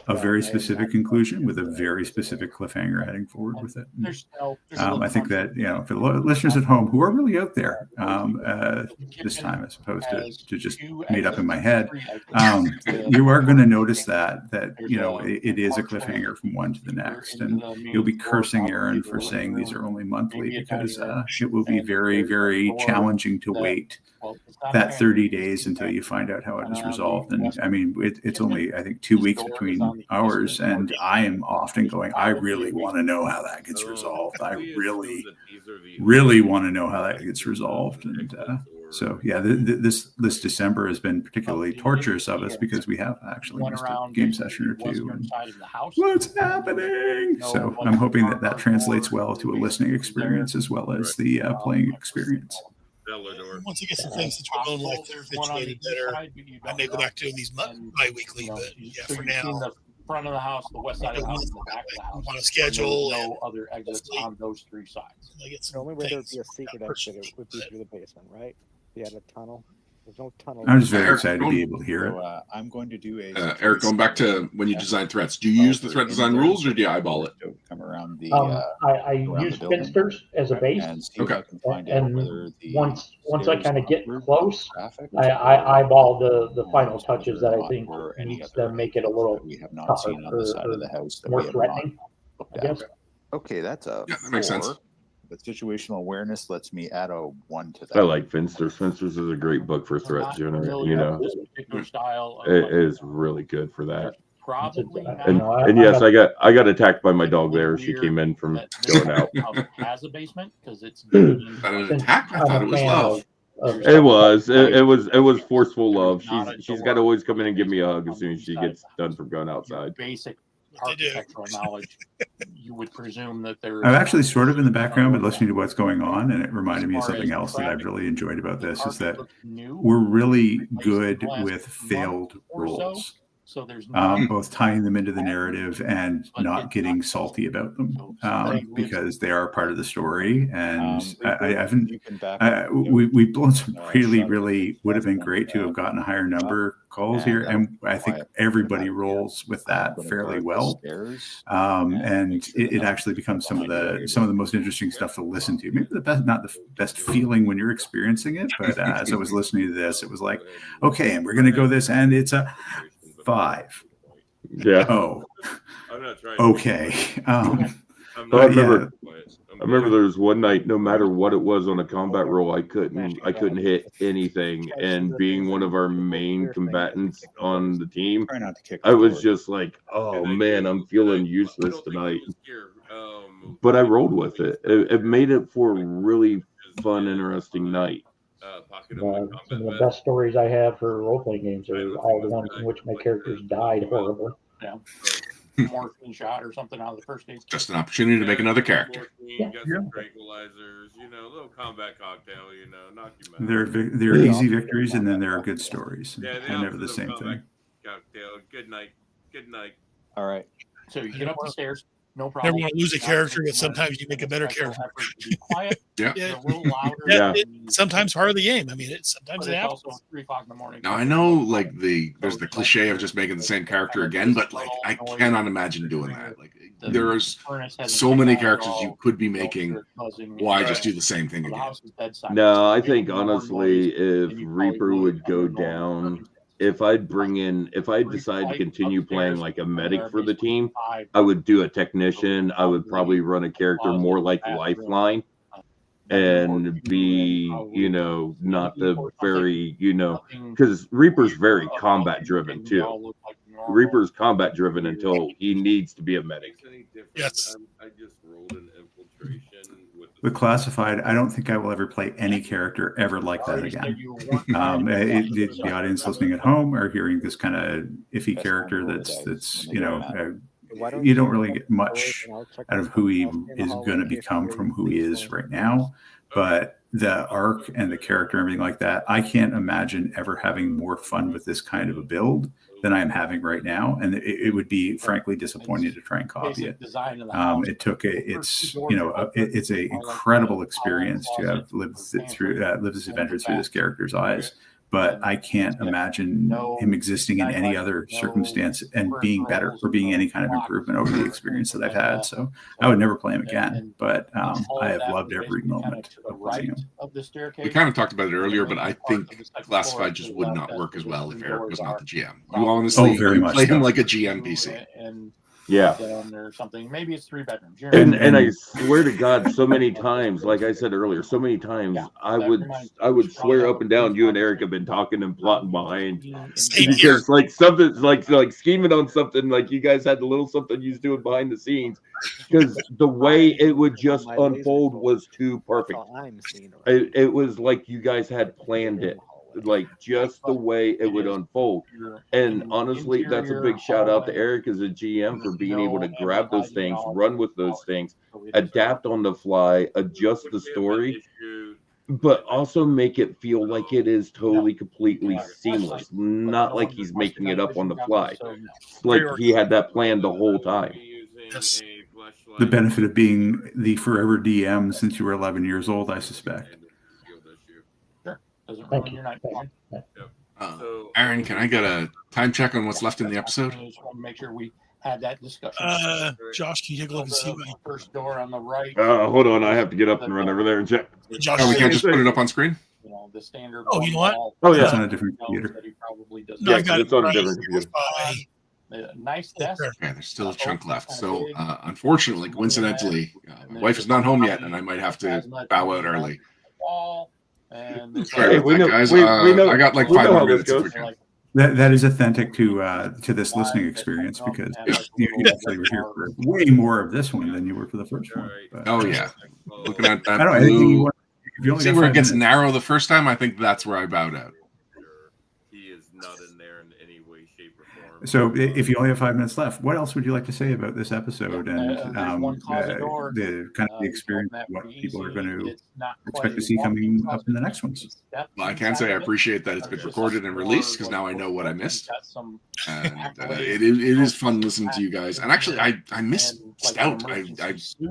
Speaker 5: a very specific conclusion with a very specific cliffhanger heading forward with it. I think that, for the listeners at home who are really out there this time, as opposed to just made up in my head, you are going to notice that it is a cliffhanger from one to the next, and you'll be cursing Aaron for saying these are only monthly, because it will be very, very challenging to wait that 30 days until you find out how it is resolved. And I mean, it's only, I think, 2 weeks between ours, and I am often going, I really want to know how that gets resolved. I really, really want to know how that gets resolved. And so, yeah, this December has been particularly torturous of us because we have actually missed a game session or two. And what's happening? So I'm hoping that translates well to a listening experience as well as the playing experience.
Speaker 2: Once you get some things situated better, I may go back to doing these bi-weekly, but yeah, for now.
Speaker 8: The front of the house, the west side of the house, the back of the house.
Speaker 2: On a schedule.
Speaker 8: No other exits on those 3 sides.
Speaker 10: The only way there would be a secret exit would be through the basement, right? If you had a tunnel. There's no tunnel.
Speaker 5: I'm just very excited to be able to hear it.
Speaker 9: So, I'm going to do
Speaker 6: Erik, going back to when you design threats, do you use the threat design rules or do you eyeball it?
Speaker 9: Come around the.
Speaker 3: I use finsters as a base, and once I kind of get close, I eyeball the final touches that I think needs to make it a little tougher or more threatening. I guess.
Speaker 9: Okay, that's a
Speaker 6: that makes sense.
Speaker 9: But situational awareness lets me add a 1 to that.
Speaker 4: I like Finsters. Finsters is a great book for threat generating. It is really good for that. And yes, I got attacked by my dog there. She came in from going out.
Speaker 8: Has a basement because it's
Speaker 6: an attack. I thought it was love.
Speaker 4: It was forceful love. She's got to always come in and give me a hug as soon as she gets done from going outside.
Speaker 8: Basic architectural knowledge, you would presume that there.
Speaker 5: I'm actually sort of in the background, but listening to what's going on, and it reminded me of something else that I've really enjoyed about this is that we're really good with failed roles.
Speaker 8: So there's
Speaker 5: both tying them into the narrative and not getting salty about them, because they are part of the story. And we've blown some really would have been great to have gotten a higher number calls here, and I think everybody rolls with that fairly well. And it actually becomes some of the most interesting stuff to listen to. Maybe not the best feeling when you're experiencing it, but as I was listening to this, it was like, okay, and we're going to go this, and it's a 5.
Speaker 4: Yeah.
Speaker 5: Oh. Okay.
Speaker 4: I remember remember there was one night, no matter what it was on a combat roll, I couldn't hit anything. And being one of our main combatants on the team,
Speaker 9: Try not to kick.
Speaker 4: I was just like, oh man, I'm feeling useless tonight. But I rolled with it. It made it for a really fun, interesting night.
Speaker 3: Some of the best stories I have for role-playing games are all the ones in which my characters died horribly.
Speaker 8: Yeah. Morphine shot or something out of the first aid kit.
Speaker 6: Just an opportunity to make another character.
Speaker 4: Got some tranquilizers, little combat cocktail, knock you out.
Speaker 5: There are easy victories, and then there are good stories.
Speaker 4: Yeah,
Speaker 5: They're never the same thing.
Speaker 4: Cocktail. Good night. Good night.
Speaker 9: All right.
Speaker 8: So you get up the stairs, no problem.
Speaker 2: Never want to lose a character, but sometimes you make a better character.
Speaker 8: Be quiet.
Speaker 6: Yeah.
Speaker 8: You're a little louder.
Speaker 4: Yeah.
Speaker 2: It's sometimes part of the game. I mean, sometimes it happens.
Speaker 8: Also 3 o'clock in the morning.
Speaker 6: Now I know, there's the cliche of just making the same character again, but I cannot imagine doing that. There's so many characters you could be making. Why just do the same thing again?
Speaker 4: No, I think honestly, if Reaper would go down, if I decide to continue playing like a medic for the team, I would do a technician. I would probably run a character more like Lifeline and be, not the very, because Reaper's very combat driven too. Reaper's combat driven until he needs to be a medic.
Speaker 2: Yes.
Speaker 4: I just rolled an infiltration
Speaker 5: With Classified, I don't think I will ever play any character ever like that again. The audience listening at home are hearing this kind of iffy character that's you don't really get much out of who he is going to become from who he is right now. But the arc and the character and everything like that, I can't imagine ever having more fun with this kind of a build than I am having right now, and it would be frankly disappointing to try and copy it. It's a incredible experience to have lived this adventure through this character's eyes. But I can't imagine him existing in any other circumstance and being better or being any kind of improvement over the experience that I've had. So I would never play him again. But I have loved every moment of playing him.
Speaker 6: We kind of talked about it earlier, but I think Classified just would not work as well if Erik was not the GM. You honestly play him like a GM PC.
Speaker 4: Yeah.
Speaker 8: Or something. Maybe it's 3 bedrooms.
Speaker 4: And I swear to God, so many times, like I said earlier, so many times I would swear up and down you and Erik have been talking and plotting behind because like something like scheming on something, like you guys had the little something you was doing behind the scenes because the way it would just unfold was too perfect. It was like you guys had planned it. Like just the way it would unfold. And honestly, that's a big shout out to Erik as a GM for being able to grab those things, run with those things, adapt on the fly, adjust the story, but also make it feel like it is totally, completely seamless. Not like he's making it up on the fly. Like he had that plan the whole time.
Speaker 5: The benefit of being the forever DM since you were 11 years old, I suspect.
Speaker 6: Aaron, can I get a time check on what's left in the episode?
Speaker 8: I just want to make sure we had that discussion.
Speaker 2: Josh, can you take a look and see what
Speaker 8: first door on the right?
Speaker 4: Hold on, I have to get up and run over there and check.
Speaker 2: Josh,
Speaker 6: we can't just put it up on screen?
Speaker 8: The standard.
Speaker 2: Oh, you know what?
Speaker 4: Oh yeah,
Speaker 5: it's on a different computer.
Speaker 2: No, I got
Speaker 4: it's on a different computer.
Speaker 8: Nice desk.
Speaker 6: Okay, there's still a chunk left. So, unfortunately, coincidentally, my wife is not home yet, and I might have to bow out early.
Speaker 4: Hey, we know,
Speaker 6: guys.
Speaker 4: we know,
Speaker 6: I got like
Speaker 4: we
Speaker 6: 5
Speaker 4: know
Speaker 6: more
Speaker 4: how this
Speaker 6: minutes.
Speaker 4: goes.
Speaker 5: That is authentic to this listening experience because you actually were here for way more of this one than you were for the first one. But,
Speaker 6: Oh yeah, looking at that
Speaker 5: I don't know.
Speaker 6: blue.
Speaker 5: If you only
Speaker 6: See
Speaker 5: got
Speaker 6: where it
Speaker 5: 5
Speaker 6: gets
Speaker 5: minutes.
Speaker 6: narrow the first time? I think that's where I bowed out.
Speaker 4: He is not in there in any way, shape, or form.
Speaker 5: So if you only have 5 minutes left, what else would you like to say about this episode and the kind of the experience, what people are going to expect to see coming up in the next ones?
Speaker 6: Well, I can say I appreciate that it's been recorded and released because now I know what I missed. And it is fun listening to you guys. And actually, I missed Stout. I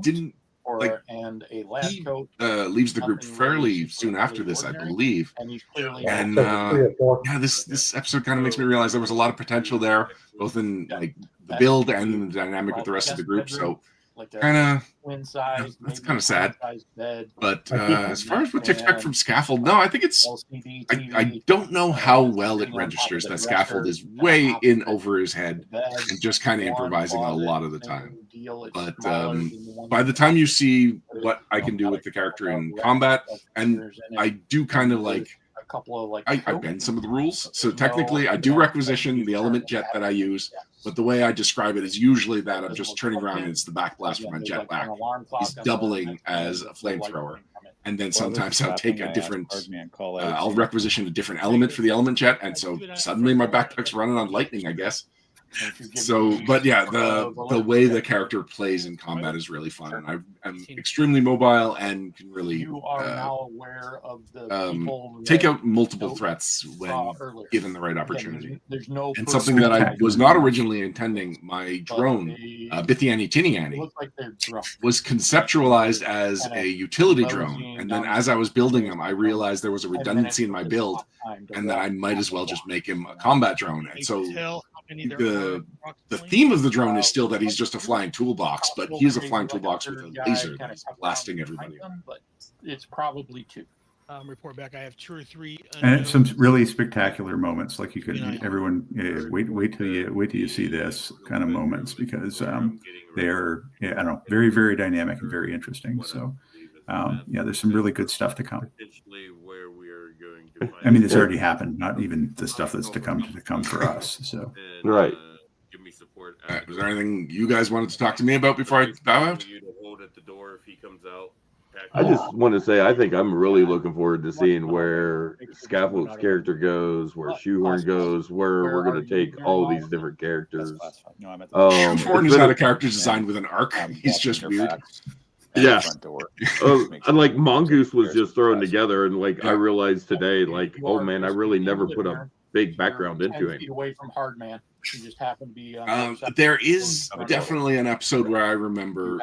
Speaker 6: didn't. Like, he leaves the group fairly soon after this, I believe. And yeah, this episode kind of makes me realize there was a lot of potential there, both in like the build and the dynamic with the rest of the group. So kind of that's kind of sad. But as far as what to expect from Scaffold, no, I think it's I don't know how well it registers that Scaffold is way in over his head and just kind of improvising a lot of the time.
Speaker 8: deal. It's
Speaker 6: But
Speaker 8: smaller than the one
Speaker 6: by the time you see what I can do with the character in combat, and I do kind of like
Speaker 8: a couple of like
Speaker 6: I bend some of the rules. So technically, I do requisition the element jet that I use, but the way I describe it is usually that I'm just turning around and it's the backblast from my jetpack. He's doubling as a flamethrower. And then sometimes I'll take a different, I'll requisition a different element for the element jet. And so suddenly my backpack's running on lightning, I guess. So, but yeah, the way the character plays in combat is really fun, and I'm extremely mobile and can really
Speaker 8: you are now aware of the people
Speaker 6: take out multiple threats when given the right opportunity.
Speaker 8: There's no
Speaker 6: and something that I was not originally intending. My drone, Bithiani Tiniani, was conceptualized as a utility drone, and then as I was building him, I realized there was a redundancy in my build, and that I might as well just make him a combat drone. And so the theme of the drone is still that he's just a flying toolbox, but he is a flying toolbox with a laser that's blasting everybody.
Speaker 8: But it's probably 2.
Speaker 2: Report back. I have 2 or 3.
Speaker 5: And some really spectacular moments. Like you could, everyone, wait till you see this kind of moments, because they're, I don't know, very, very dynamic and very interesting. So, there's some really good stuff to come. I mean, it's already happened. Not even the stuff that's to come for us. So,
Speaker 4: right.
Speaker 6: Was there anything you guys wanted to talk to me about before I bow out?
Speaker 4: I just want to say I think I'm really looking forward to seeing where Scaffold's character goes, where Shoehorn goes, where we're going to take all these different characters.
Speaker 6: Shoehorn is not a character designed with an arc. He's just weird.
Speaker 4: Yeah. And like Mongoose was just thrown together, and like I realized today, like, oh man, I really never put a big background into him.
Speaker 8: Away from Hardman. He just happened to be.
Speaker 6: There is definitely an episode where I remember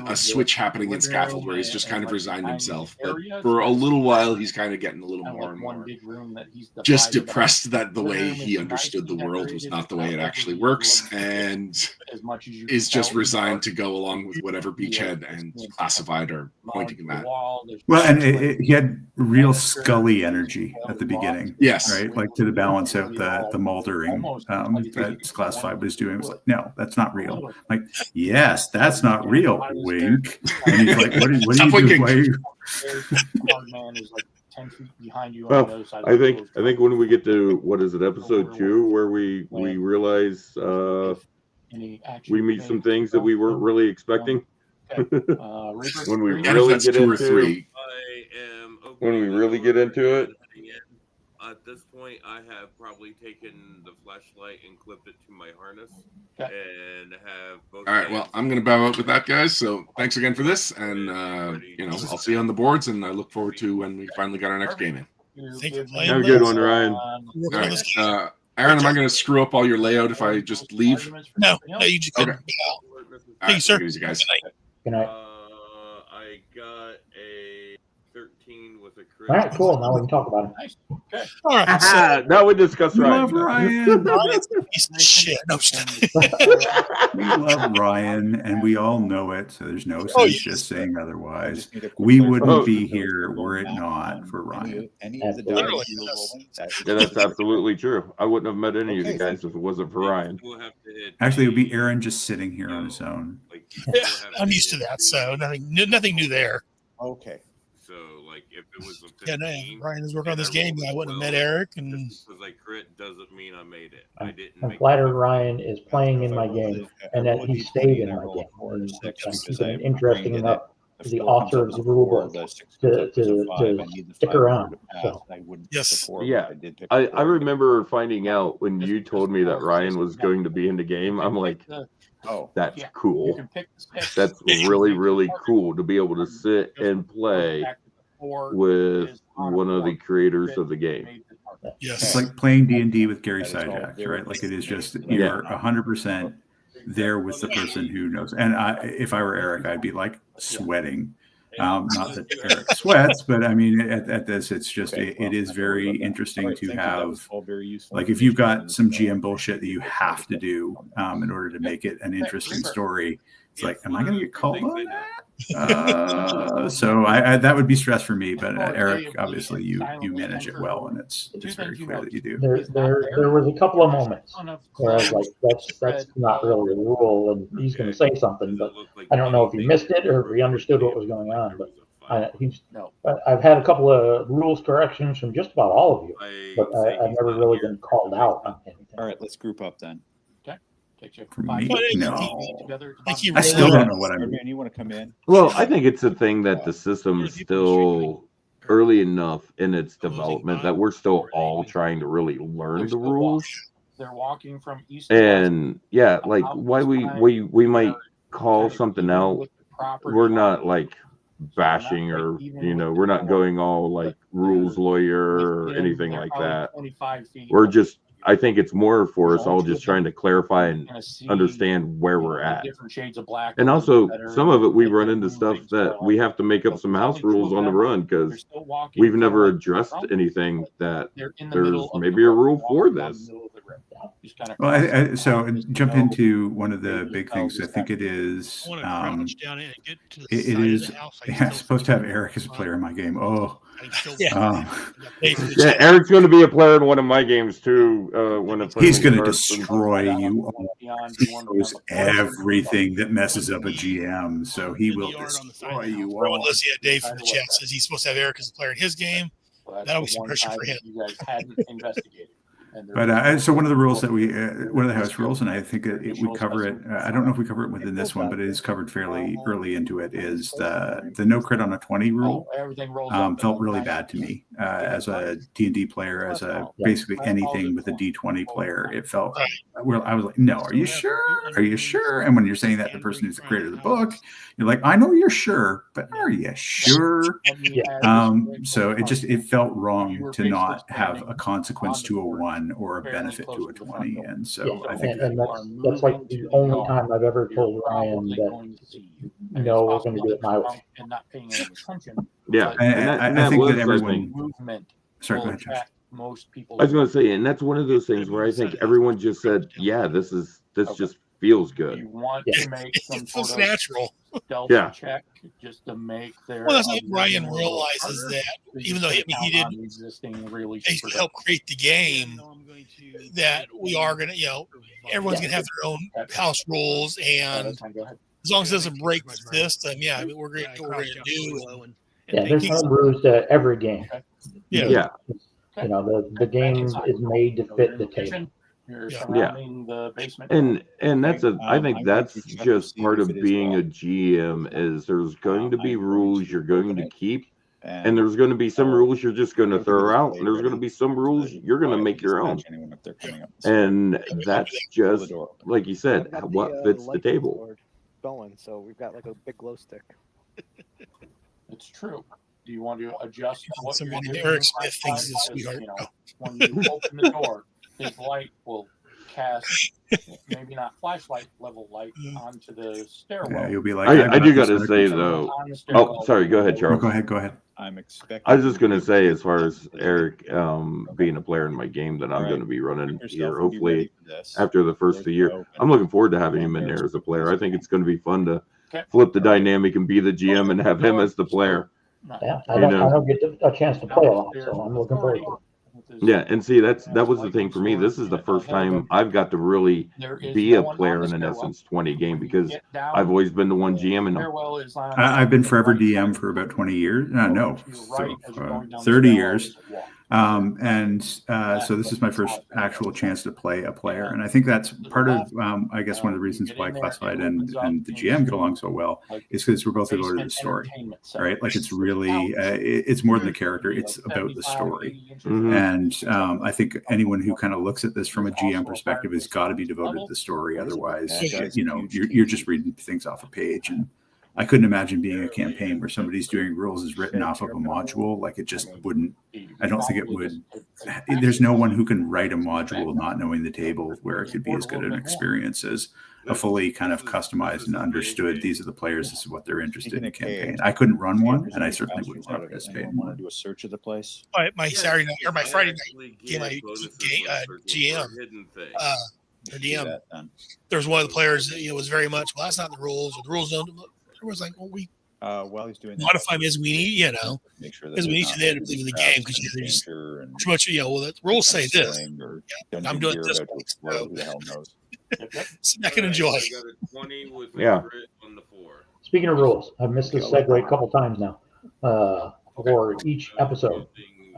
Speaker 6: a switch happening in Scaffold where he's just kind of resigned himself. But for a little while, he's kind of getting a little more and more just depressed that the way he understood the world was not the way it actually works, and is just resigned to go along with whatever Beachhead and Classified are pointing him at.
Speaker 5: Well, and he had real Scully energy at the beginning.
Speaker 6: Yes.
Speaker 5: Right? Like to balance out the moldering. That Classified was doing. It was like, no, that's not real. Like, yes, that's not real. Wink. And he's like, what are you doing?
Speaker 4: Well, I think when we get to what is it, episode 2, where we realize we meet some things that we weren't really expecting. When we really get into when we really get into it.
Speaker 11: At this point, I have probably taken the flashlight and clipped it to my harness, and have both.
Speaker 6: All right, well, I'm going to bow out with that, guys. So thanks again for this, and I'll see you on the boards, and I look forward to when we finally got our next game in.
Speaker 2: Thank you.
Speaker 4: Have a good one, Ryan.
Speaker 6: All right. Aaron, am I going to screw up all your layout if I just leave?
Speaker 2: No, you just
Speaker 6: okay.
Speaker 2: Thank you, sir.
Speaker 6: Easy, guys.
Speaker 3: Good night.
Speaker 11: I got a 13 with a crit.
Speaker 3: All right, cool. Now we can talk about it.
Speaker 8: Nice. Okay.
Speaker 2: All right. So,
Speaker 4: Now we discuss Ryan.
Speaker 5: Love Ryan.
Speaker 2: Ryan's a piece of shit. No,
Speaker 5: We love Ryan, and we all know it. So there's no sense just saying otherwise. We wouldn't be here were it not for Ryan.
Speaker 2: Literally,
Speaker 4: Yeah, that's absolutely true. I wouldn't have met any of you guys if it wasn't for Ryan.
Speaker 5: Actually, it would be Aaron just sitting here on his own.
Speaker 2: yeah, I'm used to that. So nothing new there.
Speaker 11: Okay. So, like, if it was a 15,
Speaker 2: Yeah, no, Ryan is working on this game. I wouldn't have met Erik, and
Speaker 11: because I crit doesn't mean I made it. I didn't.
Speaker 3: I'm flattered Ryan is playing in my game and that he stayed in my game. And he's been interesting enough as the author of the rule book to stick around. So.
Speaker 2: yes,
Speaker 4: Yeah, I remember finding out when you told me that Ryan was going to be in the game. I'm like, that's cool. That's really, really cool to be able to sit and play with one of the creators of the game.
Speaker 2: yes.
Speaker 5: It's like playing D&D with Gary Syjak, right? Like it is just you're 100% there with the person who knows. And if I were Erik, I'd be like sweating. Not that Erik sweats, but I mean, at this, it's just it is very interesting to have. Like if you've got some GM bullshit that you have to do in order to make it an interesting story, It's like, am I going to get called on that? So I that would be stress for me. But Erik, obviously, you manage it well, and it's very clear that you do.
Speaker 3: There was a couple of moments where I was like, that's not really a rule, and he's going to say something, but I don't know if he missed it or if he understood what was going on. But I've had a couple of rules corrections from just about all of you, but I've never really been called out on anything.
Speaker 9: All right, let's group up then.
Speaker 5: For me, no.
Speaker 2: I
Speaker 5: still don't know what I'm.
Speaker 9: Man, you want to come in?
Speaker 4: Well, I think it's a thing that the system is still early enough in its development that we're still all trying to really learn the rules.
Speaker 8: They're walking from east
Speaker 4: and yeah, like why we might call something out. We're not like bashing or we're not going all like rules lawyer or anything like that. We're just, I think it's more for us all just trying to clarify and understand where we're at. And also, some of it we run into stuff that we have to make up some house rules on the run because we've never addressed anything that there's maybe a rule for this.
Speaker 5: Well, so jump into one of the big things. I think it is. It is. I'm supposed to have Erik as a player in my game. Oh,
Speaker 4: yeah. Erik's going to be a player in one of my games too.
Speaker 5: He's going to destroy you. He knows everything that messes up a GM, so he will destroy you.
Speaker 2: Dave from the chat says he's supposed to have Erik as a player in his game. That'll be some pressure for him.
Speaker 8: You guys hadn't investigated.
Speaker 5: But so one of the rules that one of the house rules, and I think we cover it. I don't know if we cover it within this one, but it is covered fairly early into it. Is the no crit on a 20 rule? Felt really bad to me as a D&D player, as a basically anything with a D20 player. It felt well. I was like, no, are you sure? Are you sure? And when you're saying that the person who's the creator of the book, you're like, I know you're sure, but are you sure? So it felt wrong to not have a consequence to a 1 or a benefit to a 20, and so I think
Speaker 3: that's like the only time I've ever told Ryan that no, we're going to do it my way.
Speaker 8: And not paying any attention.
Speaker 4: Yeah,
Speaker 5: and I think that everyone. Sorry, go ahead, Josh.
Speaker 8: Most people.
Speaker 4: I was going to say, and that's one of those things where I think everyone just said, "Yeah, this just feels good."
Speaker 8: You want to make some
Speaker 2: sort of natural
Speaker 8: delta check just to make their.
Speaker 2: Well, that's like Ryan realizes that even though he didn't help create the game, that we are going to, everyone's going to have their own house rules, and as long as it doesn't break the system, we're going to do.
Speaker 3: There's home rules to every game.
Speaker 4: Yeah.
Speaker 3: The game is made to fit the table.
Speaker 8: The basement.
Speaker 4: And that's I think that's just part of being a GM is there's going to be rules you're going to keep, and there's going to be some rules you're just going to throw out, and there's going to be some rules you're going to make your own. And that's just like you said, what fits the table.
Speaker 10: Going, so we've got like a big glow stick.
Speaker 8: It's true. Do you want to adjust what you're doing?
Speaker 2: Erik Smith thinks it's sweetheart.
Speaker 8: When you open the door, his light will cast maybe not flashlight level light onto the stairwell.
Speaker 5: Yeah, you'll be like,
Speaker 4: I do got to say though. Oh, sorry. Go ahead, Charles.
Speaker 5: No, go ahead.
Speaker 9: I'm expecting.
Speaker 4: I was just going to say, as far as Erik being a player in my game that I'm going to be running here, hopefully after the first of the year, I'm looking forward to having him in there as a player. I think it's going to be fun to flip the dynamic and be the GM and have him as the player.
Speaker 3: Yeah, I don't get a chance to play a lot, so I'm looking forward to it.
Speaker 4: Yeah, and see, that was the thing for me. This is the first time I've got to really be a player in an Essence 20 game because I've always been the one GM. And
Speaker 5: I've been forever DM for about 20 years. 30 years. So this is my first actual chance to play a player, and I think that's part of, I guess, one of the reasons why Classified and the GM get along so well is because we're both devoted to the story, right? Like it's really, it's more than the character; it's about the story.
Speaker 4: Mm-hmm.
Speaker 5: And I think anyone who kind of looks at this from a GM perspective has got to be devoted to the story. Otherwise, you're just reading things off a page. And I couldn't imagine being a campaign where somebody's doing rules is written off of a module. Like it just wouldn't. I don't think it would. There's no one who can write a module not knowing the table where it could be as good an experience as a fully kind of customized and understood. These are the players. This is what they're interested in a campaign. I couldn't run one, and I certainly wouldn't want to participate in one.
Speaker 9: Do a search of the place.
Speaker 2: My Saturday night or my Friday night game, GM. Their
Speaker 9: Do
Speaker 2: DM.
Speaker 9: that then.
Speaker 2: There's one of the players that was very much, well, that's not the rules, or the rules don't. Everyone's like, well, we
Speaker 9: While he's doing that,
Speaker 2: modify them as we need,
Speaker 9: make sure that
Speaker 2: as we
Speaker 9: there's
Speaker 2: need
Speaker 9: not
Speaker 2: to. They end up
Speaker 9: like
Speaker 2: leaving the
Speaker 9: traps
Speaker 2: game because
Speaker 9: and
Speaker 2: they're just
Speaker 9: danger and
Speaker 2: too much. Well, the rules say this.
Speaker 9: sling or
Speaker 2: I'm
Speaker 9: dungeon
Speaker 2: doing
Speaker 9: gear
Speaker 2: this.
Speaker 9: how to explode, who the hell knows?
Speaker 2: So I can enjoy.
Speaker 11: I got a 20 with a
Speaker 4: Yeah.
Speaker 11: crit on the 4.
Speaker 3: Speaking of rules, I've missed this segue a couple times now. For each episode,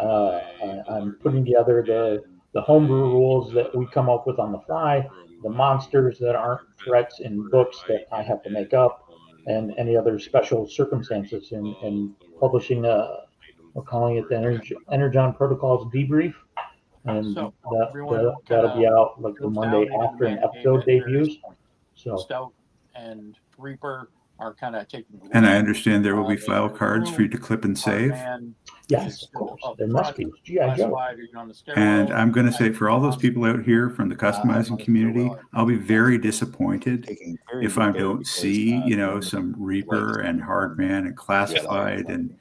Speaker 3: I'm putting together the homebrew rules that we come up with on the fly, the monsters that aren't threats in books that I have to make up, and any other special circumstances. And publishing we're calling it the Energon Protocols debrief, and
Speaker 8: So,
Speaker 3: that'll be out like the Monday after an episode debuts. So
Speaker 8: Stout and Reaper are kind of taking.
Speaker 5: And I understand there will be file cards for you to clip and save.
Speaker 3: yes, of course, there must be. GI Joe.
Speaker 5: And I'm going to say for all those people out here from the customizing community, I'll be very disappointed if I don't see, some Reaper and Hardman and Classified and,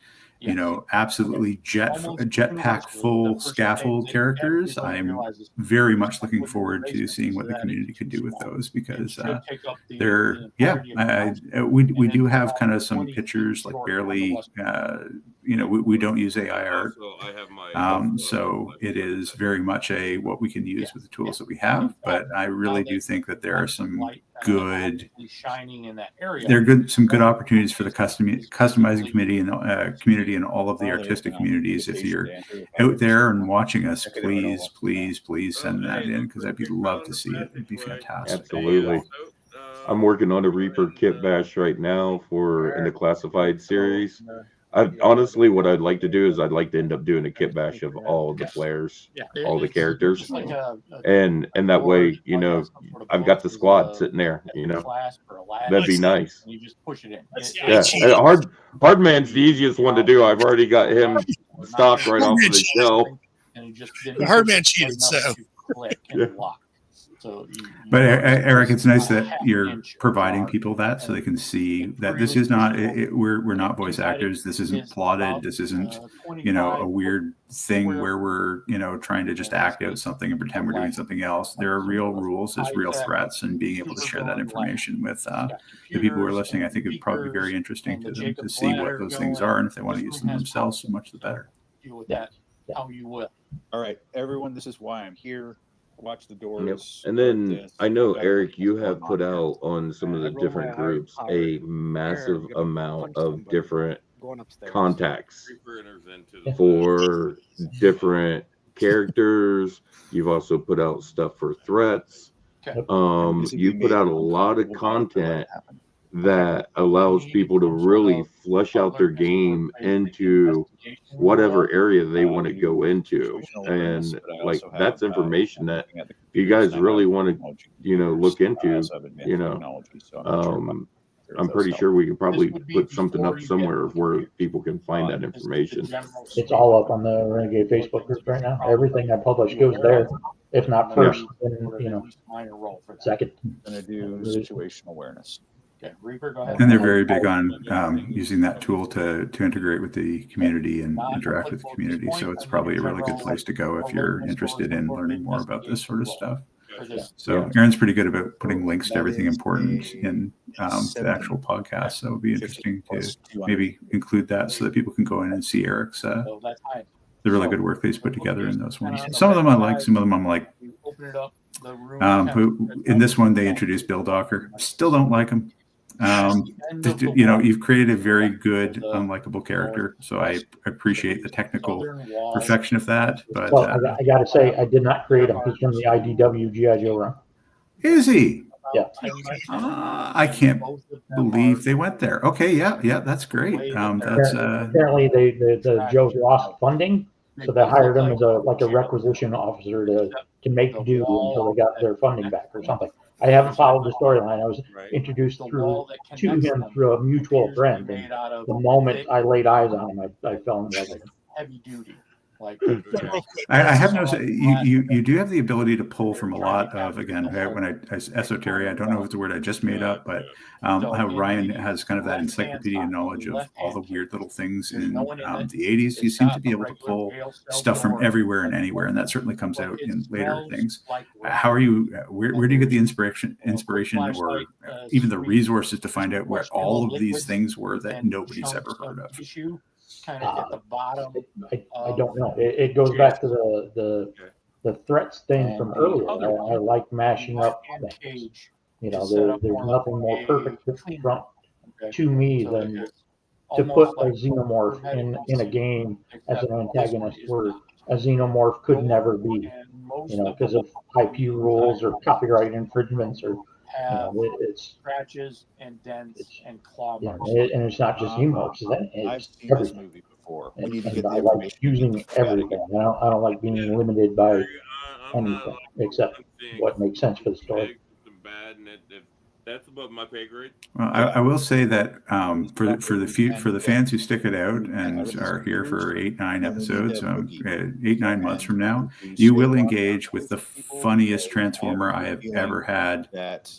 Speaker 5: absolutely jetpack full scaffold characters. I'm very much looking forward to seeing what the community could do with those because we do have kind of some pictures like barely, we don't use AI art. So it is very much what we can use with the tools that we have, but I really do think that there are some good, some good opportunities for the customizing committee and community and all of the artistic communities. If you're out there and watching us, please send that in because I'd love to see it. It'd be fantastic.
Speaker 4: Absolutely. I'm working on a Reaper kit bash right now in the classified series. Honestly, what I'd like to do is I'd like to end up doing a kit bash of all the players, all the characters, and that way, I've got the squad sitting there. That'd be nice.
Speaker 8: You just push it in.
Speaker 4: Yeah, Hardman's the easiest one to do. I've already got him stocked right off of the shelf.
Speaker 2: The Hardman cheated, so.
Speaker 5: But Eric, it's nice that you're providing people that so they can see that this is not we're not voice actors. This isn't plotted. This isn't a weird thing where we're trying to just act out something and pretend we're doing something else. There are real rules. There's real threats, and being able to share that information with the people who are listening, I think it'd probably be very interesting to them to see what those things are, and if they want to use them themselves, so much the better.
Speaker 8: Deal with that how you will.
Speaker 9: All right, everyone. This is why I'm here. Watch the doors.
Speaker 4: Yep. And then I know, Eric, you have put out on some of the different groups a massive amount of different contacts for different characters. You've also put out stuff for threats. You put out a lot of content that allows people to really flesh out their game into whatever area they want to go into. And like that's information that you guys really want to, look into, I'm pretty sure we can probably put something up somewhere where people can find that information.
Speaker 3: It's all up on the Renegade Facebook group right now. Everything I publish goes there. If not first, then, second.
Speaker 9: I'm going to do situational awareness.
Speaker 8: Okay, Reaper, go ahead.
Speaker 5: And they're very big on using that tool to integrate with the community and interact with the community. So it's probably a really good place to go if you're interested in learning more about this sort of stuff. So Aaron's pretty good about putting links to everything important in the actual podcast. So it would be interesting to maybe include that so that people can go in and see Eric's the really good work that he's put together in those ones. Some of them I like, some of them I'm like. In this one, they introduced Bill Docker. Still don't like him. You've created a very good, unlikable character, so I appreciate the technical perfection of that. But
Speaker 3: I got to say, I did not create him. He's from the IDW GI Joe run.
Speaker 5: Is he?
Speaker 3: Yeah.
Speaker 5: I can't believe they went there. Okay, yeah, that's great.
Speaker 3: Apparently, the Joe's lost funding, so they hired him as a requisition officer to make do until they got their funding back or something. I haven't followed the storyline. I was introduced to him through a mutual friend, and the moment I laid eyes on him, I fell in love with him.
Speaker 8: Heavy duty. Like,
Speaker 5: I have noticed that you do have the ability to pull from a lot of, again, when esoteric, I don't know if it's a word I just made up, but how Ryan has kind of that encyclopedia knowledge of all the weird little things in the 80s. You seem to be able to pull stuff from everywhere and anywhere, and that certainly comes out in later things. How are you, where do you get the inspiration or even the resources to find out where all of these things were that nobody's ever heard of?
Speaker 8: Kind of at the bottom.
Speaker 3: I don't know. It goes back to the threats thing from earlier. I like mashing up things. You know, there's nothing more perfect to me than to put a xenomorph in a game as an antagonist where a xenomorph could never be. You know, because of IP rules or copyright infringements or it's
Speaker 8: scratches and dents and claw marks.
Speaker 3: And it's not just xenomorphs. It's everything.
Speaker 9: Movie before.
Speaker 3: And I like using everything. I don't like being limited by anything except what makes sense for the story.
Speaker 11: That's above my pay grade.
Speaker 5: Well, I will say that for the fans who stick it out and are here for 8-9 episodes, 8-9 months from now, you will engage with the funniest Transformer I have ever had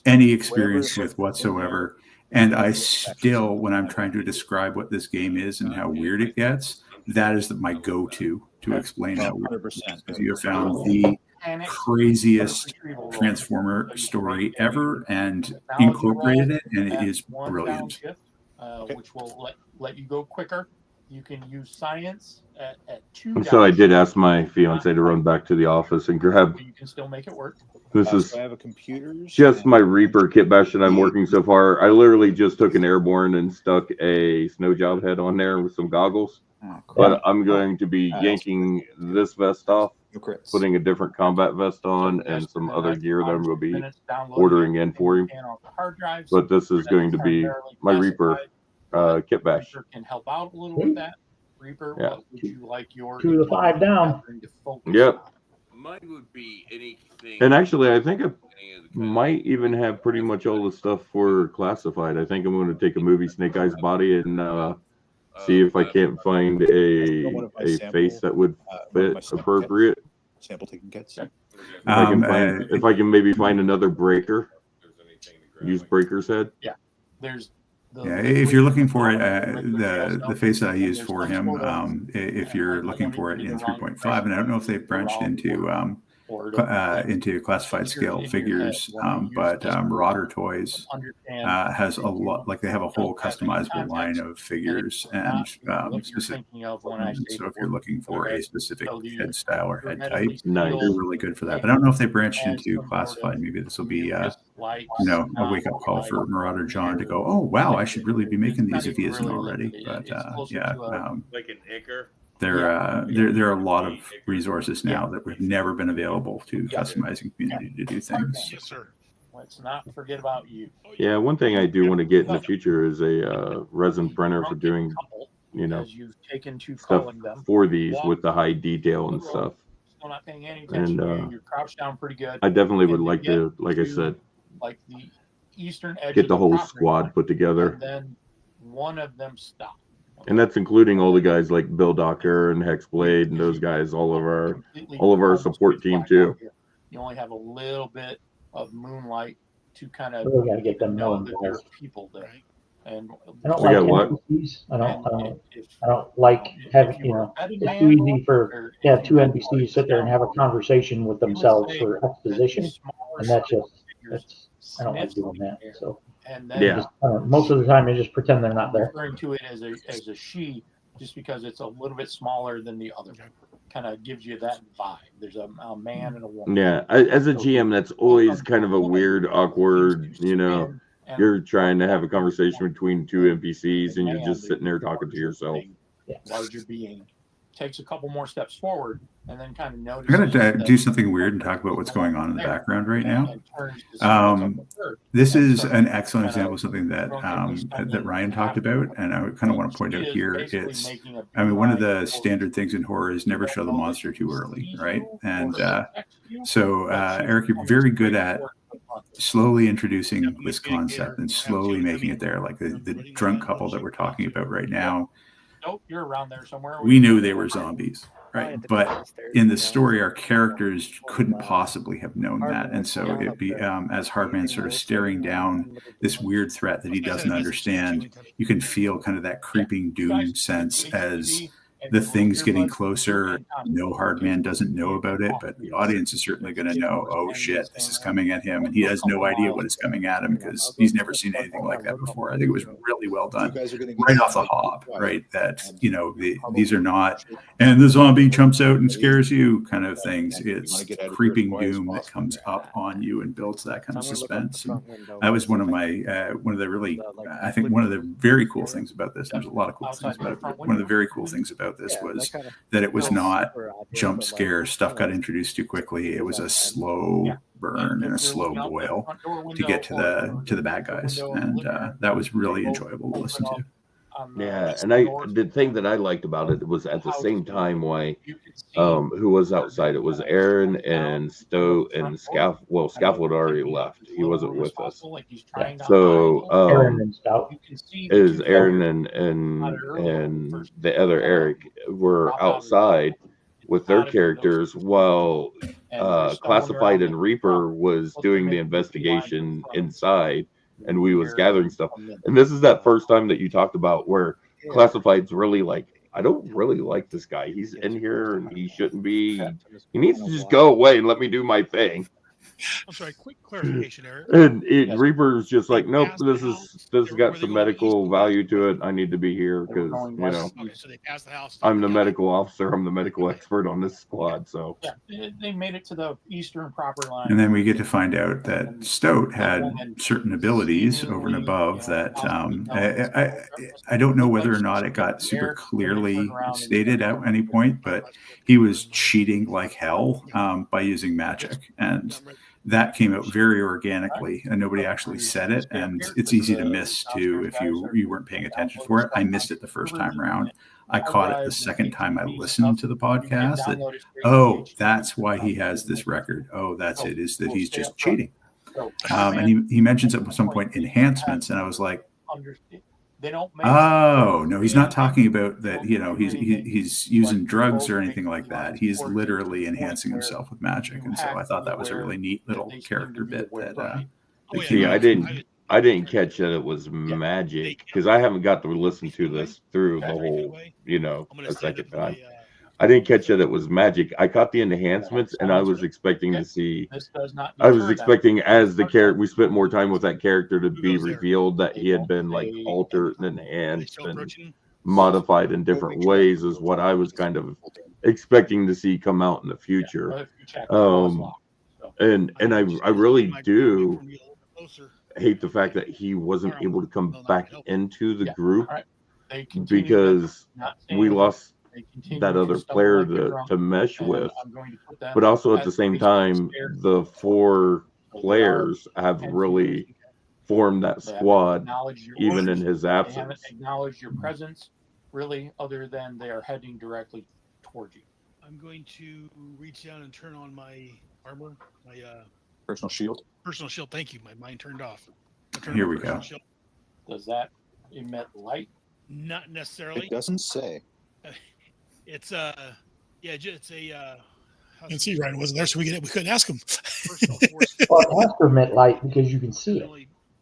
Speaker 5: any experience with whatsoever. And I still, when I'm trying to describe what this game is and how weird it gets, that is my go-to to explain how weird it is, because you have found the craziest Transformer story ever and incorporated it, and it is brilliant.
Speaker 8: Which will let you go quicker. You can use science at 2.
Speaker 4: So I did ask my fiance to run back to the office and grab.
Speaker 8: You can still make it work.
Speaker 4: This is
Speaker 9: so I have a computer.
Speaker 4: just my Reaper kit bash that I'm working so far. I literally just took an airborne and stuck a snow job head on there with some goggles. But I'm going to be yanking this vest off, putting a different combat vest on, and some other gear that I'm going to be ordering in for him. But this is going to be my Reaper kit bash.
Speaker 8: Can help out a little with that. Reaper,
Speaker 3: Yeah.
Speaker 8: what would you like your
Speaker 3: 2 to 5 down?
Speaker 4: Yep.
Speaker 11: Mine would be anything.
Speaker 4: And actually, I think I might even have pretty much all the stuff for classified. I think I'm going to take a movie Snake Eyes body and see if I can't find a face that would fit appropriate.
Speaker 9: Sample taking kits.
Speaker 4: If I can maybe find another breaker, use breaker's head.
Speaker 8: Yeah, there's.
Speaker 5: If you're looking for the face that I used for him, if you're looking for it in 3.5, and I don't know if they've branched into classified scale figures, but Marauder Toys has a lot, like they have a whole customizable line of figures and specific. So if you're looking for a specific head style or head type, they're really good for that. But I don't know if they branched into classified. Maybe this will be a wake up call for Marauder John to go, oh wow, I should really be making these if he isn't already. But
Speaker 11: like an acre.
Speaker 5: There are a lot of resources now that have never been available to customizing community to do things.
Speaker 8: Yes, sir. Let's not forget about you.
Speaker 4: Yeah, one thing I do want to get in the future is a resin printer for doing, stuff for these with the high detail and stuff.
Speaker 8: Still not paying any attention.
Speaker 4: And
Speaker 8: you're crouched down pretty good.
Speaker 4: I definitely would like to, like I said,
Speaker 8: like the eastern edge
Speaker 4: get the whole squad put together.
Speaker 8: And then one of them stopped.
Speaker 4: And that's including all the guys like Bill Docker and Hexblade and those guys, all of our support team too.
Speaker 8: You only have a little bit of moonlight to kind of
Speaker 3: really got to get them
Speaker 8: know that there's people there. And
Speaker 3: I don't like NPCs. I don't like having, it's too easy for to have 2 NPCs sit there and have a conversation with themselves for exposition, and that's I don't like doing that. So most of the time, I just pretend they're not there.
Speaker 8: Referring to it as a she, just because it's a little bit smaller than the other, kind of gives you that vibe. There's a man and a woman.
Speaker 4: Yeah, as a GM, that's always kind of a weird, awkward. You're trying to have a conversation between 2 NPCs, and you're just sitting there talking to yourself.
Speaker 8: Larger being takes a couple more steps forward, and then kind of notices.
Speaker 5: I'm going to do something weird and talk about what's going on in the background right now. This is an excellent example of something that that Ryan talked about, and I kind of want to point out here. It's, one of the standard things in horror is never show the monster too early, right? And so, Eric, you're very good at slowly introducing this concept and slowly making it there, like the drunk couple that we're talking about right now.
Speaker 8: Nope, you're around there somewhere.
Speaker 5: We knew they were zombies. right? But in the story, our characters couldn't possibly have known that, and so it be as Hardman's sort of staring down this weird threat that he doesn't understand. You can feel kind of that creeping doom sense as the thing's getting closer. No, Hardman doesn't know about it, but the audience is certainly going to know, oh shit, this is coming at him, and he has no idea what is coming at him because he's never seen anything like that before. I think it was really well done, right off the hop, right? That, you know, these are not, and the zombie jumps out and scares you kind of things. It's creeping doom that comes up on you and builds that kind of suspense. And that was one of the really, I think one of the very cool things about this. There's a lot of cool things about it. One of the very cool things about this was that it was not jump scare. Stuff got introduced too quickly. It was a slow burn and a slow boil to get to the bad guys, and that was really enjoyable to listen to.
Speaker 4: Yeah, and the thing that I liked about it was at the same time who was outside. It was Aaron and Stowe and Scaffold. Well, Scaffold already left. He wasn't with us. So
Speaker 3: Aaron and Stout.
Speaker 4: is Aaron and the other Erik were outside with their characters while Classified and Reaper was doing the investigation inside. And we was gathering stuff. And this is that first time that you talked about where Classified's really like, I don't really like this guy. He's in here and he shouldn't be. He needs to just go away and let me do my thing.
Speaker 2: I'm sorry, quick clarification, Eric.
Speaker 4: And Reaper's just like, nope, this has got some medical value to it. I need to be here because, you know, I'm the medical officer. I'm the medical expert on this squad. So
Speaker 8: they made it to the eastern proper line.
Speaker 5: And then we get to find out that Stoat had certain abilities over and above that. I don't know whether or not it got super clearly stated at any point, but he was cheating like hell by using magic. And that came out very organically, and nobody actually said it. And it's easy to miss too if you weren't paying attention for it. I missed it the first time around. I caught it the second time I listened to the podcast. That that's why he has this record. Oh, that's it. Is that he's just cheating? And he mentions at some point enhancements, and I was like, oh no, he's not talking about that. You know, he's using drugs or anything like that. He's literally enhancing himself with magic, and so I thought that was a really neat little character bit that.
Speaker 4: I didn't catch that it was magic because I haven't got to listen to this through the whole, you know, a second time. I didn't catch that it was magic. I caught the enhancements, and I was expecting to see. I was expecting as the character, we spent more time with that character to be revealed that he had been like altered and enhanced and modified in different ways, is what I was kind of expecting to see come out in the future. And I really do hate the fact that he wasn't able to come back into the group because we lost that other player to mesh with, but also at the same time the 4 players have really formed that squad even in his absence.
Speaker 8: Acknowledge your presence, really, other than they are heading directly towards you.
Speaker 2: I'm going to reach down and turn on my armor, my
Speaker 9: personal shield.
Speaker 2: Thank you. My mind turned off.
Speaker 5: Here we go.
Speaker 2: Shield.
Speaker 8: Does that emit light?
Speaker 2: Not necessarily.
Speaker 9: It doesn't say.
Speaker 2: It's it's a. And see, Ryan wasn't there, so we couldn't ask him.
Speaker 3: Well, it has to emit light because you can see it.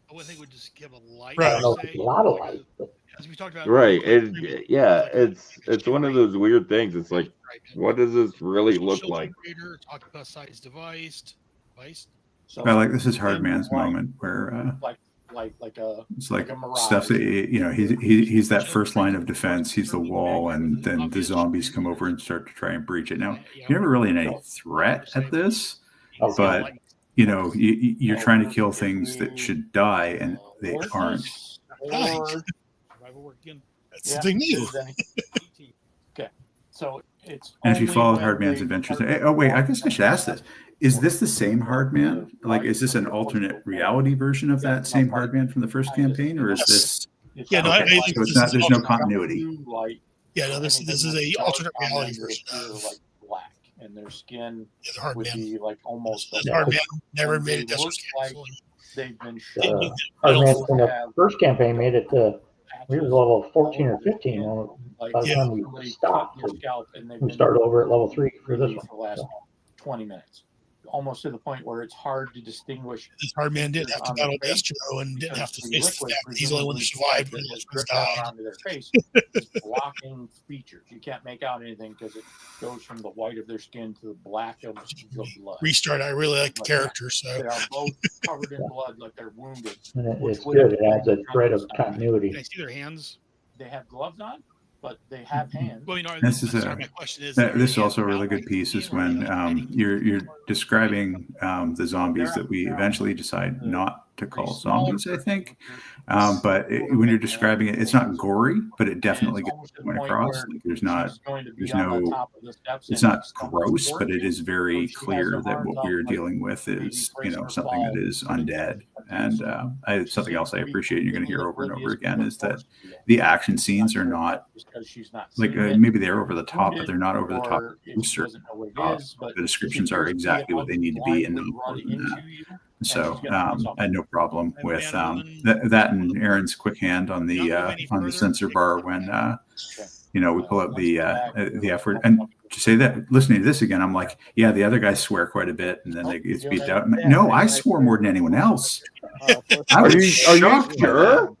Speaker 2: I would think would just give a light.
Speaker 3: Right. I don't know if it's a lot of light, but
Speaker 2: as we talked about.
Speaker 4: Right. It's one of those weird things. It's like, what does this really look like?
Speaker 2: Talk about size device.
Speaker 5: I like this is Hardman's moment where it's like stuff that, you know, he's that first line of defense. He's the wall, and then the zombies come over and start to try and breach it. Now you're never really in any threat at this, but you know you're trying to kill things that should die and they aren't.
Speaker 2: That's something new.
Speaker 8: Okay, so it's.
Speaker 5: And if you followed Hardman's adventures, oh wait, I guess I should ask this. Is this the same Hardman? Like, is this an alternate reality version of that same Hardman from the first campaign, or is this?
Speaker 2: Yeah, no,
Speaker 5: okay. So it's not. There's no continuity.
Speaker 2: Yeah, no, this is a alternate reality version
Speaker 8: of black, and their skin
Speaker 2: would
Speaker 8: be like almost.
Speaker 2: Hardman never made it.
Speaker 8: They've been
Speaker 3: Hardman from the first campaign made it to we were level 14 or 15 by the time we stopped. We started over at level 3 for this one.
Speaker 8: For the last 20 minutes. Almost to the point where it's hard to distinguish.
Speaker 7: This hard man didn't have to battle Destro and didn't have to face the fact that he's the only one that survived when the others died.
Speaker 8: Onto their face. Blocking features. You can't make out anything because it goes from the white of their skin to the black of the blood.
Speaker 7: Restart. I really like the character, so
Speaker 8: they are both covered in blood, like they're wounded.
Speaker 3: And it's good. It adds a thread of continuity.
Speaker 7: Can I see their hands?
Speaker 8: They have gloves on, but they have hands.
Speaker 7: Well, you know,
Speaker 5: This is
Speaker 7: my question is,
Speaker 5: this is also a really good piece is when you're describing the zombies that we eventually decide not to call zombies, I think. But when you're describing it, it's not gory, but it definitely gets the point across. Like it's not gross, but it is very clear that what we're dealing with is, something that is undead. And something else I appreciate you're going to hear over and over again is that the action scenes are not like maybe they're over the top, but they're not over the top. The descriptions are exactly what they need to be, and no more than that. So I had no problem with that and Aaron's quick hand on the sensor bar when we pull up the effort. And to say that, listening to this again, I'm like, yeah, the other guys swear quite a bit, and then they get beat out. No, I swore more than anyone else.
Speaker 4: Are you sure?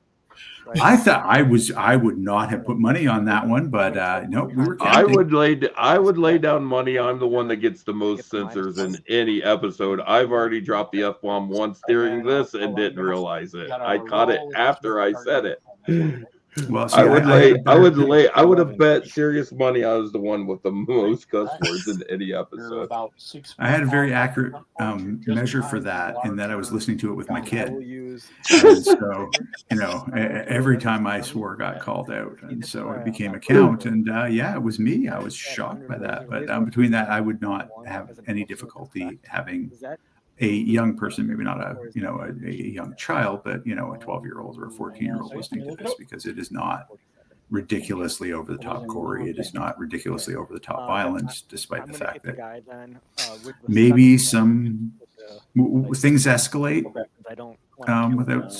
Speaker 5: I thought I would not have put money on that one, but no, we were counting.
Speaker 4: I would lay down money on the one that gets the most censors in any episode. I've already dropped the F-bomb once during this and didn't realize it. I caught it after I said it.
Speaker 5: Well, see,
Speaker 4: I would have bet serious money I was the one with the most cuss words in any episode.
Speaker 5: I had a very accurate measure for that, in that I was listening to it with my kid. And so, every time I swore got called out. And so it became a count. And it was me. I was shocked by that. But between that, I would not have any difficulty having a young person, maybe not a young child, but a 12-year-old or a 14-year-old listening to this, because it is not ridiculously over the top gory. It is not ridiculously over the top violent, despite the fact that maybe some things escalate without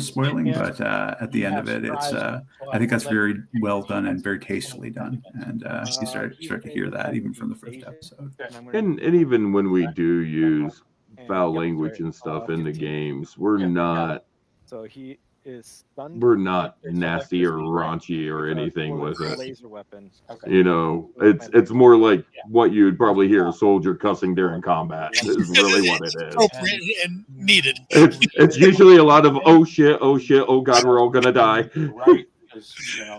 Speaker 5: spoiling. But at the end of it, it's I think that's very well done and very tastefully done. And you start to hear that even from the first episode.
Speaker 4: And even when we do use foul language and stuff in the games, we're not nasty or raunchy or anything with it. It's more like what you'd probably hear a soldier cussing during combat is really what it is.
Speaker 7: Appropriate and needed.
Speaker 4: It's usually a lot of oh shit, oh god, we're all gonna die,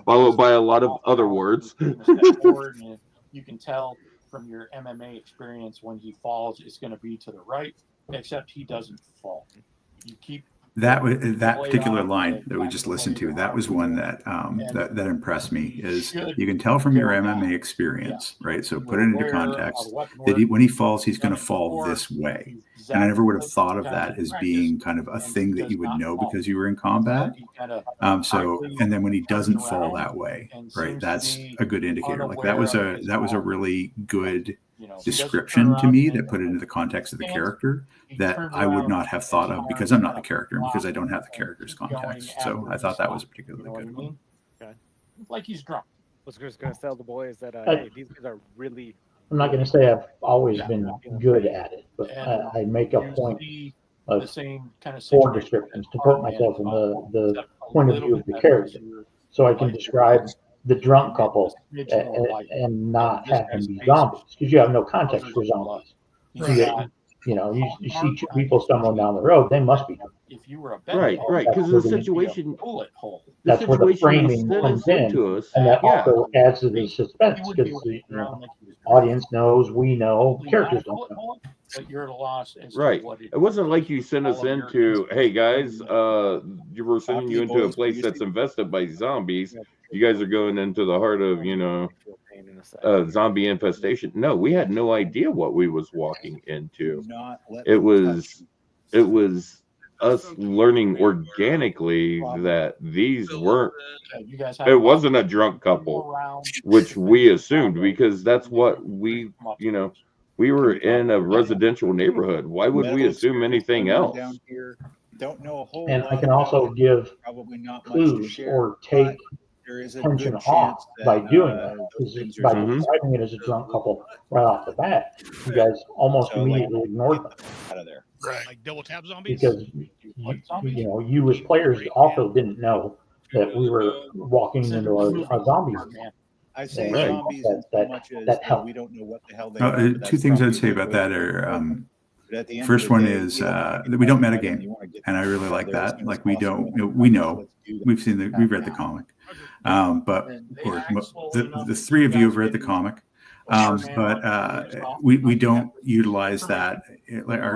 Speaker 4: followed by a lot of other words.
Speaker 8: You can tell from your MMA experience when he falls, it's going to be to the right, except he doesn't fall. You keep
Speaker 5: that particular line that we just listened to. That was one that that impressed me. Is you can tell from your MMA experience, right? So put it into context that when he falls, he's going to fall this way. And I never would have thought of that as being kind of a thing that you would know because you were in combat. And then when he doesn't fall that way, right? That's a good indicator. Like that was a really good description to me that put it into the context of the character that I would not have thought of because I'm not the character and because I don't have the character's context. So I thought that was a particularly good one.
Speaker 8: Like he's drunk.
Speaker 10: I was just going to tell the boys that hey, these guys are really.
Speaker 3: I'm not going to say I've always been good at it, but I make a point of 4 descriptions to put myself in the point of view of the character, so I can describe the drunk couple and not have them be zombies, because you have no context for zombies. You see 2 people stumbling down the road, they must be drunk.
Speaker 8: If you were
Speaker 4: right, because the situation,
Speaker 3: that's where the framing comes in, and that also adds to the suspense, because the audience knows, we know, characters don't know.
Speaker 8: But you're at a loss.
Speaker 4: Right. It wasn't like you sent us into, hey guys, we're sending you into a place that's infested by zombies. You guys are going into the heart of, zombie infestation. No, we had no idea what we was walking into. It was us learning organically that these weren't. It wasn't a drunk couple, which we assumed, because that's what we were in a residential neighborhood. Why would we assume anything else?
Speaker 9: don't know a whole
Speaker 3: And
Speaker 9: lot.
Speaker 3: I can also give
Speaker 9: probably not much to
Speaker 3: clues
Speaker 9: share,
Speaker 3: or take
Speaker 9: there is a
Speaker 3: tension
Speaker 9: good
Speaker 3: off
Speaker 9: chance that,
Speaker 3: by doing that.
Speaker 9: those things are
Speaker 3: By
Speaker 9: just
Speaker 3: describing it as a drunk couple right off the bat, you guys almost
Speaker 9: So,
Speaker 3: immediately ignored them
Speaker 9: out of there.
Speaker 2: Right. Like double tap zombies.
Speaker 3: because you as players also didn't know that we were walking into a zombie.
Speaker 9: I say
Speaker 4: Right.
Speaker 9: zombies in so much as
Speaker 3: that
Speaker 9: that we don't know what the hell they are. but
Speaker 5: Two
Speaker 9: that's
Speaker 5: things I'd
Speaker 9: probably
Speaker 5: say
Speaker 9: a good
Speaker 5: about
Speaker 9: way
Speaker 5: that
Speaker 9: to
Speaker 5: are
Speaker 9: go. But at the end
Speaker 5: first
Speaker 9: of the
Speaker 5: one
Speaker 9: day,
Speaker 5: is
Speaker 9: you don't wanna get
Speaker 5: that we don't
Speaker 9: that,
Speaker 5: metagame,
Speaker 9: you wanna get
Speaker 5: and I really like
Speaker 9: there as
Speaker 5: that.
Speaker 9: soon as
Speaker 5: Like we
Speaker 9: possible.
Speaker 5: don't, we know
Speaker 9: Let's do that.
Speaker 5: we've seen the we've read the comic, but or the three of you have read the comic. But we don't utilize that.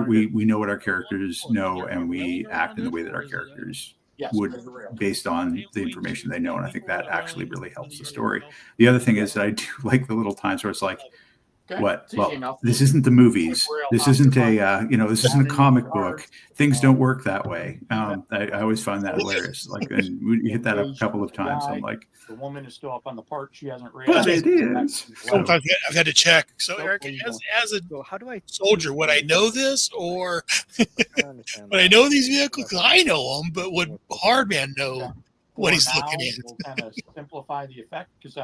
Speaker 5: We know what our characters know, and we act in the way that our characters would, based on the information they know. And I think that actually really helps the story. The other thing is that I do like the little times where it's like, what? Well, this isn't the movies. This isn't a this isn't a comic book. Things don't work that way. I always find that hilarious. Like, and we hit that a couple of times. I'm like,
Speaker 8: the woman is still up on the park. She hasn't read.
Speaker 5: but it is.
Speaker 2: Sometimes I've had to check. So Eric, as a
Speaker 10: how do I
Speaker 2: soldier, would I know this, or would I know these vehicles? Because I know them, but would Hardman know what he's looking at?
Speaker 8: We'll kind of simplify the effect because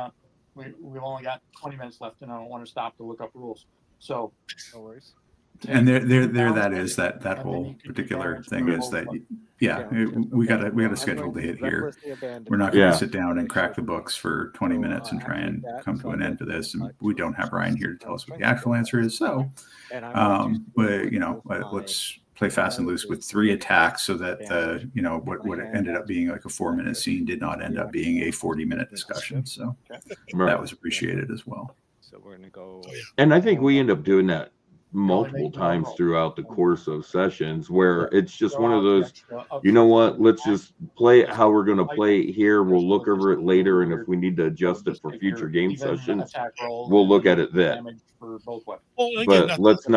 Speaker 8: we've only got 20 minutes left, and I don't want to stop to look up rules. So,
Speaker 10: no worries.
Speaker 5: And there that is that whole particular thing is that we got a schedule to hit here. We're not going to sit down and crack the books for 20 minutes and try and come to an end for this. And we don't have Ryan here to tell us what the actual answer is. So, but let's play fast and loose with 3 attacks so that what ended up being like a 4-minute scene did not end up being a 40-minute discussion. So that was appreciated as well.
Speaker 10: So we're gonna go.
Speaker 4: And I think we end up doing that multiple times throughout the course of sessions where it's just one of those, you know what, let's just play it how we're going to play it here. We'll look over it later. And if we need to adjust it for future game sessions, we'll look at it then. But let's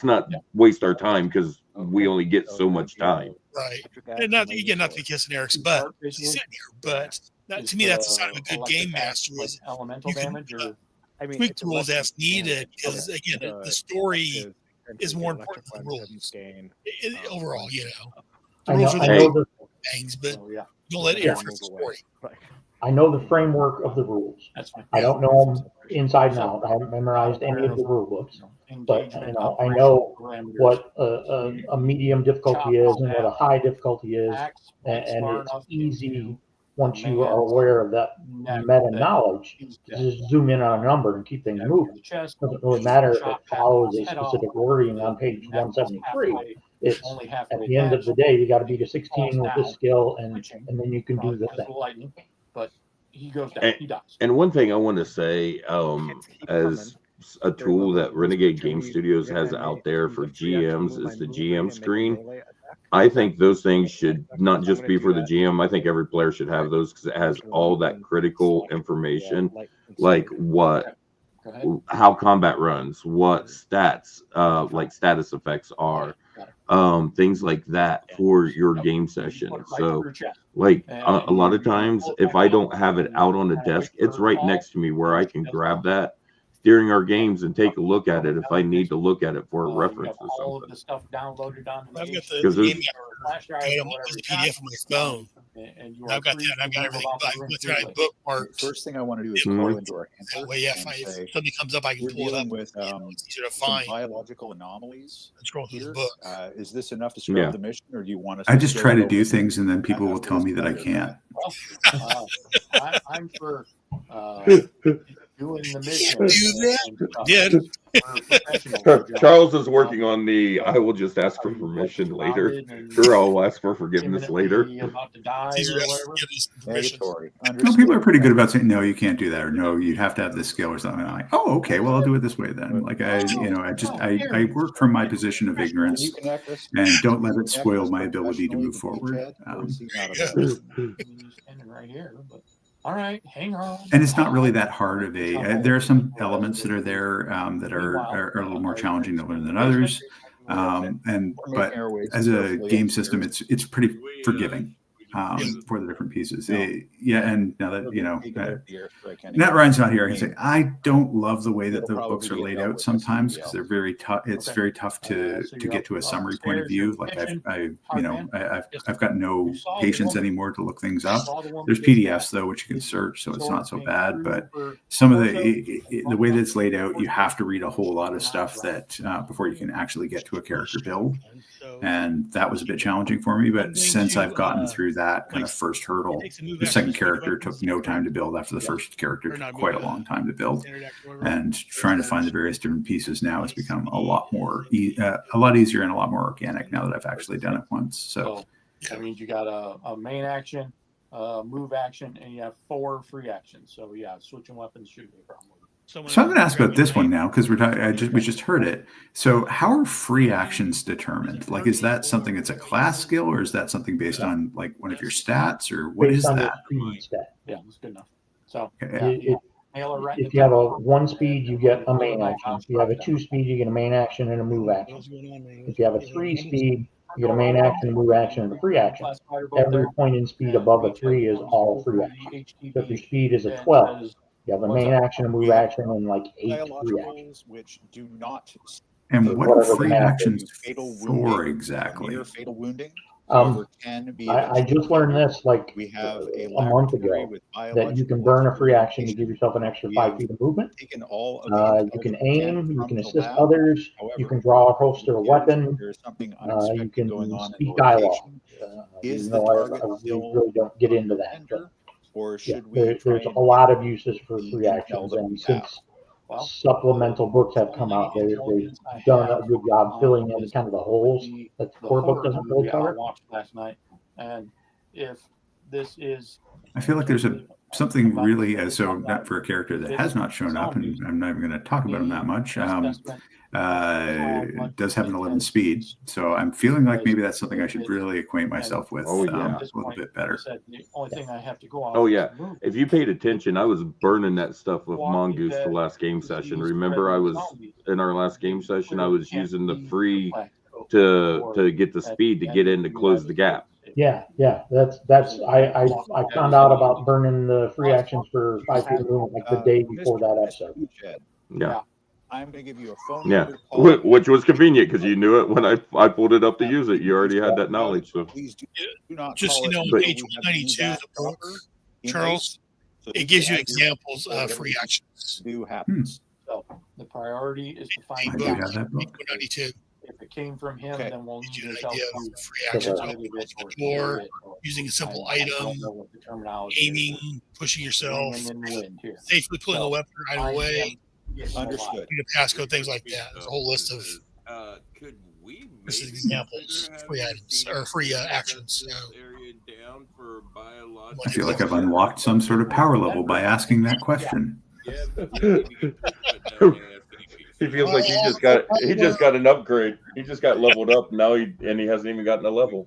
Speaker 4: not waste our time because we only get so much time.
Speaker 2: Right. And not to be kissing Eric's butt. He's sitting here, but to me, that's a sign of a good game master. Is you can tweak the rules as needed because again, the story is more important than the rules. Overall, the rules are the things, but don't let it interfere with the story.
Speaker 3: I know the framework of the rules. I don't know them inside and out. I haven't memorized any of the rule books, but I know what a medium difficulty is and what a high difficulty is, and it's easy once you are aware of that meta knowledge to just zoom in on a number and keep things moving. It doesn't really matter if it follows a specific wording on page 173. It's at the end of the day, you got to beat a 16 with this skill, and then you can do the thing.
Speaker 8: But he goes down. He dies.
Speaker 4: And one thing I want to say, as a tool that Renegade Game Studios has out there for GMs is the GM screen. I think those things should not just be for the GM. I think every player should have those because it has all that critical information, like how combat runs, what stats, like status effects are, things like that for your game session. So like a lot of times if I don't have it out on the desk, it's right next to me where I can grab that during our games and take a look at it if I need to look at it for a reference or something.
Speaker 8: All of the stuff downloaded on
Speaker 2: I've got the game item as a PDF on my phone. I've got that. I've got everything. I bookmarked.
Speaker 9: First thing I want to do is go into our
Speaker 2: that way, if something comes up, I can pull it up.
Speaker 9: With
Speaker 2: it's easier to
Speaker 9: some
Speaker 2: find.
Speaker 9: biological anomalies.
Speaker 2: Scroll through the
Speaker 9: Here.
Speaker 2: book.
Speaker 9: Is this enough to start the mission, or do you want us?
Speaker 5: I just try to do things, and then people will tell me that I can't.
Speaker 8: I'm for doing the mission.
Speaker 2: Do
Speaker 4: that. Charles is working on the I will just ask for permission later. Sure, I'll ask for forgiveness later.
Speaker 5: No, people are pretty good about saying, no, you can't do that, or no, you'd have to have this skill or something. I'm like, oh, okay, well, I'll do it this way then. Like I work from my position of ignorance and don't let it spoil my ability to move forward.
Speaker 8: Right here, but all right, hang on.
Speaker 5: And it's not really that hard of a. There are some elements that are there that are a little more challenging to learn than others. But as a game system, it's pretty forgiving. for the different pieces. And now that Matt Ryan's not here, I can say I don't love the way that the books are laid out sometimes because they're very tough. It's very tough to get to a summary point of view. Like I've got no patience anymore to look things up. There's PDFs though which you can search, so it's not so bad. But some of the way that it's laid out, you have to read a whole lot of stuff that before you can actually get to a character build. And that was a bit challenging for me, but since I've gotten through that kind of first hurdle, the second character took no time to build after the first character took quite a long time to build. And trying to find the various different pieces now has become a lot easier and a lot more organic now that I've actually done it once. So
Speaker 8: that means you got a main action, move action, and you have 4 free actions. So yeah, switching weapons shouldn't be a problem.
Speaker 5: So I'm going to ask about this one now because we just heard it. So how are free actions determined? Like, is that something that's a class skill, or is that something based on like one of your stats, or what is that?
Speaker 8: Yeah, that's good enough. So
Speaker 3: if you have a 1 speed, you get a main action. If you have a 2 speed, you get a main action and a move action. If you have a 3 speed, you get a main action, a move action, and a free action. Every point in speed above a 3 is all free action. So if your speed is a 12, you have a main action, a move action, and like 8 free actions.
Speaker 9: Which do not.
Speaker 5: And what are free actions for exactly?
Speaker 9: Fatal wounding.
Speaker 3: I just learned this like a month ago that you can burn a free action to give yourself an extra 5 feet of movement. You can aim, you can assist others, you can draw or holster a weapon, you can speak dialogue. I really don't get into that. But
Speaker 9: or should
Speaker 3: there's a lot of uses for free actions, and since supplemental books have come out, they've done a good job filling in kind of the holes that the core book doesn't really cover.
Speaker 8: I watched last night, and if this is,
Speaker 5: I feel like there's something really so not for a character that has not shown up, and I'm not even going to talk about him that much. Does have an 11 speed, so I'm feeling like maybe that's something I should really acquaint myself with a little bit better.
Speaker 8: The only thing I have to go on.
Speaker 4: Oh yeah, if you paid attention, I was burning that stuff with Mongoose the last game session. Remember, I was in our last game session. I was using the free to get the speed to get in to close the gap.
Speaker 3: Yeah, that's I found out about burning the free actions for 5 feet of movement like the day before that episode.
Speaker 4: Yeah.
Speaker 9: I'm going to give you a phone
Speaker 4: number. Yeah, which was convenient because you knew it when I pulled it up to use it. You already had that knowledge. So
Speaker 9: please do not
Speaker 2: just on page 192 of the book, Charles, it gives you examples of free actions.
Speaker 8: Happens. So the priority is to find
Speaker 2: book 192.
Speaker 8: If it came from him, then we'll need
Speaker 2: an idea of free actions opening the door, using a simple item, aiming, pushing yourself, safely pulling a weapon right away.
Speaker 9: Understood.
Speaker 2: Passcode, things like that. There's a whole list of this is examples of free items or free actions.
Speaker 5: I feel like I've unlocked some sort of power level by asking that question.
Speaker 4: He feels like he just got an upgrade. He just got leveled up now, he hasn't even gotten a level.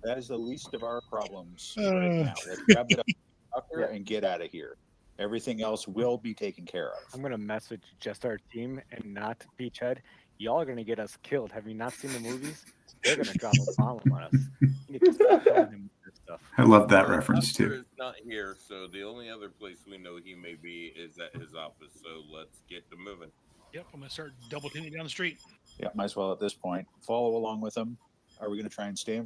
Speaker 9: That is the least of our problems right now. Let's grab it up here and get out of here. Everything else will be taken care of.
Speaker 10: I'm gonna message just our team and not Beachhead. Y'all are gonna get us killed. Have you not seen the movies? They're gonna drop a bomb on us.
Speaker 5: I love that reference too.
Speaker 11: Not here, so the only other place we know he may be is at his office. So let's get to moving.
Speaker 2: Yep, I'm gonna start double teaming down the street.
Speaker 9: Yeah, might as well at this point follow along with them. Are we gonna try and stay in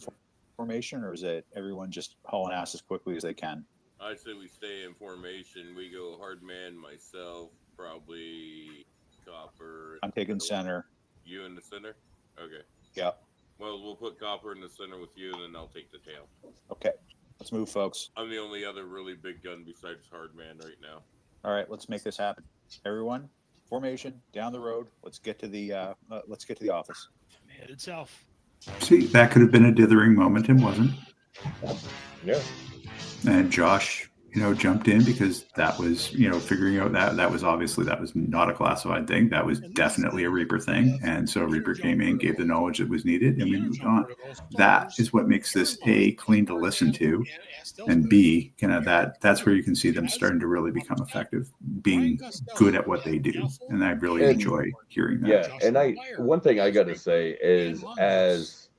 Speaker 9: formation, or is it everyone just hauling ass as quickly as they can?
Speaker 11: I say we stay in formation. We go Hardman, myself, probably Copper.
Speaker 9: I'm taking center.
Speaker 11: You in the center? Okay.
Speaker 9: Yeah.
Speaker 11: Well, we'll put Copper in the center with you, and then I'll take the tail.
Speaker 9: Okay. Let's move, folks.
Speaker 11: I'm the only other really big gun besides Hardman right now.
Speaker 9: All right, let's make this happen. Everyone, formation down the road. Let's get to the office.
Speaker 2: Headed south.
Speaker 5: See, that could have been a dithering moment and wasn't.
Speaker 4: Yeah.
Speaker 5: And Josh, jumped in because that was, figuring out that was not a classified thing. That was definitely a Reaper thing. And so Reaper came in, gave the knowledge that was needed, and we moved on. That is what makes this A, clean to listen to, and B, that's where you can see them starting to really become effective, being good at what they do. And I really enjoy hearing that.
Speaker 4: Yeah, and one thing I got to say is, as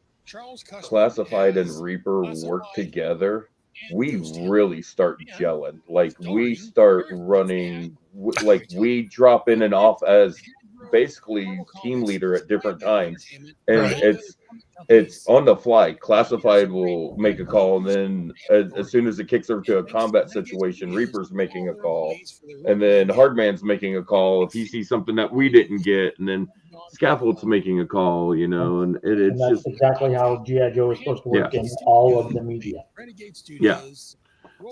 Speaker 4: Classified and Reaper work together, we really start gelling. Like we start running, like we drop in and off as basically team leader at different times, and it's on the fly. Classified will make a call, and then as soon as it kicks over to a combat situation, Reaper's making a call, and then Hardman's making a call if he sees something that we didn't get, and then Scaffold's making a call, you know, and it's
Speaker 3: that's
Speaker 4: just
Speaker 3: exactly how G.I. Joe is supposed to work in all of the media.
Speaker 4: Yeah.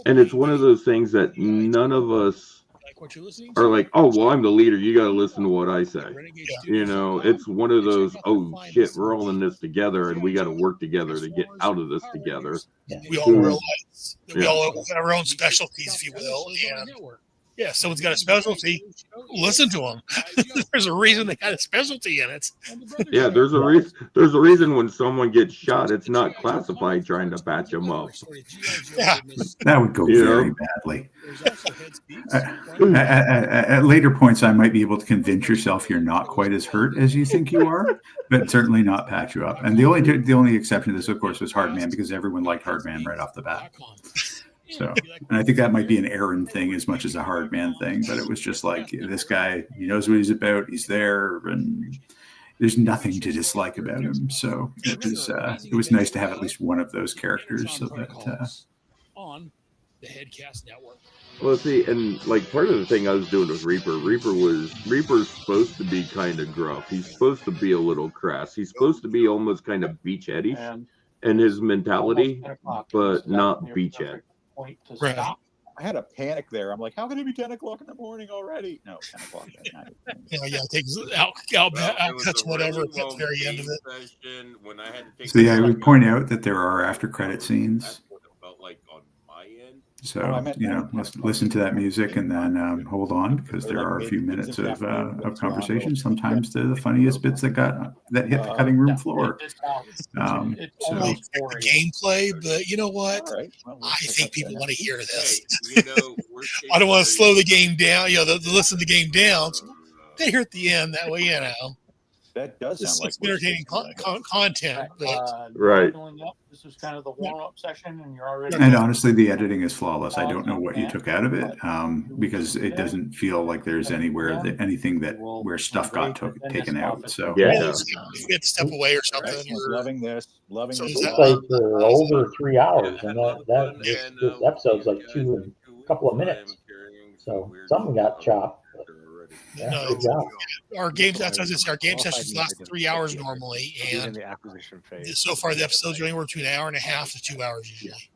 Speaker 4: And it's one of those things that none of us are like, oh, well, I'm the leader. You got to listen to what I say. You know, it's one of those, oh, shit, we're all in this together and we got to work together to get out of this together.
Speaker 2: We all realize that we all have our own specialties, if you will. And yeah, someone's got a specialty, listen to them. There's a reason they got a specialty in it.
Speaker 4: Yeah, there's a reason. There's a reason when someone gets shot, it's not Classified trying to patch them up.
Speaker 2: Yeah,
Speaker 5: that would go very badly. At later points, I might be able to convince yourself you're not quite as hurt as you think you are, but certainly not patch you up. And the only exception to this, of course, was Hardman, because everyone liked Hardman right off the bat. So, and I think that might be an Aaron thing as much as a Hardman thing, but it was just like, this guy, he knows what he's about. He's there, and there's nothing to dislike about him. So it was nice to have at least one of those characters. So that
Speaker 2: on the Headcast Network.
Speaker 4: Well, see, and like part of the thing I was doing with Reaper's supposed to be kind of gruff. He's supposed to be a little crass. He's supposed to be almost kind of beachheady in his mentality, but not beachhead.
Speaker 9: Right. I had a panic there. I'm like, how can it be 10 o'clock in the morning already? No, 10 o'clock at night.
Speaker 2: It takes out cuts whatever at the very end of it.
Speaker 5: So yeah, I would point out that there are after credit scenes. So, listen to that music and then hold on, because there are a few minutes of conversation. Sometimes they're the funniest bits that hit the cutting room floor.
Speaker 2: Only the gameplay, but you know what? I think people want to hear this. I don't want to slow the game down. Listen to the game down. So they hear at the end that way.
Speaker 9: That does sound like
Speaker 2: entertaining content. But,
Speaker 4: right.
Speaker 8: This is kind of the warm-up session, and you're already.
Speaker 5: And honestly, the editing is flawless. I don't know what you took out of it, because it doesn't feel like there's anything where stuff got taken out. So
Speaker 2: we had to step away or something.
Speaker 9: Loving this.
Speaker 3: So it's like for over 3 hours, and this episode's like 2 and a couple of minutes. So something got chopped.
Speaker 2: Our game sessions last 3 hours normally, and
Speaker 10: the acquisition phase.
Speaker 2: So far the episodes are anywhere between an hour and a half to 2 hours usually.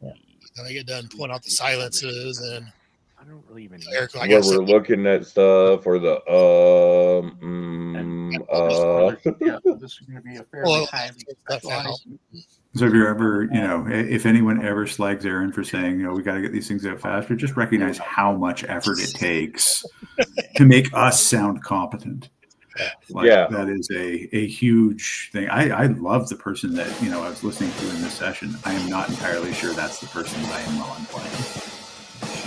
Speaker 2: And I get done pulling out the silences, and
Speaker 10: I don't really even
Speaker 2: Eric,
Speaker 4: where we're looking at stuff or the
Speaker 8: This is going to be a fairly highly.
Speaker 5: So if you're ever, if anyone ever slags Aaron for saying, we got to get these things out faster, just recognize how much effort it takes to make us sound competent. That is a huge thing. I love the person that, I was listening to in this session. I am not entirely sure that's the person that I am while I'm playing.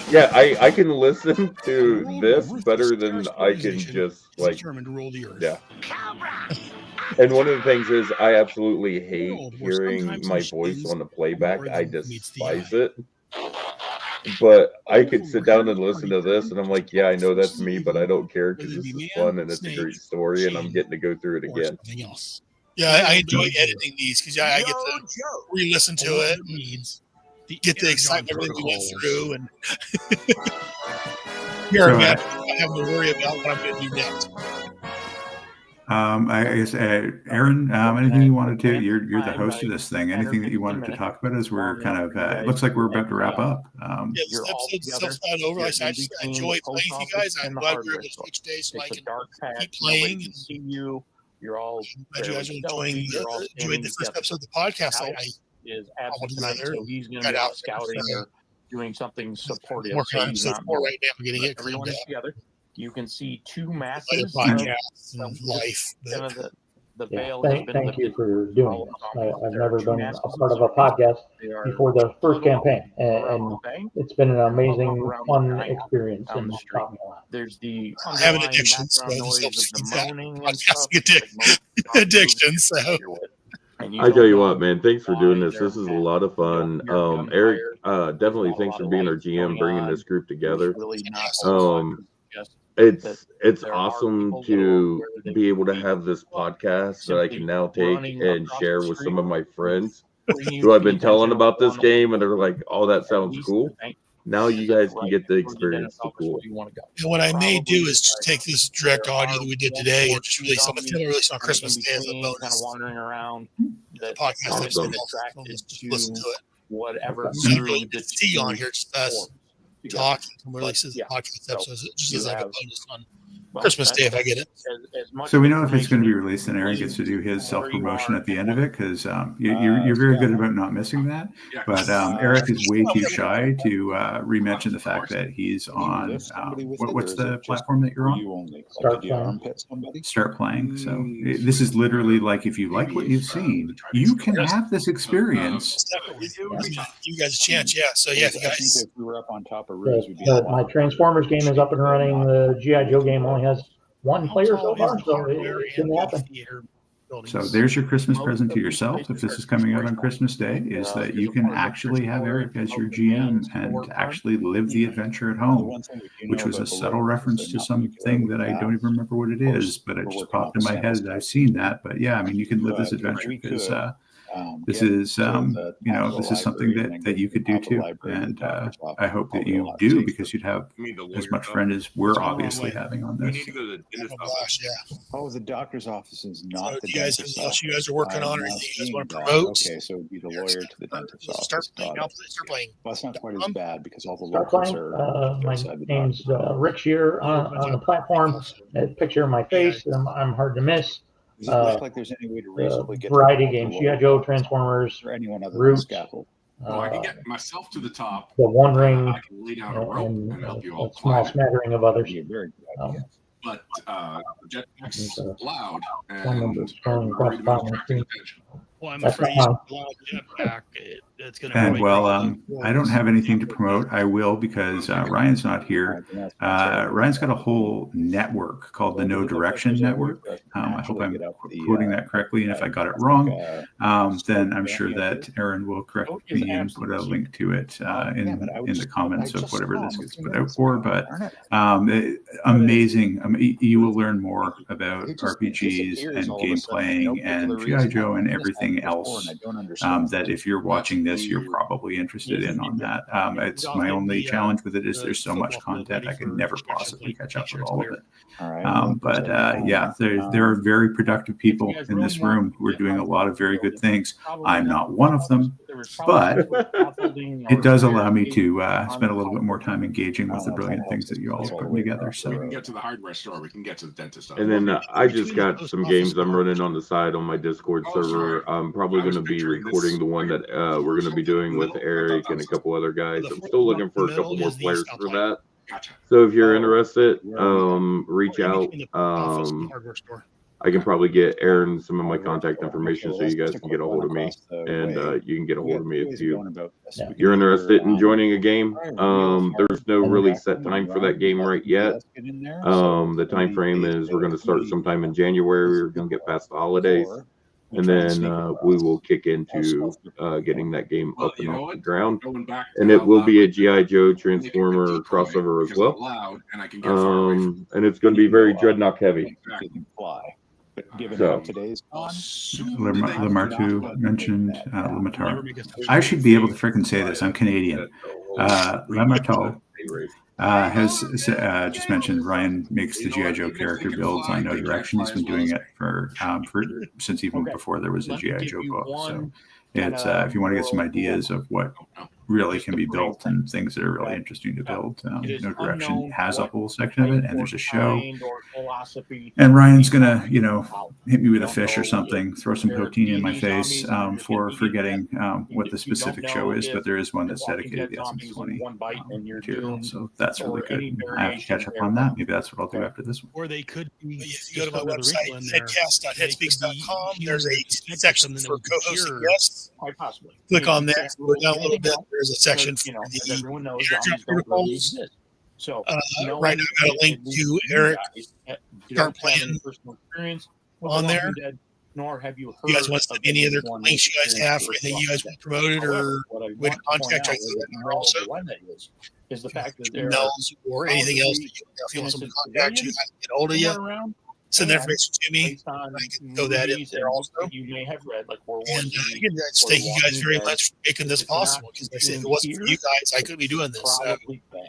Speaker 4: Yeah, I can listen to this better than I can just yeah. And one of the things is I absolutely hate hearing my voice on the playback. I despise it. But I could sit down and listen to this, and I'm like, yeah, I know that's me, but I don't care because this is fun and it's a great story, and I'm getting to go through it again.
Speaker 2: Yeah, I enjoy editing these because I get to re-listen to it and get the excitement that we went through, and I have to worry about what I'm going to do next.
Speaker 5: I guess, Aaron, anything you wanted to? You're the host of this thing. Anything that you wanted to talk about as we're kind of? It looks like we're about to wrap up.
Speaker 2: This episode's not over. I just enjoy playing with you guys. I'm glad we're able to switch days so I can keep playing.
Speaker 8: See you. You're all.
Speaker 2: Glad you guys are enjoying the first episode of the podcast.
Speaker 8: Is absent tonight, so he's going to be out scouting or doing something supportive.
Speaker 2: Working on support right now, getting it
Speaker 8: everyone together. You can see two massive
Speaker 2: podcasts of life.
Speaker 3: Thank you for doing this. I've never been a part of a podcast before the first campaign, and it's been an amazing, fun experience and taught me a lot.
Speaker 8: There's the
Speaker 2: I have an addiction, so podcasting addiction. So
Speaker 4: I tell you what, man, thanks for doing this. This is a lot of fun. Eric, definitely thanks for being our GM, bringing this group together. It's awesome to be able to have this podcast that I can now take and share with some of my friends who I've been telling about this game, and they're like, "Oh, that sounds cool." Now you guys can get the experience to cool.
Speaker 2: And what I may do is just take this direct audio that we did today and just release on Christmas Day as a bonus.
Speaker 8: Kind of wandering around
Speaker 2: The podcast that's
Speaker 4: Awesome.
Speaker 2: just listen to it.
Speaker 8: whatever.
Speaker 2: So you really get to see on here, just us talking. Releases the podcast episodes just as like a bonus on Christmas Day if I get it.
Speaker 5: So we know if it's going to be released, and Aaron gets to do his self-promotion at the end of it, because you're very good about not missing that. But Erik is way too shy to re-mention the fact that he's on, what's the platform that you're on? Start playing. So this is literally like, if you like what you've seen, you can have this experience.
Speaker 2: You guys a chance, yeah. So yeah, if you guys.
Speaker 9: If we were up on top of
Speaker 3: My Transformers game is up and running. The G.I. Joe game only has one player so far, so it can happen.
Speaker 5: So there's your Christmas present to yourself, if this is coming out on Christmas Day, is that you can actually have Erik as your GM and actually live the adventure at home, which was a subtle reference to something that I don't even remember what it is, but it just popped in my head that I've seen that. But yeah, I mean, you can live this adventure because this is, this is something that you could do too. And I hope that you do, because you'd have as much fun as we're obviously having on this.
Speaker 9: Oh, the doctor's office is not
Speaker 2: So
Speaker 9: the
Speaker 2: you guys,
Speaker 9: dentist's
Speaker 2: else you guys are working on or anything you guys want to
Speaker 9: that.
Speaker 2: promote?
Speaker 9: Okay, so it'd be the lawyer to the dentist's office.
Speaker 2: Start playing.
Speaker 9: Got it.
Speaker 2: Start playing.
Speaker 9: Well, it's not quite as bad because all the
Speaker 3: Start
Speaker 9: locals
Speaker 3: playing.
Speaker 9: are
Speaker 3: My
Speaker 9: outside the
Speaker 3: name's
Speaker 9: doctor's office.
Speaker 3: Rick Shear on the platform. A picture of my face. I'm hard to miss.
Speaker 9: Does it look like there's any way to reasonably get
Speaker 3: Variety
Speaker 9: to the
Speaker 3: games,
Speaker 9: lawyer?
Speaker 3: G.I. Joe, Transformers,
Speaker 9: Or anyone other than
Speaker 3: Roots,
Speaker 9: scaffold?
Speaker 6: Well, I can get myself to the top.
Speaker 3: The One Ring,
Speaker 6: I can lay down a rope
Speaker 3: and
Speaker 6: and help you all
Speaker 3: a small
Speaker 6: climb.
Speaker 3: smattering of others.
Speaker 9: Be a very good idea.
Speaker 6: But jetpack's loud
Speaker 3: phone number
Speaker 6: and
Speaker 3: scrolling across
Speaker 6: worried
Speaker 3: the
Speaker 6: about
Speaker 3: bottom of the
Speaker 6: attracting
Speaker 3: screen.
Speaker 6: attention.
Speaker 2: Well, I'm
Speaker 3: That's
Speaker 2: afraid
Speaker 3: fine.
Speaker 2: jetpack. It's going
Speaker 5: And well, I don't have anything to promote. I will, because Ryan's not here. Ryan's got a whole network called the No Direction Network. I hope I'm quoting that correctly, and if I got it wrong, then I'm sure that Aaron will correct me and put a link to it in the comments of whatever this gets put out for. But amazing. You will learn more about RPGs and game playing and G.I. Joe and everything else that if you're watching this, you're probably interested in on that. It's my only challenge with it is there's so much content I can never possibly catch up with all of it. There are very productive people in this room who are doing a lot of very good things. I'm not one of them, but it does allow me to spend a little bit more time engaging with the brilliant things that you all are putting together. So
Speaker 6: We can get to the hardware store. We can get to the dentist.
Speaker 4: And then I just got some games I'm running on the side on my Discord server. I'm probably going to be recording the one that we're going to be doing with Erik and a couple other guys. I'm still looking for a couple more players for that.
Speaker 6: Gotcha.
Speaker 4: So if you're interested, reach out. I can probably get Aaron some of my contact information so you guys can get a hold of me, and you can get a hold of me if you're interested in joining a game. There's no really set time for that game right yet. The time frame is we're going to start sometime in January. We're going to get past the holidays, and then we will kick into getting that game up and off the ground. And it will be a G.I. Joe Transformer crossover as well. And it's going to be very Dreadnought heavy. So,
Speaker 5: Lamartu mentioned Lamatar. I should be able to freaking say this. I'm Canadian. Lamartu has just mentioned Ryan makes the G.I. Joe character builds on No Direction. He's been doing it for since even before there was a G.I. Joe book. So it's if you want to get some ideas of what really can be built and things that are really interesting to build, No Direction has a whole section of it, and there's a show. And Ryan's gonna, hit me with a fish or something, throw some protein in my face for forgetting what the specific show is, but there is one that's dedicated to the S20 material, so that's really good. I have to catch up on that. Maybe that's what I'll do after this one.
Speaker 2: Or they could be, if you go to my website, headcast.headspeaks.com, there's a section for co-hosting guests.
Speaker 8: Possibly.
Speaker 2: Click on that, go down a little bit. There's a section for the Energon Protocols.
Speaker 8: So
Speaker 2: right now, I've got a link to Erik Start Playing on there.
Speaker 8: nor have you heard.
Speaker 7: You guys want to send me any other
Speaker 8: one
Speaker 7: links you guys have for anything you guys want promoted or way to contact? I can also
Speaker 8: is the fact that there
Speaker 7: emails or anything else that you, if you want someone to contact you, I can get hold of you.
Speaker 8: around,
Speaker 7: Send the information to me.
Speaker 8: on
Speaker 7: I can throw that in there also.
Speaker 8: You may have read, like World War
Speaker 7: And
Speaker 8: Z,
Speaker 7: again, thank you guys very much for making this possible. Because like I said, if it wasn't for you guys, I couldn't be doing this.
Speaker 8: probably bad.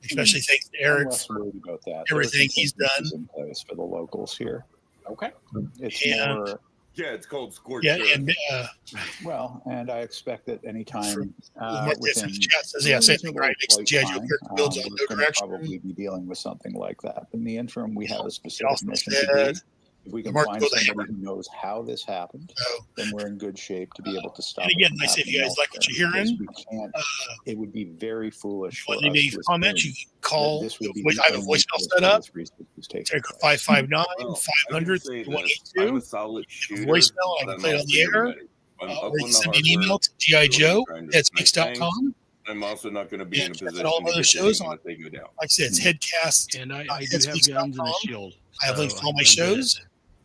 Speaker 7: Especially thanks to Eric for
Speaker 9: worried about that.
Speaker 7: everything he's done.
Speaker 9: In place for the locals here.
Speaker 8: Okay.
Speaker 9: It's
Speaker 7: And-
Speaker 9: more.
Speaker 11: Yeah, it's called Scorch.
Speaker 7: Yeah, and
Speaker 9: Well, and I expect that anytime
Speaker 7: Mark
Speaker 9: within
Speaker 7: in the chat says, yeah, same thing, right? Next to G.I. Joe character builds on no
Speaker 9: we're gonna
Speaker 7: direction.
Speaker 9: probably be dealing with something like that. In the interim, we have a
Speaker 7: He
Speaker 9: specific
Speaker 7: also
Speaker 9: mission
Speaker 7: said,
Speaker 9: to do. If we can
Speaker 7: Mark
Speaker 9: find
Speaker 7: built a
Speaker 9: somebody who knows how this happened,
Speaker 7: So,
Speaker 9: then we're in good shape to be able to stop.
Speaker 7: and
Speaker 9: it
Speaker 7: again,
Speaker 9: from
Speaker 7: like I say, if you
Speaker 9: happening
Speaker 7: guys like what
Speaker 9: elsewhere,
Speaker 7: you're hearing,
Speaker 9: because we can't. It would be very foolish for
Speaker 7: want
Speaker 9: us
Speaker 7: any
Speaker 9: to
Speaker 7: comments, you
Speaker 9: assume
Speaker 7: can call.
Speaker 9: that this would be
Speaker 7: I have a
Speaker 9: the only
Speaker 7: voicemail
Speaker 9: place
Speaker 7: set
Speaker 9: where
Speaker 7: up.
Speaker 9: this research is taking
Speaker 7: Take
Speaker 9: place.
Speaker 7: 559
Speaker 11: Well,
Speaker 7: 500
Speaker 11: I can say this.
Speaker 7: 182.
Speaker 11: I'm a solid shooter.
Speaker 7: Voicemail, I
Speaker 11: but
Speaker 7: can
Speaker 11: I'm
Speaker 7: play it on
Speaker 11: also
Speaker 7: the air.
Speaker 11: medic. I'm up
Speaker 7: Or you
Speaker 11: on
Speaker 7: can
Speaker 11: the
Speaker 7: send me an
Speaker 11: hardware,
Speaker 7: email to
Speaker 11: trying
Speaker 7: GIJoe
Speaker 11: to
Speaker 7: at
Speaker 11: snipe things.
Speaker 7: speaks.com.
Speaker 11: I'm also not going to be
Speaker 7: Yeah,
Speaker 11: in a
Speaker 7: check out
Speaker 11: position
Speaker 7: all
Speaker 11: to
Speaker 7: other
Speaker 11: get
Speaker 7: shows
Speaker 11: to them
Speaker 7: on-
Speaker 11: if they go down.
Speaker 7: Like I said, it's Headcast.
Speaker 12: And I do have guns and a shield.
Speaker 7: I have links
Speaker 12: so
Speaker 7: to all my
Speaker 12: I'm good at
Speaker 7: shows.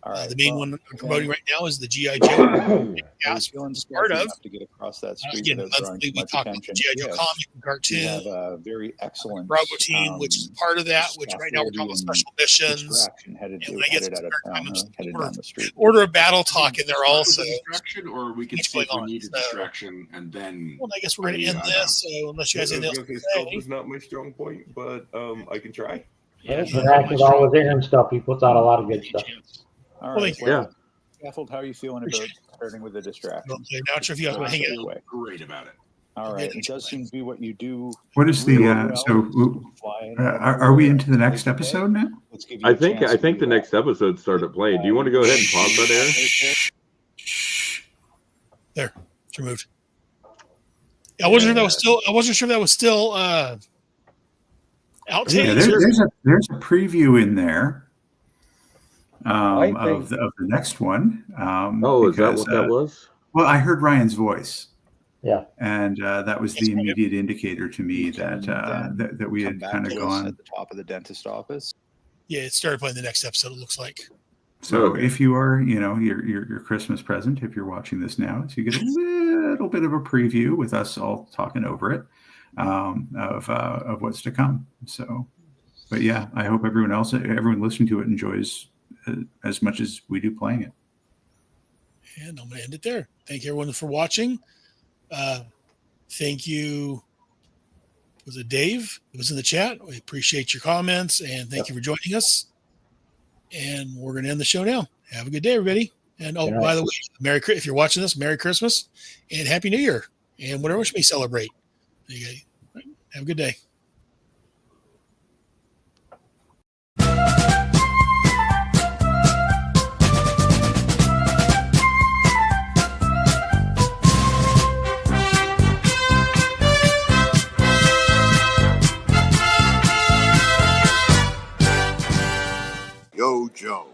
Speaker 9: All right.
Speaker 7: The main
Speaker 9: well,
Speaker 7: one I'm promoting
Speaker 9: then-
Speaker 7: right now is the G.I. Joe
Speaker 9: Are you
Speaker 7: cast.
Speaker 9: feeling
Speaker 7: part
Speaker 9: stealthy
Speaker 7: of.
Speaker 9: enough to get across that street
Speaker 7: Again,
Speaker 9: without drawing
Speaker 7: monthly
Speaker 9: too
Speaker 7: we
Speaker 9: much
Speaker 7: talk about
Speaker 9: attention?
Speaker 7: G.I. Joe
Speaker 9: Yes.
Speaker 7: comic and
Speaker 9: We
Speaker 7: cartoon.
Speaker 9: have a very excellent
Speaker 7: Bravo team, which is part of that, which right now we're
Speaker 9: scaffolding
Speaker 7: talking about
Speaker 9: and
Speaker 7: special missions.
Speaker 9: distraction headed,
Speaker 7: And when I get
Speaker 9: headed
Speaker 7: to
Speaker 9: out of
Speaker 7: spare
Speaker 9: town
Speaker 7: time,
Speaker 9: or
Speaker 7: just
Speaker 9: headed
Speaker 7: order-
Speaker 9: down the street.
Speaker 7: Order a battle talk in there
Speaker 6: Start with
Speaker 7: also.
Speaker 6: a distraction, or we could
Speaker 7: Each
Speaker 6: see if we
Speaker 7: going on,
Speaker 6: need a
Speaker 7: so-
Speaker 6: distraction and then.
Speaker 7: Well, I guess we're going to end this. So unless you guys have anything else to
Speaker 11: Stealth
Speaker 7: say,
Speaker 11: is not my strong point, but I can try.
Speaker 3: Yeah, interact with all his Aaron stuff. He puts out a lot of good stuff.
Speaker 9: All
Speaker 7: Well,
Speaker 9: right.
Speaker 7: thank
Speaker 4: you.
Speaker 9: Well, Scaffold, how are you feeling about starting with the distraction?
Speaker 7: okay, not sure if you guys want to hang out.
Speaker 9: Away.
Speaker 6: Great about it.
Speaker 9: All right. It does seem to be what you do.
Speaker 5: What is
Speaker 9: really
Speaker 5: the
Speaker 9: well.
Speaker 5: so?
Speaker 9: Fly in
Speaker 5: Are we into the next episode now?
Speaker 9: Let's give you
Speaker 4: I
Speaker 9: a
Speaker 4: think
Speaker 9: chance
Speaker 4: I
Speaker 9: to
Speaker 4: think
Speaker 9: do
Speaker 4: the
Speaker 9: that.
Speaker 4: next episode started playing. Do you want to go ahead and pause that, Aaron?
Speaker 7: There, it's removed. I wasn't sure if that was still. I wasn't sure if that was still outtakes.
Speaker 5: Yeah, there's a preview in there
Speaker 4: I think-
Speaker 5: of the next one.
Speaker 4: Oh, is that
Speaker 5: because,
Speaker 4: what that was?
Speaker 5: Well, I heard Ryan's voice.
Speaker 3: Yeah.
Speaker 5: And that was the immediate indicator to me that that we
Speaker 9: Come
Speaker 5: had
Speaker 9: back
Speaker 5: kind of
Speaker 9: to us
Speaker 5: gone.
Speaker 9: at the top of the dentist office.
Speaker 7: Yeah, it started playing the next episode. It looks like.
Speaker 5: So
Speaker 4: Okay.
Speaker 5: if you are, your Christmas present, if you're watching this now, so you get a little bit of a preview with us all talking over it of what's to come. So, but yeah, I hope everyone listening to it enjoys as much as we do playing it.
Speaker 7: And I'm going to end it there. Thank you, everyone, for watching. Thank you. Was it Dave? It was in the chat. We appreciate your comments and thank you for joining us. And we're going to end the show now. Have a good day, everybody. And oh, by the way, if you're watching this, Merry Christmas and Happy New Year and whatever else you may celebrate. Okay. Have a good day.
Speaker 13: Yo, Joe.